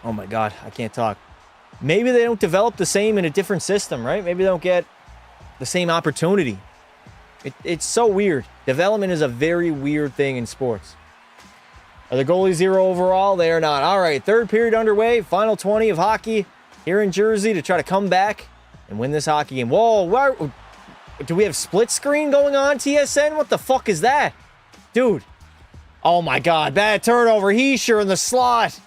my God, I can't talk. Maybe they don't develop the same in a different system, right? Maybe they don't get the same opportunity. It's so weird. Development is a very weird thing in sports. Are the goalies 0 overall? They are not. All right, 3rd period underway. Final 20 of hockey here in Jersey to try to come back and win this hockey game. Whoa, do we have split screen going on, TSN? What the fuck is that? Dude. Oh my God, bad turnover. He's sure in the slot.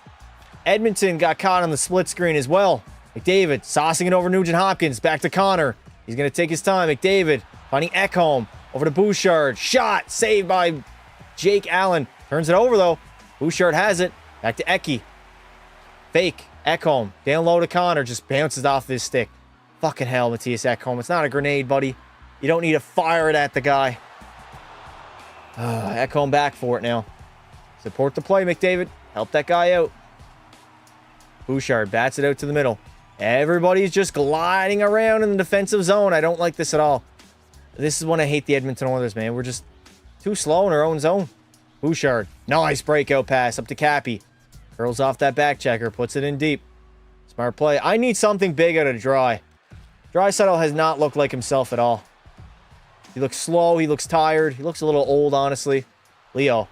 Edmonton got caught on the split screen as well. McDavid saucing it over Nugent Hopkins. Back to Connor. He's going to take his time. McDavid finding Ekholm. Over to Bouchard. Shot. Saved by Jake Allen. Turns it over, though. Bouchard has it. Back to Eki. Fake. Ekholm. Down low to Connor. Just bounces off his stick. Fucking hell, Matthias Ekholm. It's not a grenade, buddy. You don't need to fire it at the guy. Ekholm back for it now. Support the play, McDavid. Help that guy out. Bouchard bats it out to the middle. Everybody's just gliding around in the defensive zone. I don't like this at all. This is when I hate the Edmonton Oilers, man. We're just too slow in our own zone. Bouchard. Nice breakout pass up to Cappy. Curls off that back checker. Puts it in deep. Smart play. I need something big out of Dry. Draisaitl has not looked like himself at all. He looks slow. He looks tired. He looks a little old, honestly. Leo.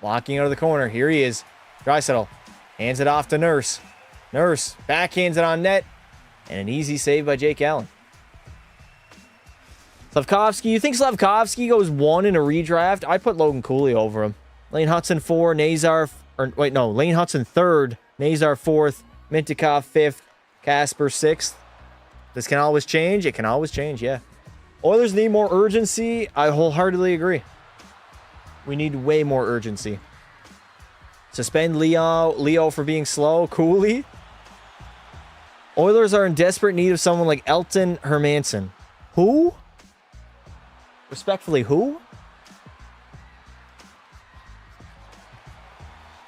Blocking out of the corner. Here he is. Draisaitl. Hands it off to Nurse. Nurse. Backhands it on net. And an easy save by Jake Allen. Slavkovsky. You think Slavkovsky goes 1 in a redraft? I put Logan Cooley over him. Lane Hudson 4. Nazar. Lane Hudson 3rd. Nazar 4th. Mintikov 5th. Casper 6th. This can always change. It can always change, yeah. Oilers need more urgency. I wholeheartedly agree. We need way more urgency. Suspend Leo for being slow. Cooley. Oilers are in desperate need of someone like Elton Hermanson. Who? Respectfully, who?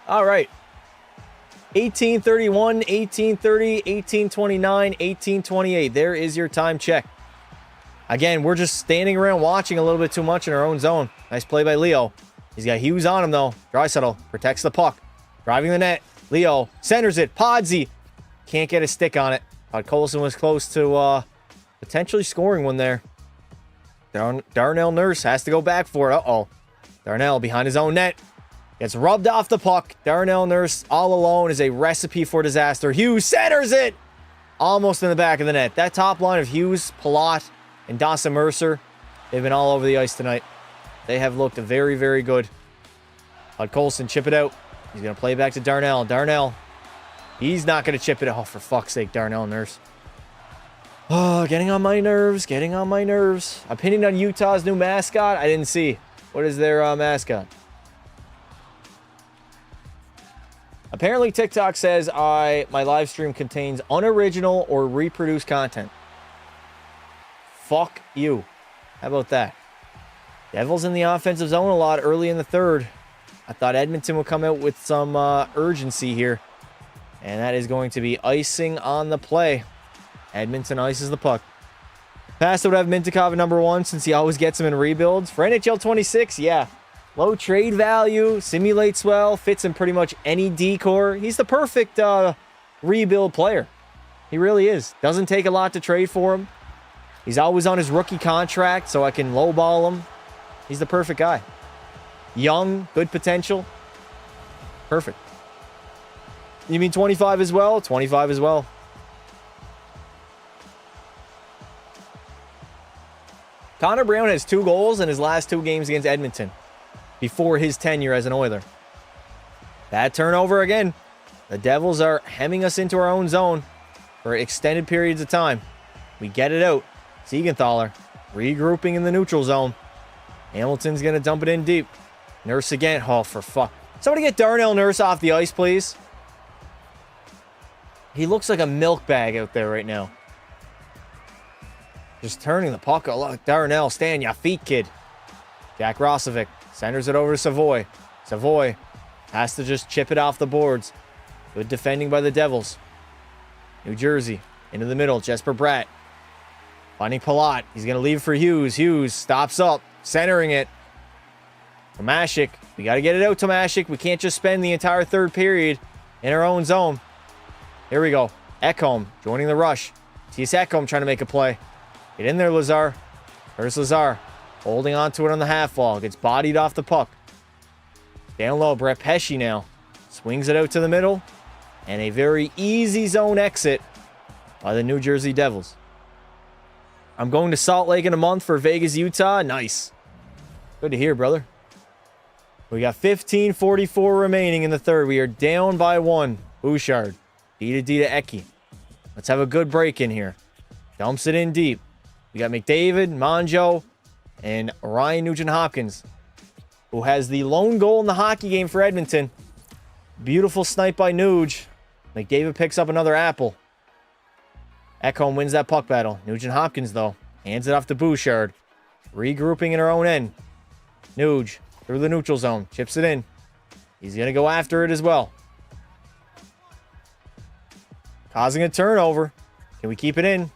All right. 1831, 1830, 1829, 1828. There is your time check. Again, we're just standing around watching a little bit too much in our own zone. Nice play by Leo. He's got Hughes on him, though. Draisaitl protects the puck. Driving the net. Leo centers it. Podsy can't get a stick on it. Colson was close to potentially scoring one there. Darnell Nurse has to go back for it. Uh-oh. Darnell behind his own net. Gets rubbed off the puck. Darnell Nurse all alone is a recipe for disaster. Hughes centers it. Almost in the back of the net. That top line of Hughes, Palat, and Dawson Mercer, they've been all over the ice tonight. They have looked very, very good. Colson chip it out. He's going to play back to Darnell. Darnell. He's not going to chip it. Oh, for fuck's sake, Darnell Nurse. Oh, getting on my nerves. Getting on my nerves. Opinion on Utah's new mascot? I didn't see. What is their mascot? Apparently, TikTok says my live stream contains unoriginal or reproduced content. Fuck you. How about that? Devils in the offensive zone a lot early in the third. I thought Edmonton would come out with some urgency here. And that is going to be icing on the play. Edmonton ices the puck. Pass would have Mintikov at number 1 since he always gets him in rebuilds. For NHL 26, yeah. Low trade value, simulates well, fits in pretty much any decor. He's the perfect rebuild player. He really is. Doesn't take a lot to trade for him. He's always on his rookie contract, so I can lowball him. He's the perfect guy. Young, good potential. Perfect. You mean 25 as well? 25 as well. Connor Brown has 2 goals in his last 2 games against Edmonton before his tenure as an Oiler. Bad turnover again. The Devils are hemming us into our own zone for extended periods of time. We get it out. Siegenthaler regrouping in the neutral zone. Hamilton's going to dump it in deep. Nurse again. Oh, for fuck. Somebody get Darnell Nurse off the ice, please. He looks like a milk bag out there right now. Just turning the puck. Oh, look, Darnell, stay on your feet, kid. Jack Rossovic centers it over to Savoy. Savoy has to just chip it off the boards. Good defending by the Devils. New Jersey into the middle. Jesper Bratt finding Palat. He's going to leave for Hughes. Hughes stops up, centering it. Tomashik. We got to get it out, Tomashik. We can't just spend the entire third period in our own zone. Here we go. Ekholm joining the rush. T.S. Ekholm trying to make a play. Get in there, Lazar. There's Lazar. Holding on to it on the half wall. Gets bodied off the puck. Down low, Brett Pesce now. Swings it out to the middle. And a very easy zone exit by the New Jersey Devils. I'm going to Salt Lake in a month for Vegas, Utah. Nice. Good to hear, brother. We got 15:44 remaining in the third. We are down by 1. Bouchard. D to Eki. Let's have a good break in here. Dumps it in deep. We got McDavid, Monjo, and Ryan Nugent-Hopkins, who has the lone goal in the hockey game for Edmonton. Beautiful snipe by Nuge. McDavid picks up another apple. Ekholm wins that puck battle. Nugent-Hopkins, though, hands it off to Bouchard. Regrouping in her own end. Nuge through the neutral zone. Chips it in. He's going to go after it as well. Causing a turnover. Can we keep it in?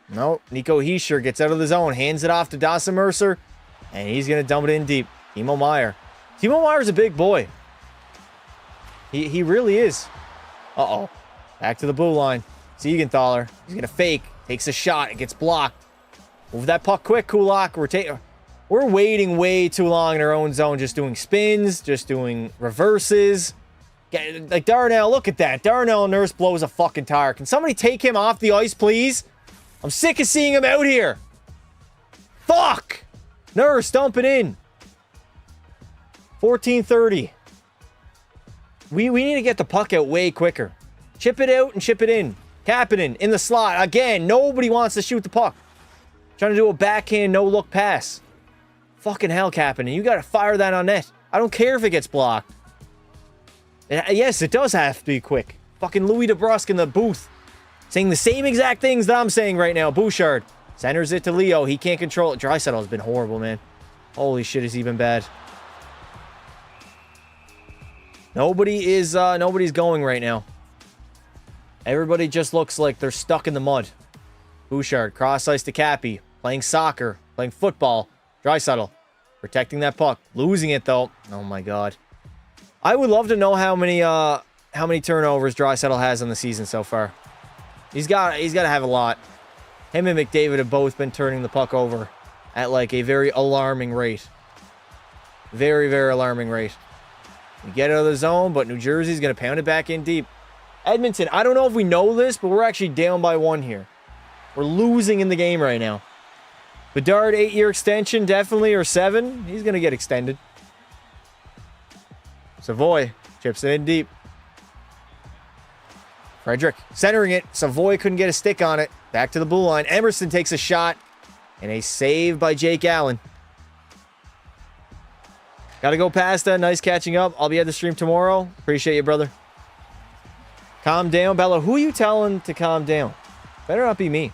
No. Nico Heischer gets out of the zone. Hands it off to Dawson Mercer. And he's going to dump it in deep. Timo Meyer. Timo Meyer's a big boy. He really is. Uh-oh. Back to the blue line. Siegenthaler. He's going to fake. Takes a shot. It gets blocked. Move that puck quick, Kulak. We're waiting way too long in our own zone. Just doing spins. Just doing reverses. Like Darnell, look at that. Darnell Nurse blows a fucking tire. Can somebody take him off the ice, please? I'm sick of seeing him out here. Fuck! Nurse, dump it in. 14:30. We need to get the puck out way quicker. Chip it out and chip it in. Kapanen in the slot. Again, nobody wants to shoot the puck. Trying to do a backhand no-look pass. Fucking hell, Kapanen. You got to fire that on net. I don't care if it gets blocked. Yes, it does have to be quick. Fucking Louis DeBrusque in the booth. Saying the same exact things that I'm saying right now. Bouchard centers it to Leo. He can't control it. Draisaitl has been horrible, man. Holy shit, has he been bad. Nobody's going right now. Everybody just looks like they're stuck in the mud. Bouchard, cross ice to Cappy. Playing soccer. Playing football. Draisaitl. Protecting that puck. Losing it, though. Oh, my God. I would love to know how many turnovers Draisaitl has on the season so far. He's got to have a lot. Him and McDavid have both been turning the puck over at like a very alarming rate. Very, very alarming rate. We get out of the zone, but New Jersey's going to pound it back in deep. Edmonton, I don't know if we know this, but we're actually down by 1 here. We're losing in the game right now. Bedard, 8-year extension, definitely, or 7. He's going to get extended. Savoy chips it in deep. Frederick centering it. Savoy couldn't get a stick on it. Back to the blue line. Emerson takes a shot. And a save by Jake Allen. Got to go past that. Nice catching up. I'll be at the stream tomorrow. Appreciate you, brother. Calm down, Bella. Who are you telling to calm down? Better not be me.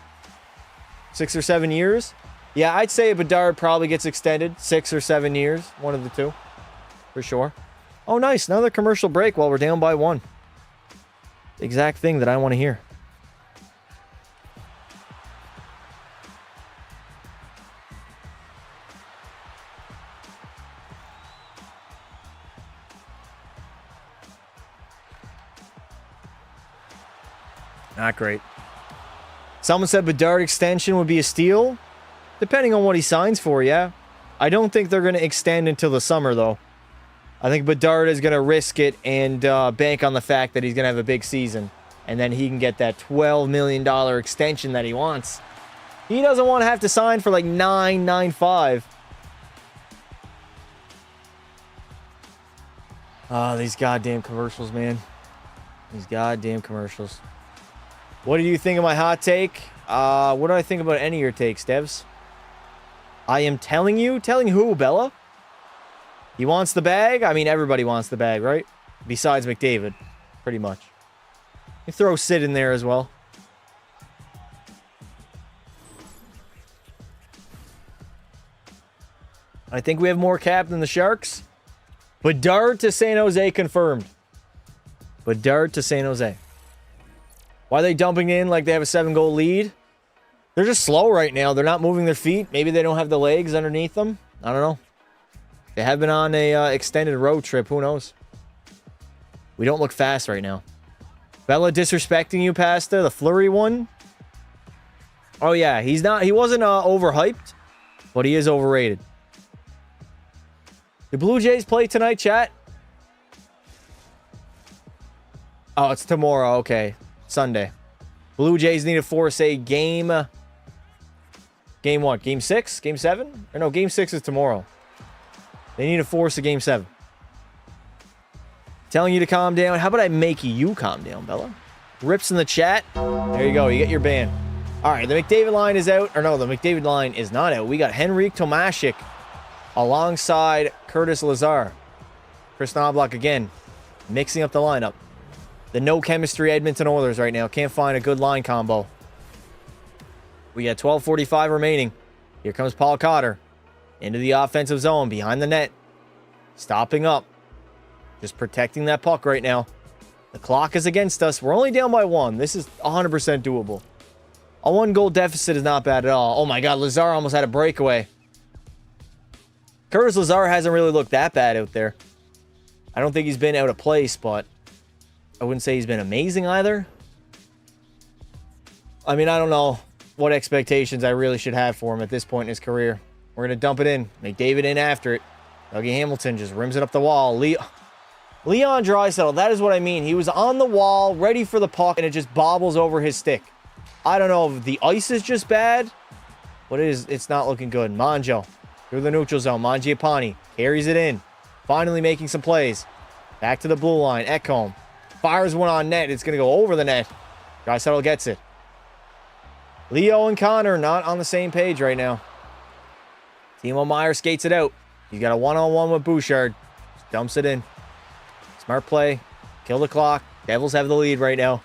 6 or 7 years? Yeah, I'd say Bedard probably gets extended. 6 or 7 years. One of the two. For sure. Oh, nice. Another commercial break while we're down by 1. The exact thing that I want to hear. Not great. Someone said Bedard extension would be a steal. Depending on what he signs for, yeah. I don't think they're going to extend until the summer, though. I think Bedard is going to risk it and bank on the fact that he's going to have a big season. And then he can get that $12 million extension that he wants. He doesn't want to have to sign for like $9.95. Oh, these goddamn commercials, man. These goddamn commercials. What do you think of my hot take? What do I think about any of your takes, Devs? I am telling you? Telling who, Bella? He wants the bag? I mean, everybody wants the bag, right? Besides McDavid. Pretty much. You throw Sid in there as well. I think we have more cap than the Sharks. Bedard to San Jose confirmed. Bedard to San Jose. Why are they dumping in like they have a 7-goal lead? They're just slow right now. They're not moving their feet. Maybe they don't have the legs underneath them. I don't know. They have been on a extended road trip. Who knows? We don't look fast right now. Bella disrespecting you, Pasta. The Fleury one. Oh, yeah. He wasn't overhyped, but he is overrated. The Blue Jays play tonight, chat? Oh, it's tomorrow. Okay. Sunday. Blue Jays need to force a game. Game what? Game 6? Game 7? Or no, game 6 is tomorrow. They need to force a game 7. Telling you to calm down. How about I make you calm down, Bella? Rips in the chat. There you go. You get your ban. All right, the McDavid line is out. Or no, the McDavid line is not out. We got Henrik Tomashik alongside Curtis Lazar. Chris Knoblauch again. Mixing up the lineup. The no chemistry Edmonton Oilers right now. Can't find a good line combo. We got 12:45 remaining. Here comes Paul Cotter. Into the offensive zone. Behind the net. Stopping up. Just protecting that puck right now. The clock is against us. We're only down by 1. This is 100% doable. A 1-goal deficit is not bad at all. Oh my god, Lazar almost had a breakaway. Curtis Lazar hasn't really looked that bad out there. I don't think he's been out of place, but I wouldn't say he's been amazing either. I mean, I don't know what expectations I really should have for him at this point in his career. We're going to dump it in. McDavid in after it. Dougie Hamilton just rims it up the wall. Leon Draisaitl, that is what I mean. He was on the wall, ready for the puck, and it just bobbles over his stick. I don't know if the ice is just bad, but it's not looking good. Manjo through the neutral zone. Mangiapane carries it in. Finally making some plays. Back to the blue line. Ekholm fires one on net. It's going to go over the net. Draisaitl gets it. Leo and Connor not on the same page right now. Timo Meier skates it out. He's got a one-on-one with Bouchard. Just dumps it in. Smart play. Kill the clock. Devils have the lead right now.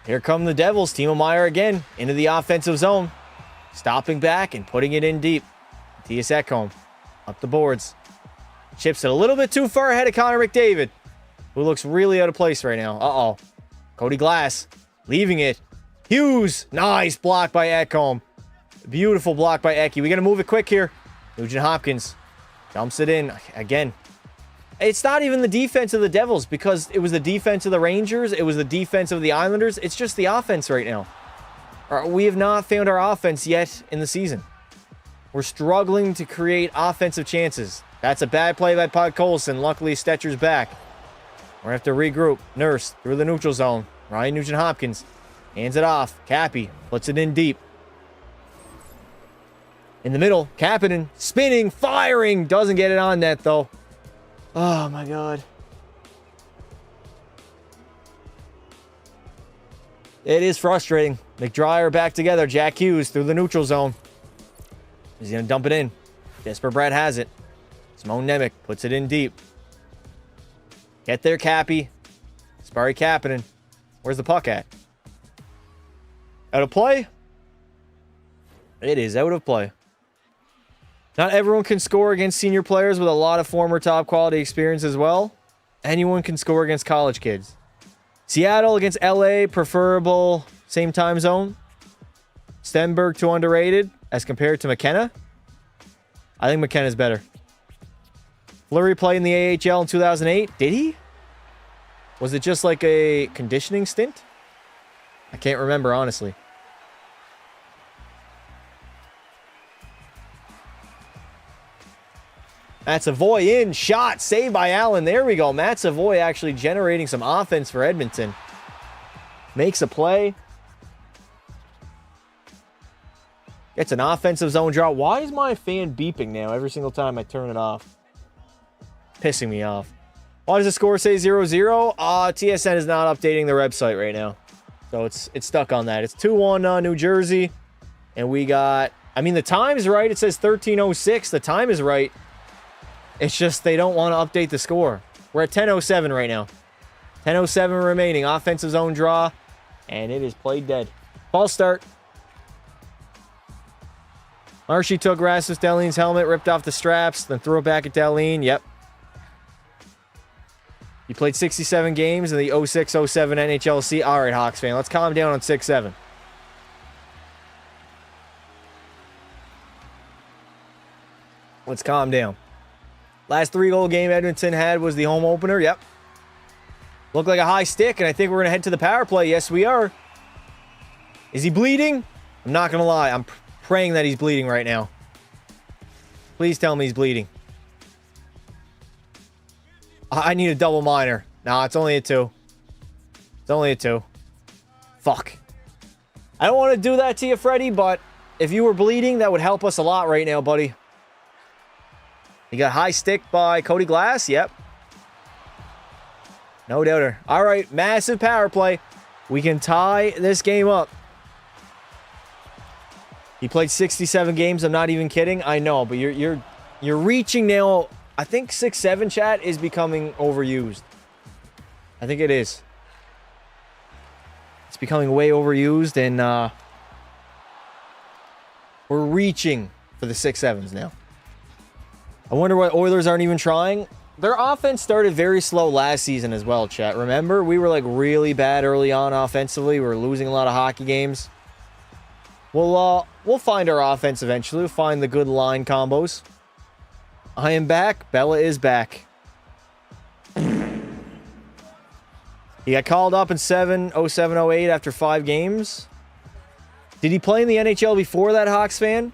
Here come the Devils. Timo Meier again into the offensive zone. Stopping back and putting it in deep. Mattias Ekholm up the boards. Chips it a little bit too far ahead of Connor McDavid, who looks really out of place right now. Uh-oh. Cody Glass leaving it. Hughes. Nice block by Ekholm. Beautiful block by Eki. We got to move it quick here. Nugent Hopkins dumps it in again. It's not even the defense of the Devils, because it was the defense of the Rangers. It was the defense of the Islanders. It's just the offense right now. We have not found our offense yet in the season. We're struggling to create offensive chances. That's a bad play by Podkolzin. Luckily, Stetcher's back. We're going to have to regroup. Nurse through the neutral zone. Ryan Nugent-Hopkins hands it off. Cappy puts it in deep. In the middle, Kapanen spinning, firing. Doesn't get it on net, though. Oh, my God. It is frustrating. McDryer back together. Jack Hughes through the neutral zone. He's going to dump it in. Jesper Bratt has it. Simone Nemec puts it in deep. Get there, Cappy. Spari Kapanen. Where's the puck at? Out of play? It is out of play. Not everyone can score against senior players with a lot of former top quality experience as well. Anyone can score against college kids. Seattle against LA, preferable same time zone. Stenberg too underrated as compared to McKenna. I think McKenna's better. Fleury played in the AHL in 2008. Did he? Was it just like a conditioning stint? I can't remember, honestly. Matt Savoy in. Shot. Saved by Allen. There we go. Matt Savoy actually generating some offense for Edmonton. Makes a play. Gets an offensive zone draw. Why is my fan beeping now every single time I turn it off? Pissing me off. Why does the score say 0-0? TSN is not updating their website right now. So it's stuck on that. It's 2-1 New Jersey. And we got... I mean, the time is right. It says 13:06. The time is right. It's just they don't want to update the score. We're at 10:07 right now. 10:07 remaining. Offensive zone draw. And it is played dead. False start. Marshy took Rasmus Dahlin's helmet, ripped off the straps, then threw it back at Dahlin. Yep. You played 67 games in the 06-07 NHLC. All right, Hawks fan, let's calm down on 6-7. Let's calm down. Last 3-goal game Edmonton had was the home opener. Yep. Looked like a high stick, and I think we're going to head to the power play. Yes, we are. Is he bleeding? I'm not going to lie. I'm praying that he's bleeding right now. Please tell me he's bleeding. I need a double minor. Nah, it's only a 2. It's only a 2. Fuck. I don't want to do that to you, Freddie, but if you were bleeding, that would help us a lot right now, buddy. You got high stick by Cody Glass. Yep. No doubter. All right, massive power play. We can tie this game up. He played 67 games. I'm not even kidding. I know, but you're reaching now. I think 6-7 chat is becoming overused. I think it is. It's becoming way overused, and We're reaching for the 6-7s now. I wonder why Oilers aren't even trying. Their offense started very slow last season as well, chat. Remember? We were like really bad early on offensively. We were losing a lot of hockey games. We'll find our offense eventually. We'll find the good line combos. I am back. Bella is back. He got called up in 07-08 after 5 games. Did he play in the NHL before that, Hawks fan?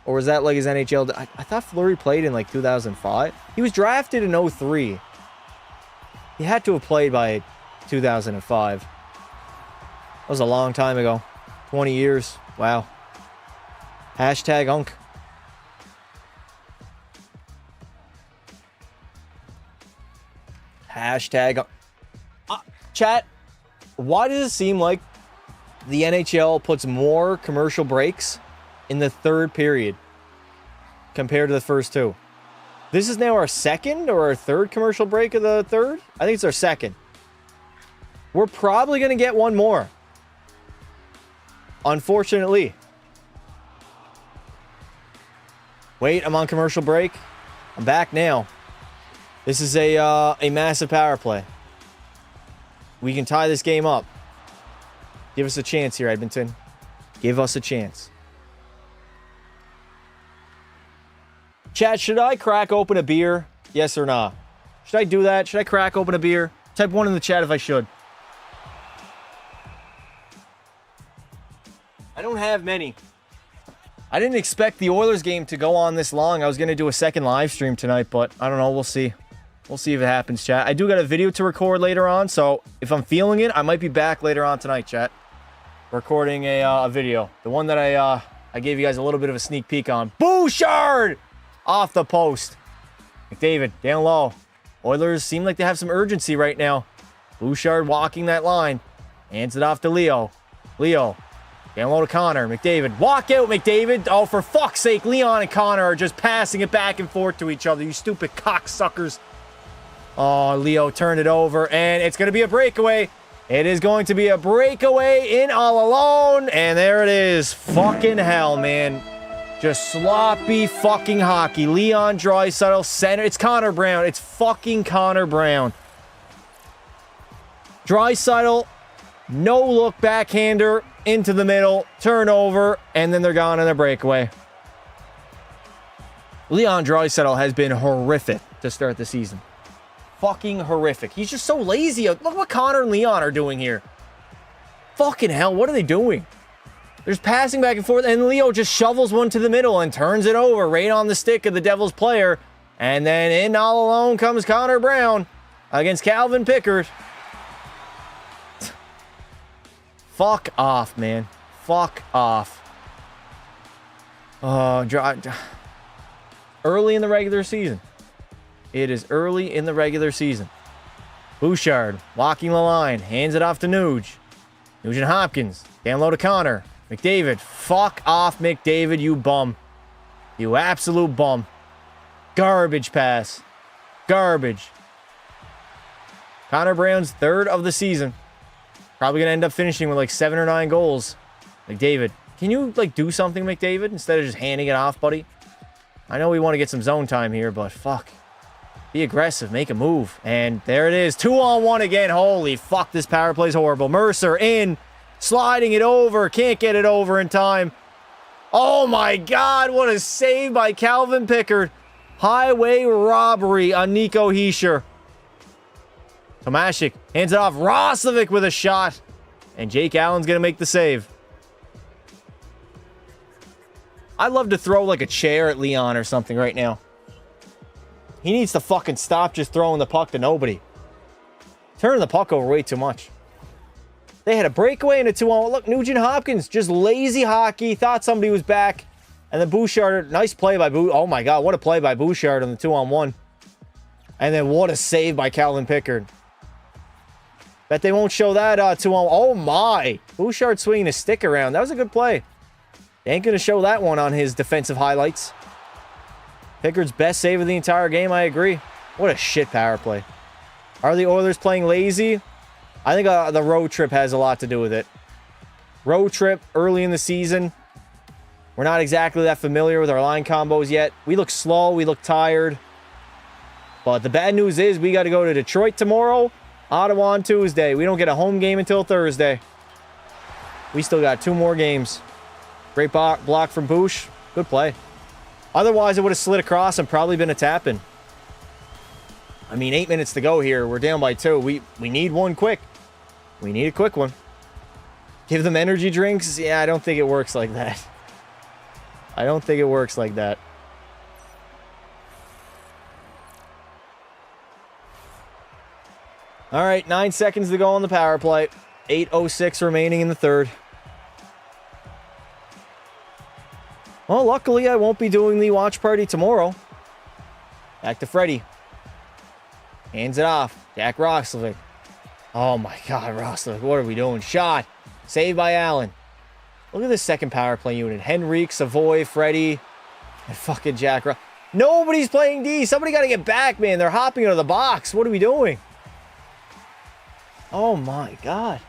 Or was that like his NHL? I thought Fleury played in like 2005. He was drafted in 03. He had to have played by 2005. That was a long time ago. 20 years. Wow. Hashtag Unk. Hashtag. Chat, why does it seem like the NHL puts more commercial breaks in the third period compared to the first two? This is now our second or our third commercial break of the third? I think it's our second. We're probably going to get one more. Unfortunately. Wait, I'm on commercial break. I'm back now. This is a massive power play. We can tie this game up. Give us a chance here, Edmonton. Give us a chance. Chat, should I crack open a beer? Yes or nah? Should I do that? Should I crack open a beer? Type 1 in the chat if I should. I don't have many. I didn't expect the Oilers game to go on this long. I was going to do a second live stream tonight, but I don't know. We'll see. We'll see if it happens, chat. I do got a video to record later on, so if I'm feeling it, I might be back later on tonight, chat. Recording a video. The one that I gave you guys a little bit of a sneak peek on. Bouchard! Off the post. McDavid, down low. Oilers seem like they have some urgency right now. Bouchard walking that line. Hands it off to Leo. Leo. Down low to Connor. McDavid. Walk out, McDavid. Oh, for fuck's sake. Leon and Connor are just passing it back and forth to each other. You stupid cocksuckers. Oh, Leo turned it over, and it's going to be a breakaway. It is going to be a breakaway in all alone, and there it is. Fucking hell, man. Just sloppy fucking hockey. Leon Draisaitl, center. It's Connor Brown. It's fucking Connor Brown. Draisaitl, no look backhander into the middle, turnover, and then they're gone in a breakaway. Leon Draisaitl has been horrific to start the season. Fucking horrific. He's just so lazy. Look what Connor and Leon are doing here. Fucking hell, what are they doing? They're just passing back and forth, and Leo just shovels one to the middle and turns it over right on the stick of the Devils player. And then in all alone comes Connor Brown against Calvin Pickard. Fuck off, man. Fuck off. Early in the regular season. It is early in the regular season. Bouchard walking the line. Hands it off to Nuge. Nugent Hopkins. Down low to Connor. McDavid. Fuck off, McDavid, you bum. You absolute bum. Garbage pass. Garbage. Connor Brown's third of the season. Probably going to end up finishing with like 7 or 9 goals. McDavid. Can you like do something, McDavid, instead of just handing it off, buddy? I know we want to get some zone time here, but fuck. Be aggressive. Make a move. And there it is. 2-on-1 again. Holy fuck, this power play's horrible. Mercer in. Sliding it over. Can't get it over in time. Oh my god, what a save by Calvin Pickard. Highway robbery on Nico Hischier. Tomashik hands it off. Roslovic with a shot. And Jake Allen's going to make the save. I'd love to throw like a chair at Leon or something right now. He needs to fucking stop just throwing the puck to nobody. Turning the puck over way too much. They had a breakaway and a 2-on-1. Look, Nugent Hopkins, just lazy hockey. Thought somebody was back. And then Bouchard, nice play by Bouchard. Oh my god, what a play by Bouchard on the 2-on-1. And then what a save by Calvin Pickard. Bet they won't show that 2-on-1. Oh my. Bouchard swinging his stick around. That was a good play. They ain't going to show that one on his defensive highlights. Pickard's best save of the entire game, I agree. What a shit power play. Are the Oilers playing lazy? I think the road trip has a lot to do with it. Road trip early in the season. We're not exactly that familiar with our line combos yet. We look slow. We look tired. But the bad news is we got to go to Detroit tomorrow, Ottawa on Tuesday. We don't get a home game until Thursday. We still got 2 more games. Great block from Boosh. Good play. Otherwise, it would have slid across and probably been a tap-in. I mean, 8 minutes to go here. We're down by 2. We need one quick. We need a quick one. Give them energy drinks? Yeah, I don't think it works like that. I don't think it works like that. All right, 9 seconds to go on the power play. 8:06 remaining in the third. Well, luckily, I won't be doing the watch party tomorrow. Back to Freddie. Hands it off. Jack Roslovic. Oh, my God, Roslovic. What are we doing? Shot. Saved by Allen. Look at this second power play unit. Henrique, Savoy, Freddie, and fucking Jack Ross. Nobody's playing D. Somebody got to get back, man. They're hopping out of the box. What are we doing? Oh, my God.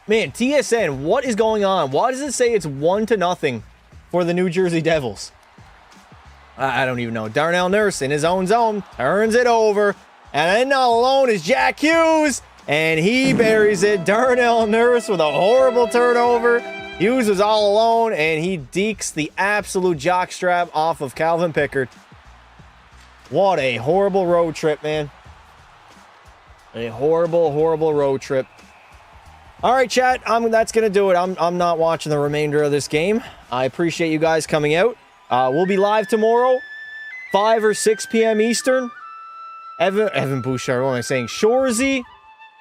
Man, TSN, what is going on? Why does it say it's 1-0 for the New Jersey Devils? I don't even know. Darnell Nurse in his own zone turns it over. And then not alone is Jack Hughes. And he buries it. Darnell Nurse with a horrible turnover. Hughes was all alone. And he dekes the absolute jockstrap off of Calvin Pickard. What a horrible road trip, man. A horrible, horrible road trip. All right, chat. That's going to do it. I'm not watching the remainder of this game. I appreciate you guys coming out. We'll be live tomorrow, 5 or 6 p.m. Eastern. Evan Bouchard, what am I saying? Shorzy,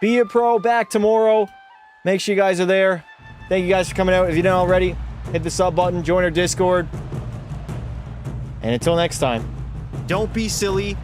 Be a Pro, back tomorrow. Make sure you guys are there. Thank you guys for coming out. If you didn't already, hit the sub button, join our Discord. And until next time, don't be silly.